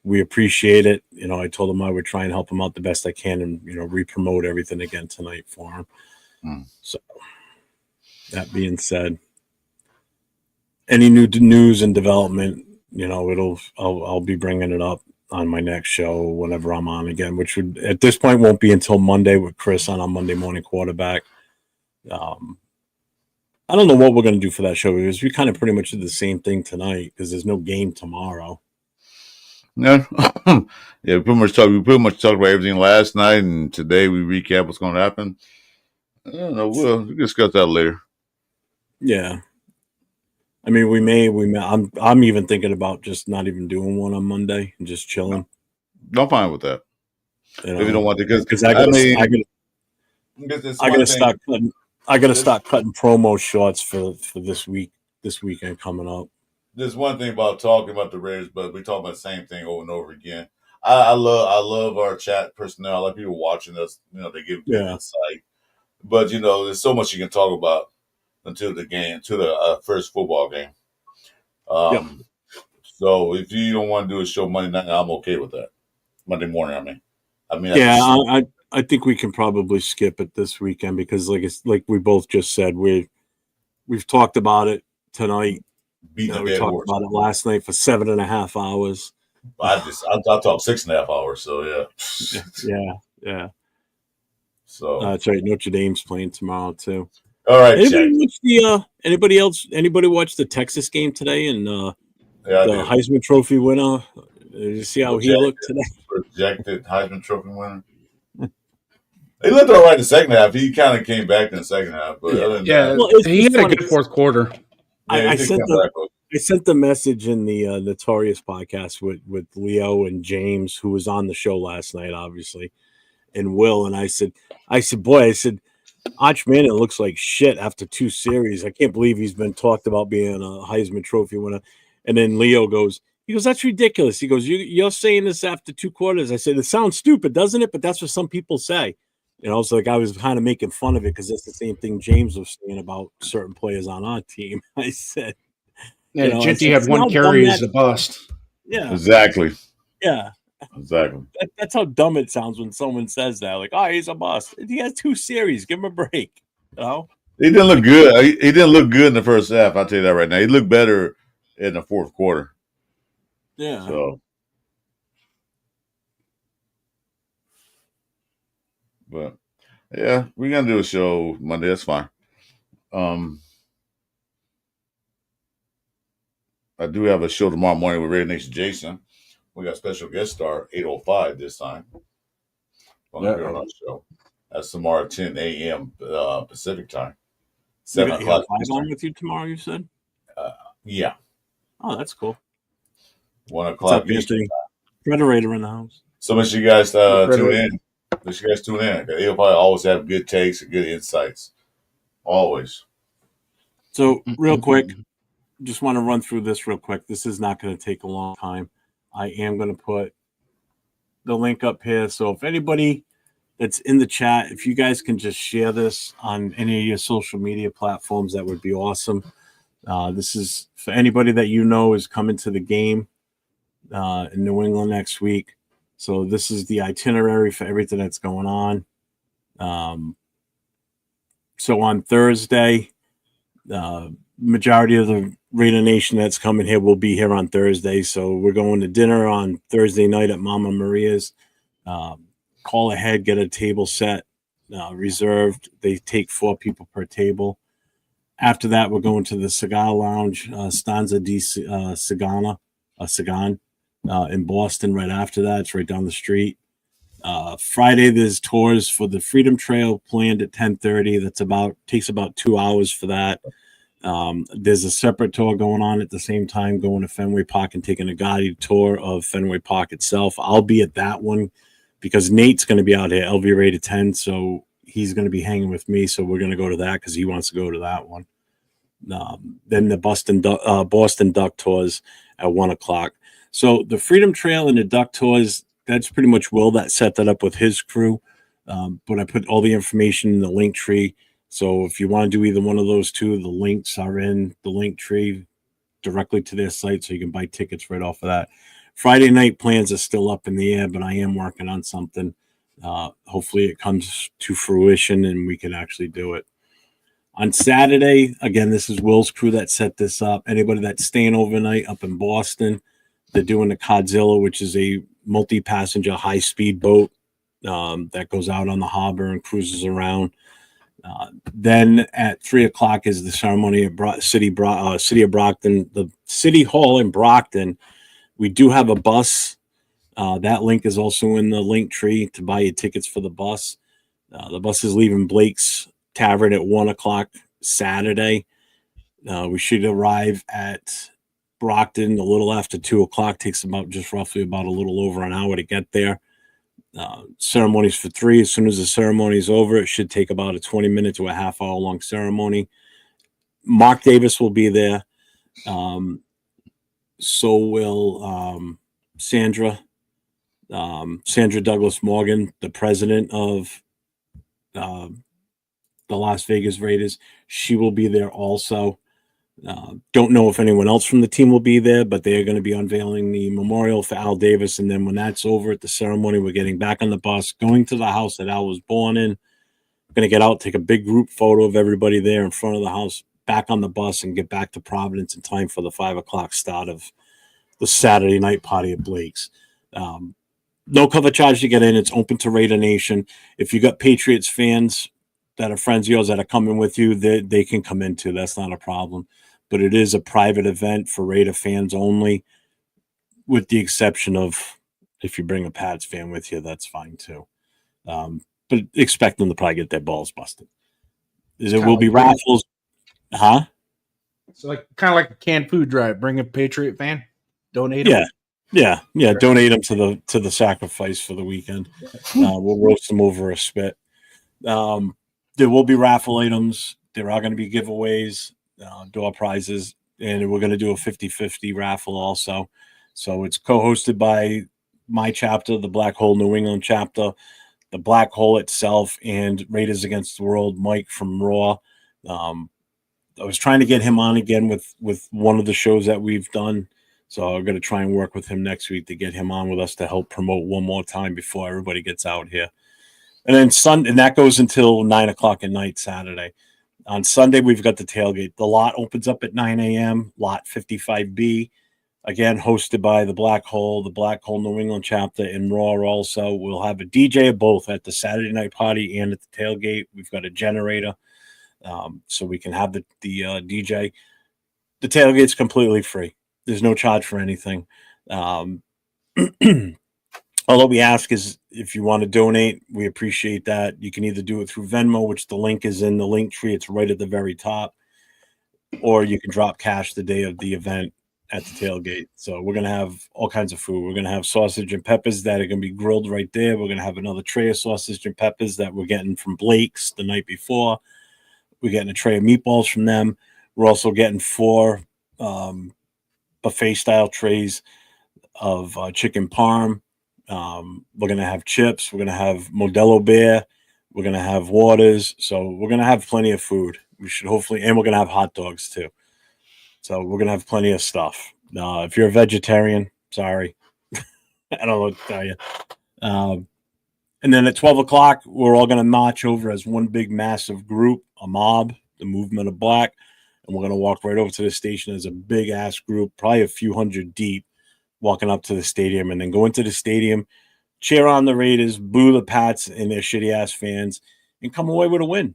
we appreciate it. I told him I would try and help him out the best I can and, re-promote everything again tonight for him. So that being said, any new news and development, I'll be bringing it up on my next show whenever I'm on again, which would at this point won't be until Monday with Chris on our Monday morning quarterback. I don't know what we're going to do for that show because we kind of pretty much did the same thing tonight because there's no game tomorrow. Yeah, yeah. We pretty much talked about everything last night, and today we recap what's going to happen. I don't know. We'll discuss that later. Yeah. I mean, we may. I'm even thinking about just not even doing one on Monday and just chilling. I'm fine with that. If you don't want to, because I gotta start cutting promo shots for this weekend coming up. There's one thing about talking about the Raiders, but we talk about the same thing over and over again. I love our chat personnel. I like people watching us. They give insight. But there's so much you can talk about until the first football game. So if you don't want to do a show Monday night, I'm okay with that. Monday morning, I mean. I think we can probably skip it this weekend because, like we both just said, we've talked about it tonight. We talked about it last night for 7.5 hours. I'll talk 6.5 hours. So yeah. So that's right. Notre Dame's playing tomorrow too. All right. Anybody watch the Texas game today and the Heisman Trophy winner? Did you see how he looked today? Projected Heisman Trophy winner. He looked all right in the second half. He kind of came back in the second half, but he had a good fourth quarter. I sent the message in the Notorious podcast with Leo and James, who was on the show last night, obviously, and Will, and I said, Arch Manning looks like shit after 2 series. I can't believe he's been talked about being a Heisman Trophy winner. And then Leo goes, that's ridiculous. He goes, you're saying this after 2 quarters. I said, it sounds stupid, doesn't it? But that's what some people say. So I was kind of making fun of it because that's the same thing James was saying about certain players on our team. I said, Jinty had 1 carry as a bust. Yeah, exactly. Yeah, exactly. That's how dumb it sounds when someone says that. Like, he's a bust. He has 2 series. Give him a break. He didn't look good. He didn't look good in the first half. I'll tell you that right now. He looked better in the fourth quarter. Yeah. So, but yeah, we're gonna do a show Monday. That's fine. I do have a show tomorrow morning with Raider Nation Jason. We got special guest star 8:05 this time on the on our show. That's tomorrow at 10 a.m. Pacific time, You 7 got, you have o'clock five Eastern. on with you tomorrow, you said? Yeah, Oh, that's cool. 1 What's up, o'clock Eastern. Anthony? Predator in the house. So make sure you guys tune Predator. in. Make sure you guys tune in. 8:05 always have good takes and good insights. Always. So, real quick, just want to run through this real quick. This is not going to take a long time. I am going to put the link up here. So if anybody that's in the chat, if you guys can just share this on any of your social media platforms, that would be awesome. This is for anybody that you know is coming to the game in New England next week. So this is the itinerary for everything that's going on. So on Thursday, majority of the Raider Nation that's coming here will be here on Thursday. So we're going to dinner on Thursday night at Mama Maria's. Call ahead, get a table set reserved. They take 4 people per table. After that, we're going to the Cigar Lounge, Stanza di Sagan in Boston. Right after that, it's right down the street. Friday, there's tours for the Freedom Trail planned at 10:30. Takes about 2 hours for that. There's a separate tour going on at the same time, going to Fenway Park and taking a guided tour of Fenway Park itself. I'll be at that one because Nate's going to be out here, LV rated 10, so he's going to be hanging with me. So we're going to go to that because he wants to go to that one. Then the Boston Duck tours at 1 o'clock. So the Freedom Trail and the Duck tours, that's pretty much Will that set that up with his crew. But I put all the information in the link tree. So if you want to do either one of those two, the links are in the link tree directly to their site, so you can buy tickets right off of that. Friday night plans are still up in the air, but I am working on something. Hopefully it comes to fruition and we can actually do it. On Saturday, again, this is Will's crew that set this up. Anybody that's staying overnight up in Boston, they're doing the Codzilla, which is a multi-passenger high-speed boat that goes out on the harbor and cruises around. Then at 3 o'clock is the ceremony at City of Brockton, the City Hall in Brockton. We do have a bus. That link is also in the link tree to buy your tickets for the bus. The bus is leaving Blake's Tavern at 1 o'clock Saturday. We should arrive at Brockton a little after 2 o'clock. Takes roughly about a little over an hour to get there. Ceremonies for 3. As soon as the ceremony is over, it should take about a 20-minute to a half-hour long ceremony. Mark Davis will be there. So will Sandra Douglas Morgan, the president of the Las Vegas Raiders. She will be there also. Don't know if anyone else from the team will be there, but they are going to be unveiling the memorial for Al Davis. And then when that's over at the ceremony, we're getting back on the bus, going to the house that Al was born in. We're going to get out, take a big group photo of everybody there in front of the house, back on the bus, and get back to Providence in time for the 5 o'clock start of the Saturday night party at Blake's. No cover charge to get in. It's open to Raider Nation. If you got Patriots fans that are friends of yours that are coming with you, they can come in too. That's not a problem. But it is a private event for Raider fans only, with the exception of if you bring a Pats fan with you, that's fine too. But expect them to probably get their balls busted. There will be raffles. Huh? It's kind of like a canned food drive. Bring a Patriot fan, donate them. Yeah. Donate them to the sacrifice for the weekend. We'll roast them over a spit. There will be raffle items. There are going to be giveaways, door prizes, and we're going to do a 50-50 raffle also. So it's co-hosted by my chapter, the Black Hole New England chapter, the Black Hole itself, and Raiders Against the World, Mike from Raw. I was trying to get him on again with one of the shows that we've done. So I'm going to try and work with him next week to get him on with us to help promote one more time before everybody gets out here. And then Sunday, and that goes until 9 o'clock at night Saturday. On Sunday, we've got the tailgate. The lot opens up at 9 a.m., lot 55B. Again, hosted by the Black Hole New England chapter in Raw also. We'll have a DJ of both at the Saturday night party and at the tailgate. We've got a generator, so we can have the DJ. The tailgate's completely free. There's no charge for anything. All we ask is if you want to donate, we appreciate that. You can either do it through Venmo, which the link is in the link tree. It's right at the very top. Or you can drop cash the day of the event at the tailgate. So we're going to have all kinds of food. We're going to have sausage and peppers that are going to be grilled right there. We're going to have another tray of sausage and peppers that we're getting from Blake's the night before. We're getting a tray of meatballs from them. We're also getting 4 buffet-style trays of chicken parm. We're going to have chips. We're going to have Modelo beer. We're going to have waters. So we're going to have plenty of food. We should hopefully, and we're going to have hot dogs too. So we're going to have plenty of stuff. If you're a vegetarian, sorry. I don't know what to tell you. And then at 12 o'clock, we're all going to march over as one big massive group, a mob, the Movement of Black. And we're going to walk right over to the station as a big ass group, probably a few hundred deep, walking up to the stadium, and then go into the stadium, cheer on the Raiders, boo the Pats and their shitty ass fans, and come away with a win.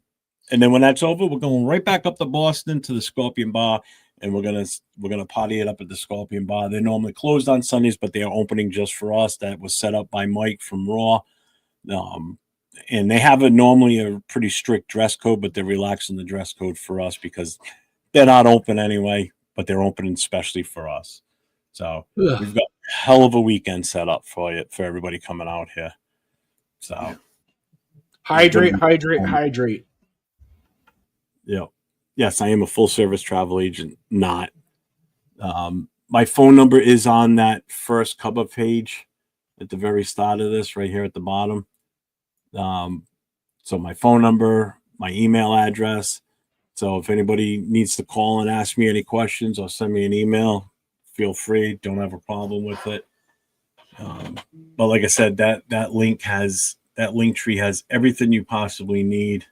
And then when that's over, we're going right back up to Boston to the Scorpion Bar, and we're gonna party it up at the Scorpion Bar. They're normally closed on Sundays, but they are opening just for us. That was set up by Mike from Raw. And they have normally a pretty strict dress code, but they're relaxing the dress code for us because they're not open anyway, but they're opening especially for us. So we've got a hell of a weekend set up for everybody coming out here. So hydrate. Yeah. Yes, I am a full service travel agent. Not. My phone number is on that first cover page at the very start of this, right here at the bottom. So my phone number, my email address. So if anybody needs to call and ask me any questions or send me an email, feel free. Don't have a problem with it. But like I said, that link tree has everything you possibly need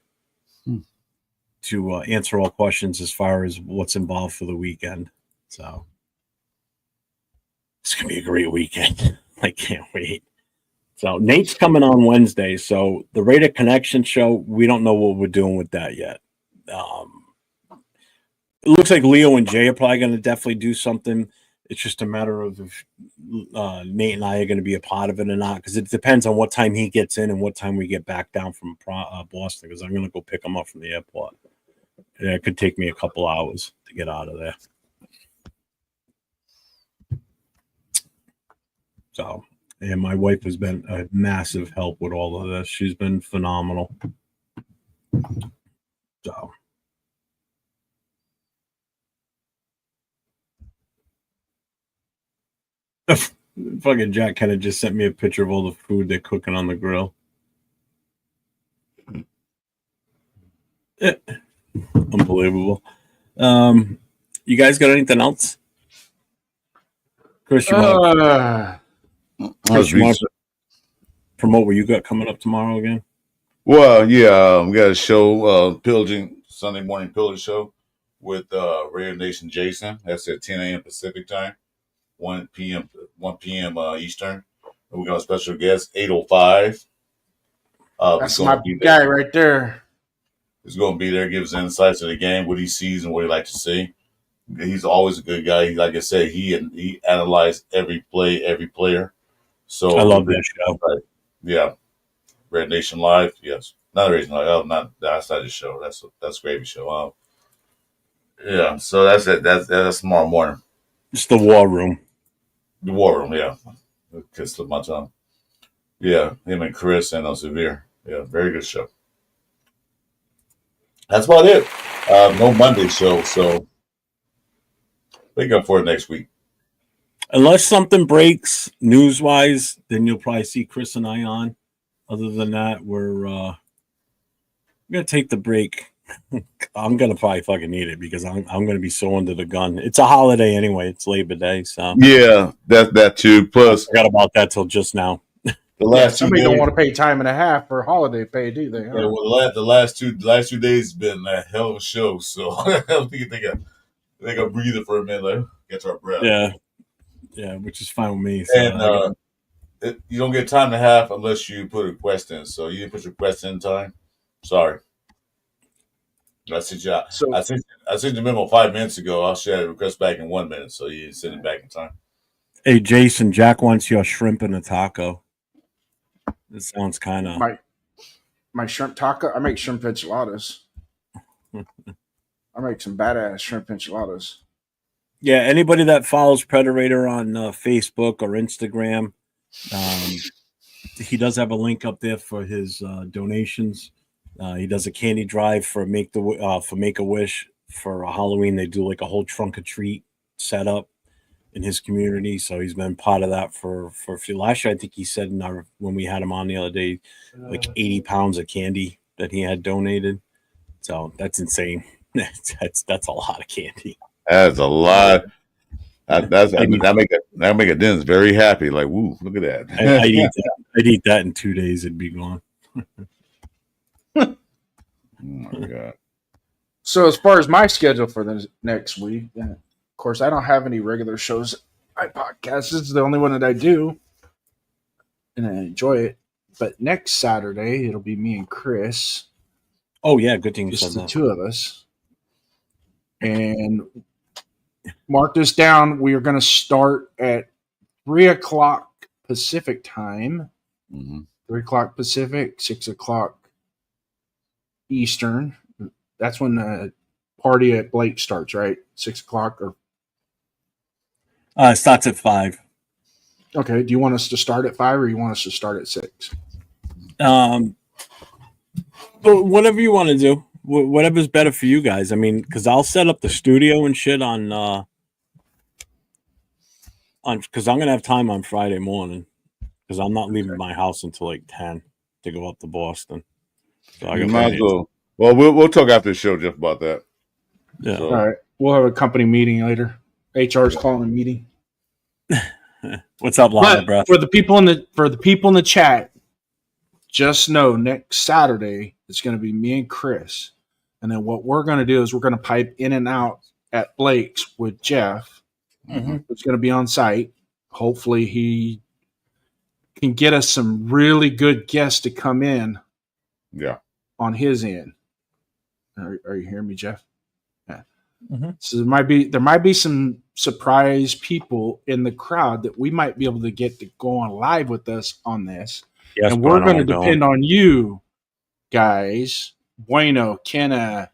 to answer all questions as far as what's involved for the weekend. So it's gonna be a great weekend. I can't wait. So Nate's coming on Wednesday. So the Raider Connection show, we don't know what we're doing with that yet. It looks like Leo and Jay are probably going to definitely do something. It's just a matter of if Nate and I are going to be a part of it or not, because it depends on what time he gets in and what time we get back down from Boston, because I'm going to go pick him up from the airport. And it could take me a couple hours to get out of there. So, and my wife has been a massive help with all of this. She's been phenomenal. So. Fucking Jack kind of just sent me a picture of all the food they're cooking on the grill. Unbelievable. You guys got anything else? Chris, you want to promote what you got coming up tomorrow again? Well, yeah, we got a show, Pillaging, Sunday morning Pillage show with Raider Nation Jason. That's at 10 a.m. Pacific time, 1 p.m. Eastern. And we got a special guest, 805. That's my guy right there. He's going to be there, give us insights of the game, what he sees and what he likes to see. He's always a good guy. Like I said, he analyzed every play, every player. So I love that show. Yeah. Red Nation Live, yes. Not Red Nation Live. Oh, not that's not the show. That's Gravy Show. Yeah. So that's it. That's tomorrow morning. It's the War Room. The War Room, yeah. Kiss my tongue. Yeah, him and Chris and Severe. Yeah, very good show. That's about it. No Monday show, so wake up for it next week. Unless something breaks news-wise, then you'll probably see Chris and I on. Other than that, we're gonna take the break. I'm gonna probably fucking need it because I'm gonna be so under the gun. It's a holiday anyway. It's Labor Day, so yeah, that too. Plus, I forgot about that till just now. The last somebody don't want to pay time and a half for holiday pay, do they? Huh? Yeah, well, the last two days has been a hell of a show. So I don't think they got breather for a minute, like, get our breath. Yeah, which is fine with me. So and you don't get time and a half unless you put a request in. So you didn't put your request in time. Sorry. I sent you. So I sent the memo 5 minutes ago. I'll share the request back in 1 minute, so you send it back in time. Hey, Jason, Jack wants your shrimp and a taco. It sounds kind of. my shrimp taco. I make shrimp enchiladas. I make some badass shrimp enchiladas. Yeah, anybody that follows Predator on Facebook or Instagram, he does have a link up there for his donations. He does a candy drive for Make a Wish for Halloween. They do like a whole trunk or treat setup in his community, so he's been part of that for a few. Last year, I think he said when we had him on the other day, like 80 pounds of candy that he had donated. So that's insane. That's a lot of candy. That's a lot. That make a Dennis very happy. Like, woo, look at that. I'd eat that in 2 days. It'd be gone. Oh my god. So as far as my schedule for the next week, of course, I don't have any regular shows. I podcast. This is the only one that I do, and I enjoy it. But next Saturday, it'll be me and Chris. Oh yeah, good thing you Just said the that. two of us. And mark this down. We are going to start at 3:00 Pacific time. Mm-hmm. 3:00 Pacific, 6:00 Eastern. That's when the party at Blake starts, right? 6:00 or It starts at 5. okay. Do you want us to start at 5 or you want us to start at 6? But whatever you want to do, whatever's better for you guys. I mean, because I'll set up the studio and shit on because I'm gonna have time on Friday morning because I'm not leaving my house until like 10 to go up to Boston. So I You got might as well. Well, we'll talk after the show, Jeff, about that. Yeah. So, All right. We'll have a company meeting later. HR's calling a meeting. What's up, Lana But Breath? for the people in the chat, just know next Saturday it's going to be me and Chris, and then what we're going to do is we're going to pipe in and out at Blake's with Jeff. Mm-hmm. Who's going to be on site. Hopefully, he can get us some really good guests to come in. Yeah. On his end. Are you hearing me, Jeff? Yeah. Mm-hmm. So there might be some surprise people in the crowd that we might be able to get to go on live with us on this. Yes, and we're going to depend on you guys, Bueno, Kenna,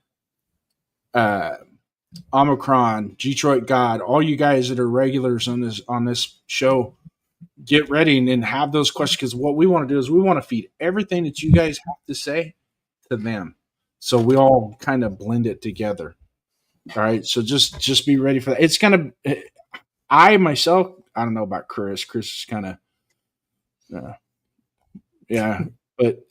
Omicron, Detroit God, all you guys that are regulars on this show, get ready and have those questions, because what we want to do is we want to feed everything that you guys have to say to them, so we all kind of blend it together. All right, so just be ready for that. It's gonna. I myself, I don't know about Chris. Chris is kind of, yeah, but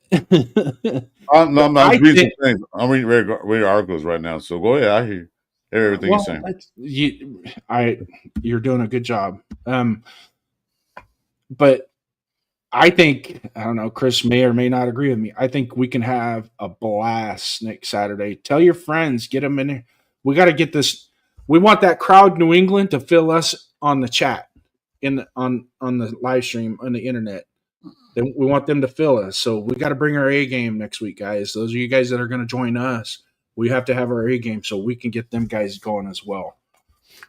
I'm reading some things. I'm reading articles right now. So go ahead. I hear everything you're saying. You're doing a good job. But I think, I don't know, Chris may or may not agree with me. I think we can have a blast next Saturday. Tell your friends, get them in there. We got to get this. We want that crowd New England to fill us on the chat, on the live stream, on the internet. Then we want them to fill us. So we got to bring our A game next week, guys. Those are you guys that are going to join us. We have to have our A game so we can get them guys going as well.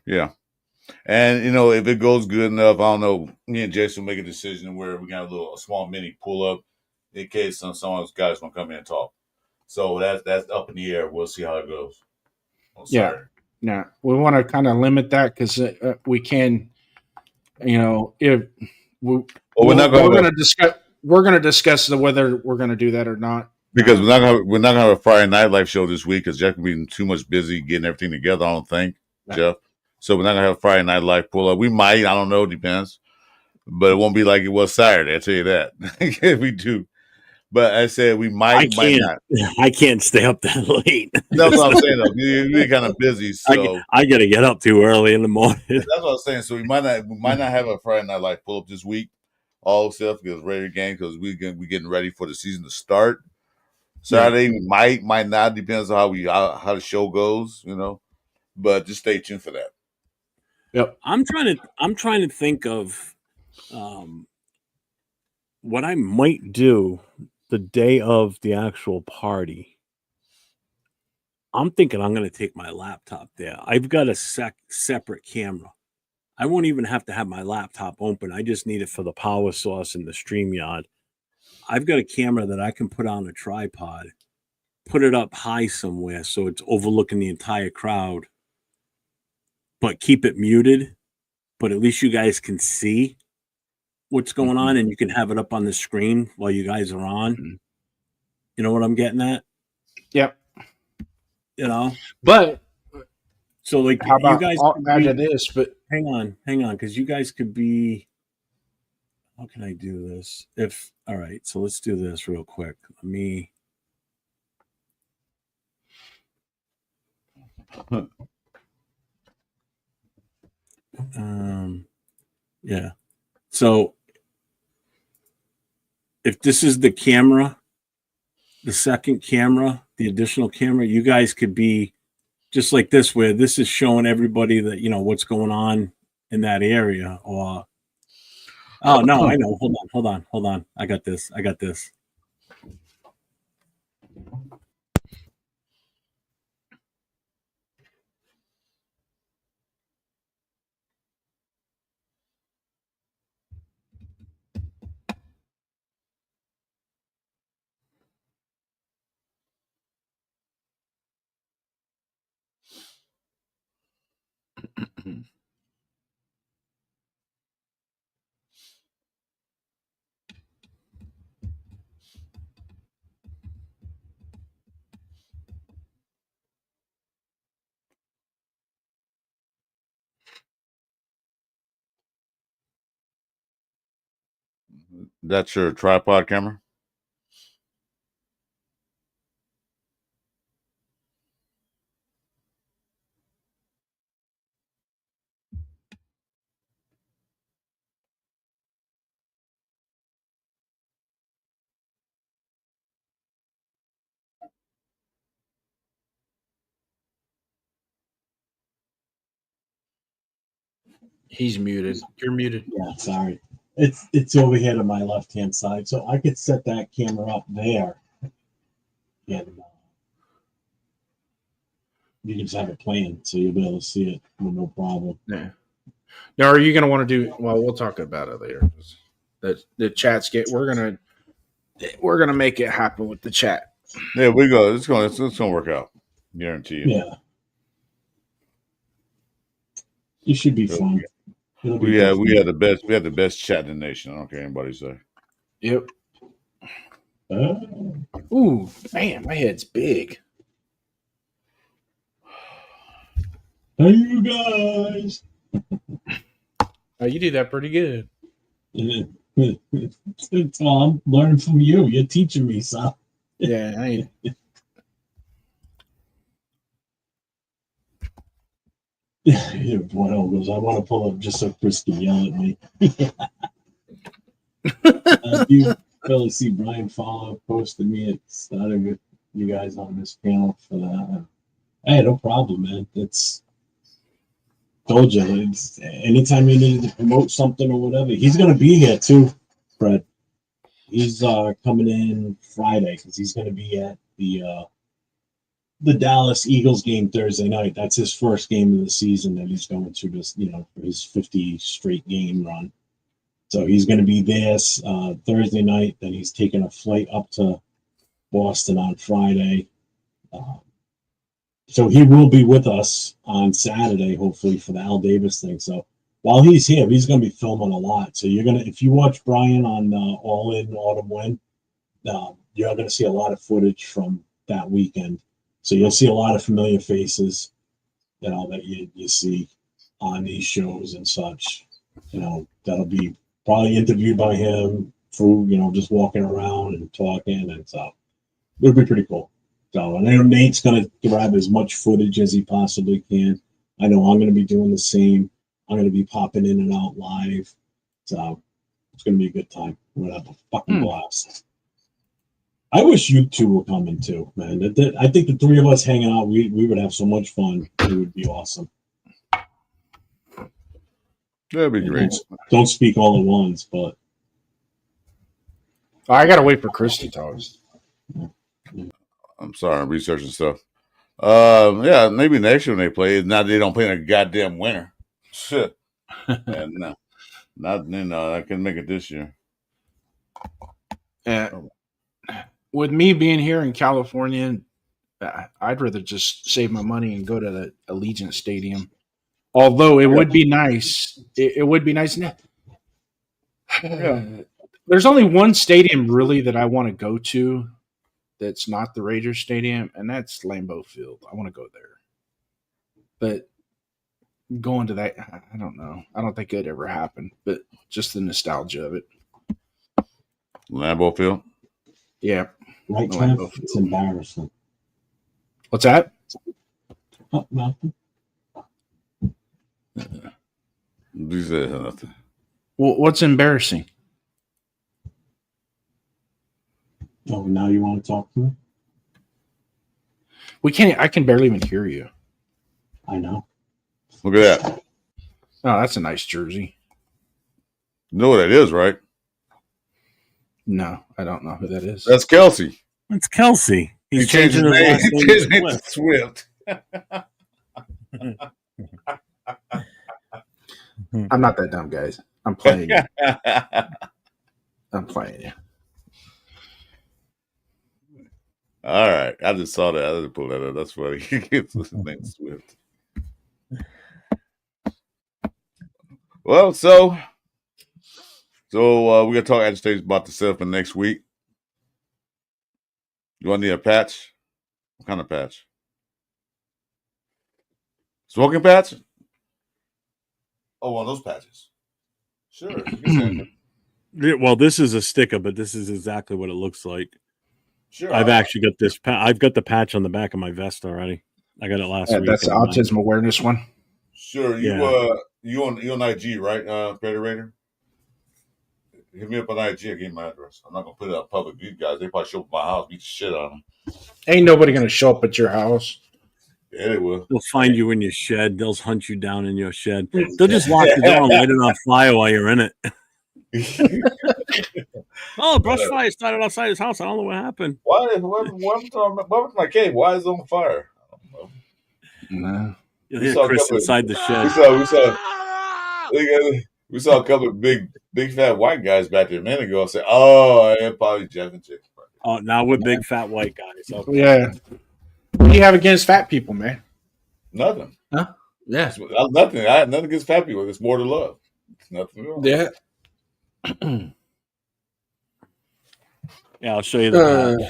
Yeah. And, if it goes good enough, I don't know, me and Jason will make a decision where we got a small mini pull up in case some of those guys want to come in and talk. So that's up in the air. We'll see how it goes. Yeah. We want to kind of limit that because we can, if we're going to discuss whether we're going to do that or not. Because we're not gonna have a Friday night live show this week because Jeff can be too much busy getting everything together. I don't think, Jeff. So we're not gonna have a Friday night live pull up. We might, I don't know, depends. But it won't be like it was Saturday, I tell you that. If we do. But I said we might not. I can't stay up that late. That's what I'm saying though. We're kind of busy, so I gotta get up too early in the morning. That's what I'm saying. So we might not have a Friday night live pull up this week. All stuff because regular game because we're getting ready for the season to start. Saturday we might not, depends on how the show goes, But just stay tuned for that. Yep. I'm trying to think of what I might do the day of the actual party. I'm thinking I'm going to take my laptop there. I've got a separate camera. I won't even have to have my laptop open. I just need it for the power source and the StreamYard. I've got a camera that I can put on a tripod, put it up high somewhere so it's overlooking the entire crowd, but keep it muted. But at least you guys can see what's going on, and you can have it up on the screen while you guys are on. You know what I'm getting at? Yep. You know? But so like how about you guys after this? But hang on, because you guys could be. How can I do this? All right, so let's do this real quick. Let me. Yeah. So if this is the camera, the second camera, the additional camera, you guys could be just like this, where this is showing everybody that, what's going on in that area. Or, oh, no, I know. Hold on. I got this. That's your tripod camera? he's muted. You're muted. Yeah, sorry. It's over here to my left-hand side, so I could set that camera up there. And you can just have it playing, so you'll be able to see it with no problem. Yeah. Now, are you going to want to do? Well, we'll talk about it later. The chats we're gonna make it happen with the chat. Yeah, we go. It's gonna work out. Guarantee you. Yeah. It should be fun. We had the best chat in the nation. I don't care what anybody say. Yep. Ooh, man, my head's big. Hey, you guys. Oh, you do that pretty good. Tom, learning from you. You're teaching me, son. Yeah, I ain't. Boyle goes, I want to pull up just so Chris can yell at me. You really see Brian Follow posted me at starting with you guys on this panel for that. Hey, no problem, man. It's told you. Anytime you need to promote something or whatever, he's going to be here too, Fred. He's coming in Friday because he's going to be at the Dallas Eagles game Thursday night. That's his first game of the season that he's going through this, for his 50 straight game run. So he's going to be there Thursday night. Then he's taking a flight up to Boston on Friday. So he will be with us on Saturday, hopefully, for the Al Davis thing. So while he's here, he's going to be filming a lot. So if you watch Brian on All In Autumn Win, you're going to see a lot of footage from that weekend. So you'll see a lot of familiar faces, that you see on these shows and such. That'll be probably interviewed by him through, just walking around and talking, and so it'll be pretty cool. So I know Nate's going to grab as much footage as he possibly can. I know I'm going to be doing the same. I'm going to be popping in and out live. So it's going to be a good time. We're going to have a fucking blast. I wish you two were coming too, man. I think the three of us hanging out, we would have so much fun. It would be awesome. That'd be great. Don't speak all at once, but I gotta wait for Christy talks. I'm sorry, I'm researching stuff. Yeah, maybe next year when they play. Now they don't play in a goddamn winter. Shit. And I couldn't make it this year. With me being here in California, I'd rather just save my money and go to the Allegiant Stadium. Although it would be nice. It would be nice. There's only one stadium really that I want to go to that's not the Raiders Stadium, and that's Lambeau Field. I want to go there. But going to that, I don't know. I don't think it'd ever happen, but just the nostalgia of it. Lambeau Field? Yeah. Right, Trev? It's embarrassing. What's that? Oh, nothing. You said nothing. Well, what's embarrassing? Oh, now you want to talk to me? We can't. I can barely even hear you. I know. Look at that. Oh, that's a nice jersey. You know what that is, right? No, I don't know who that is. That's Kelsey. It's Kelsey. He's He changed changing his last name his to name to Swift. Swift. I'm not that dumb, guys. I'm playing you. I'm playing you. All right. I just saw that. I didn't pull that up. That's funny. His name is Swift. Well, so we're gonna talk agitations about the stuff for next week. You want to need a patch? What kind of patch? Smoking patch? Oh, one of those patches. Sure. Yeah, well, this is a sticker, but this is exactly what it looks like. Sure. I've actually got this. I've got the patch on the back of my vest already. I got it last week. That's the autism awareness one. Sure. You on IG, right, Federator? Hit me up on IG. I gave my address. I'm not gonna put it up public. These guys, they probably show up at my house, beat the shit out of them. Ain't nobody gonna show up at your house. Yeah, they will. They'll find you in your shed. They'll hunt you down in your shed. They'll just lock the door and light it on fire while you're in it. Oh, brush fire started outside his house. I don't know what happened. What happened to my cave? Why is it on fire? I don't know. No. You'll hear Chris inside the shed. We saw a couple of big fat white guys back there a minute ago. I said, "Oh, yeah, probably Jeff and Chick." Oh, now we're big fat white guys. Okay. Yeah. What do you have against fat people, man? Nothing. Huh? Yeah. Nothing. I had nothing against fat people. It's more to love. It's nothing wrong. Yeah. Yeah, I'll show you the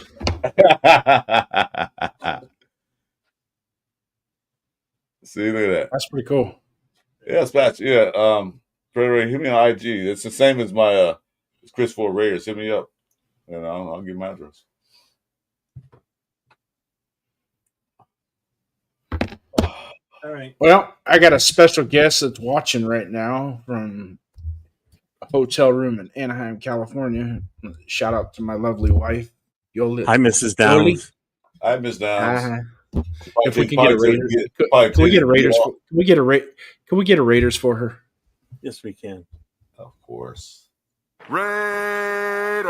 See, look at that. That's pretty cool. Yeah, it's patch. Yeah, hit me on IG. It's the same as my it's Chris Ford Raiders. Hit me up, and I'll give my address. All right. Well, I got a special guest that's watching right now from a hotel room in Anaheim, California. Shout out to my lovely wife, Yoli. Hi, Mrs. Downs. I miss Downs. If we can get a Raiders, can we get a Raiders? Can we get a Raiders for her? Yes, we can. Of course. Raiders.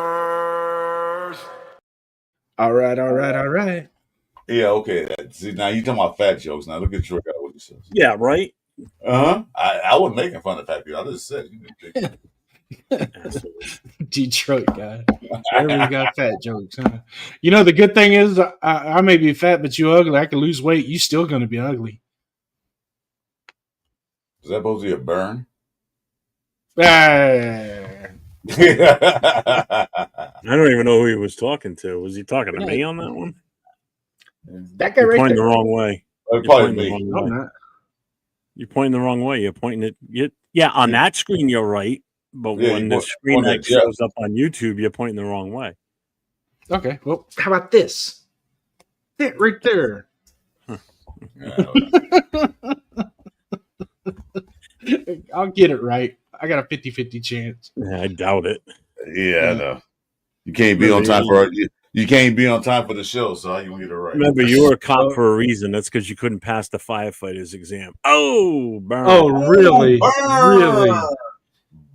All right. Yeah, okay. See, now you talking about fat jokes. Now look at Troy out what he says. Yeah, right. I wasn't making fun of fat people. I just said Detroit guy. Everybody got fat jokes. Huh? You know, the good thing is I may be fat, but you ugly. I can lose weight. You still going to be ugly. Is that supposed to be a burn? I don't even know who he was talking to. Was he talking to me on that one? That guy You're right pointing there. the wrong way. Probably me. No, I'm not. You're pointing the wrong way. You're pointing it. Yeah, on that screen you're right, but Yeah, when the screen that yeah. shows up on YouTube, you're pointing the wrong way. Okay. Well, how about this? Yeah, right there. I'll get it right. I got a 50-50 chance. Yeah, I doubt it. Yeah, I know. You can't be on time for you can't be on time for the show, so how you gonna get it right? Remember, you were a cop for a reason. That's because you couldn't pass the firefighter's exam. Oh, burn. Oh, really? Burn! Really? Burn!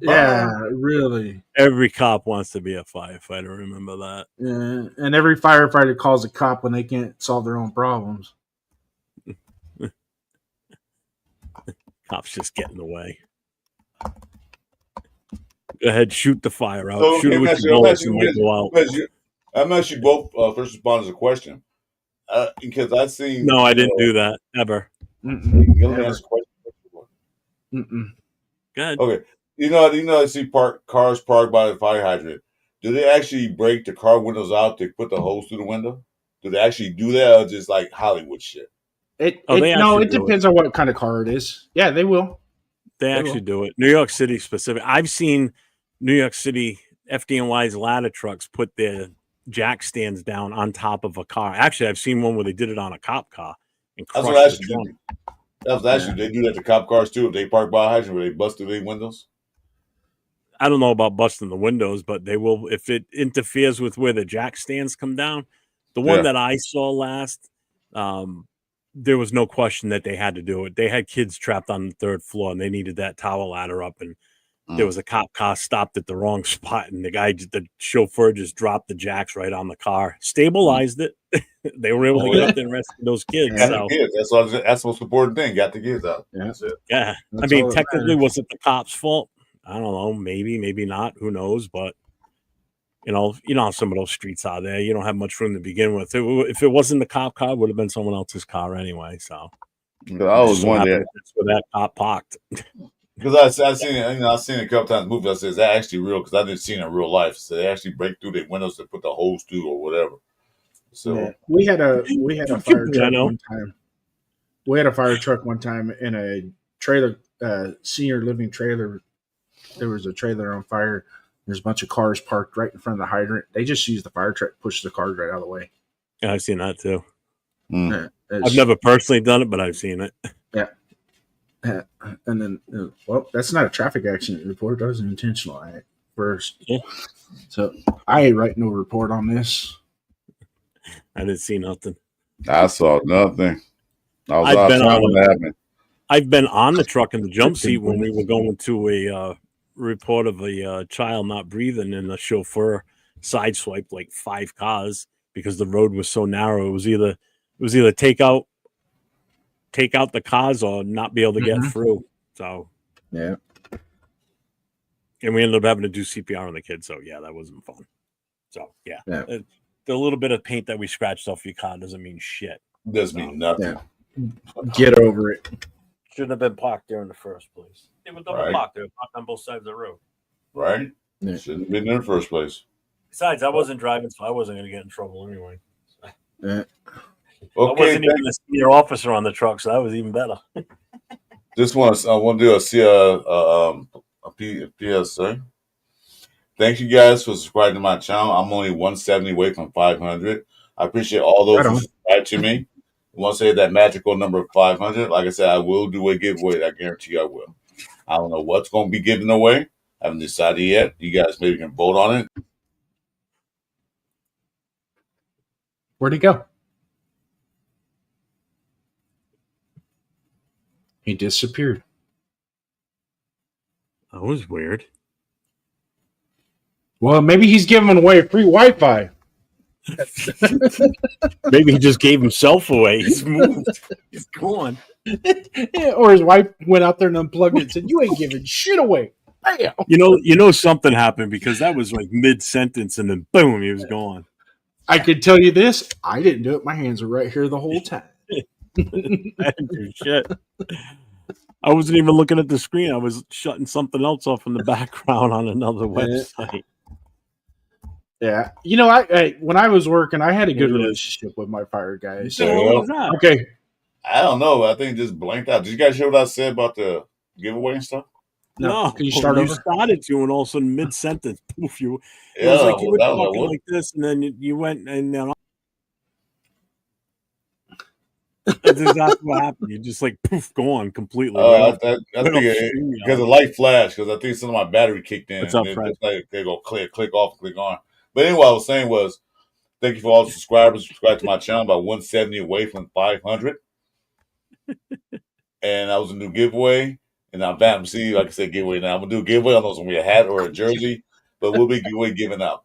Yeah, really. Every cop wants to be a firefighter. Remember that. Yeah, and every firefighter calls a cop when they can't solve their own problems. Cops just get in the way. Go ahead, shoot the fire out. So Shoot it with your bullets and might go out. I'm asking both first responders a question. Because I've seen. No, I didn't do that ever. Let me ask a question. Go ahead. Okay. You know, I see cars parked by the fire hydrant. Do they actually break the car windows out to put the hose through the window? Do they actually do that, or just like Hollywood shit? It do depends on what kind of car it is. Yeah, they will. They actually do it. New York City specific. I've seen New York City FDNY's ladder trucks put their jack stands down on top of a car. Actually, I've seen one where they did it on a cop car. And That's what I asked you. That was actually they do that to cop cars too. If they park by a hydrant, where they bust through their windows. I don't know about busting the windows, but they will if it interferes with where the jack stands come down. The one that I saw last, there was no question that they had to do it. They had kids trapped on the third floor, and they needed that tower ladder up. And there was a cop car stopped at the wrong spot, and the chauffeur just dropped the jacks right on the car, stabilized it. They were able to get up there and rescue those kids. So. That's the most important thing. Got the kids out. Yeah. Yeah. That's I mean, technically, was it the cop's fault? I don't know. Maybe not. Who knows? But you know how some of those streets are there. You don't have much room to begin with. If it wasn't the cop car, it would have been someone else's car anyway. So I always wondered that's where that cop parked. Because I've seen it. I've seen it a couple times. Movies. I said, "Is that actually real?" Because I didn't see it in real life. So they actually break through their windows to put the hose through or whatever. So we had a fire truck one time. We had a fire truck one time in a trailer, senior living trailer. There was a trailer on fire. There's a bunch of cars parked right in front of the hydrant. They just used the fire truck to push the cars right out of the way. Yeah, I've seen that too. Mm. I've never personally done it, but I've seen it. Yeah. And then, well, that's not a traffic accident report. That was an intentional act first. Yeah. So I ain't writing no report on this. I didn't see nothing. I saw nothing. I was outside when that happened. I've been on the truck in the jump seat when we were going to a report of a child not breathing, and the chauffeur sideswiped like 5 cars because the road was so narrow. It was either take out the cars or not be able to get through. So yeah, and we ended up having to do CPR on the kid. So yeah, that wasn't fun. So yeah. The little bit of paint that we scratched off your car doesn't mean shit. Doesn't mean nothing. Yeah. Get over it. Shouldn't have been parked there in the first place. They were double parked. They were parked on both sides of the road. Right? Yeah. Shouldn't have been there in the first place. Besides, I wasn't driving, so I wasn't going to get in trouble anyway. Yeah. Okay, I wasn't even a senior officer on the truck, so that was even better. I want to do a PSA. Thank you guys for subscribing to my channel. I'm only 170 away from 500. I appreciate all those who subscribe to me. I want to say that magical number of 500. Like I said, I will do a giveaway. I guarantee I will. I don't know what's going to be given away. I haven't decided yet. You guys maybe can vote on it. Where'd he go? He disappeared. That was weird. Well, maybe he's giving away free Wi-Fi. Maybe he just gave himself away. He's moved. He's gone. Yeah, or his wife went out there and unplugged it and said, "You ain't giving shit away." Bam. You know something happened because that was like mid-sentence and then boom, he was gone. I could tell you this. I didn't do it. My hands were right here the whole time. I didn't do shit. I wasn't even looking at the screen. I was shutting something else off in the background on another website. Yeah. You know, I when I was working, I had a good relationship with my fire guys. So, okay. I don't know. I think it just blanked out. Did you guys hear what I said about the giveaway and stuff? No. Can you start over? You started to, and all of a sudden, mid-sentence, poof, it Yeah, was like you were talking like this, and then you went, and then that's exactly what happened. You just like poof, gone completely. I think because the light flashed, because I think some of my battery kicked in. What's up, and Fred? they go click off, click on. But anyway, what I was saying was, thank you for all the subscribers. Subscribe to my channel, about 170 away from 500. And I was a new giveaway. And I'm back. See, like I said, giveaway now. I'm going to do a giveaway. I don't know if it's going to be a hat or a jersey, but we'll be giving out.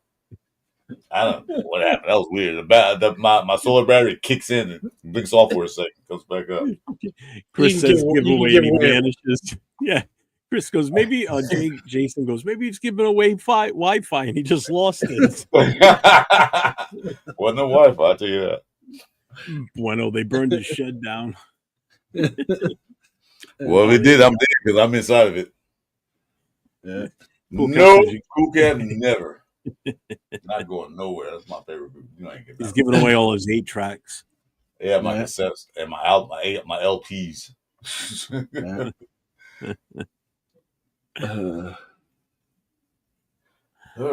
I don't know what happened. That was weird. My solar battery kicks in and blinks off for a second. us back up. Chris You can says give- you can giveaway give and he away- vanishes. Yeah. Chris goes, maybe Jason goes, maybe he's giving away Wi-Fi and he just lost it. Wasn't no Wi-Fi, I'll tell you that. Bueno, they burned his shed down. Well, we did. I'm there because I'm inside of it. Yeah. Cool No, Cat says you- Cool Cat never. Not going nowhere. That's my favorite group. You ain't getting He's that. giving away all his 8 tracks. Yeah, my Yeah. cassettes and my LPs. Yeah. All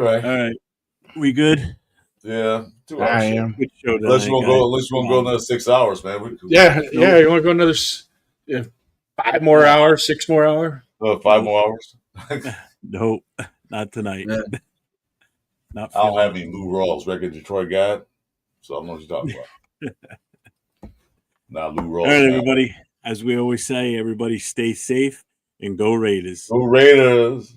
right. All right. We good? Yeah. 2 hours. I am. Good show tonight, Unless you want to guys. go. Unless you want to go another 6 hours, man. Yeah. You want to go another 5 more hours, 6 more hours? 5 more hours. Nope, not tonight. Yeah. Not I don't feeling have any Lou Rawls record Detroit guy, so I don't know what you're talking about. Now Lou Rawls. All right, everybody. As we always say, everybody stay safe and go Raiders. Go Raiders.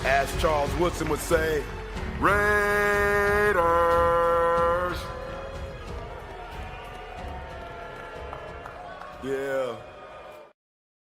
As Charles Woodson would say, Raiders. Yeah.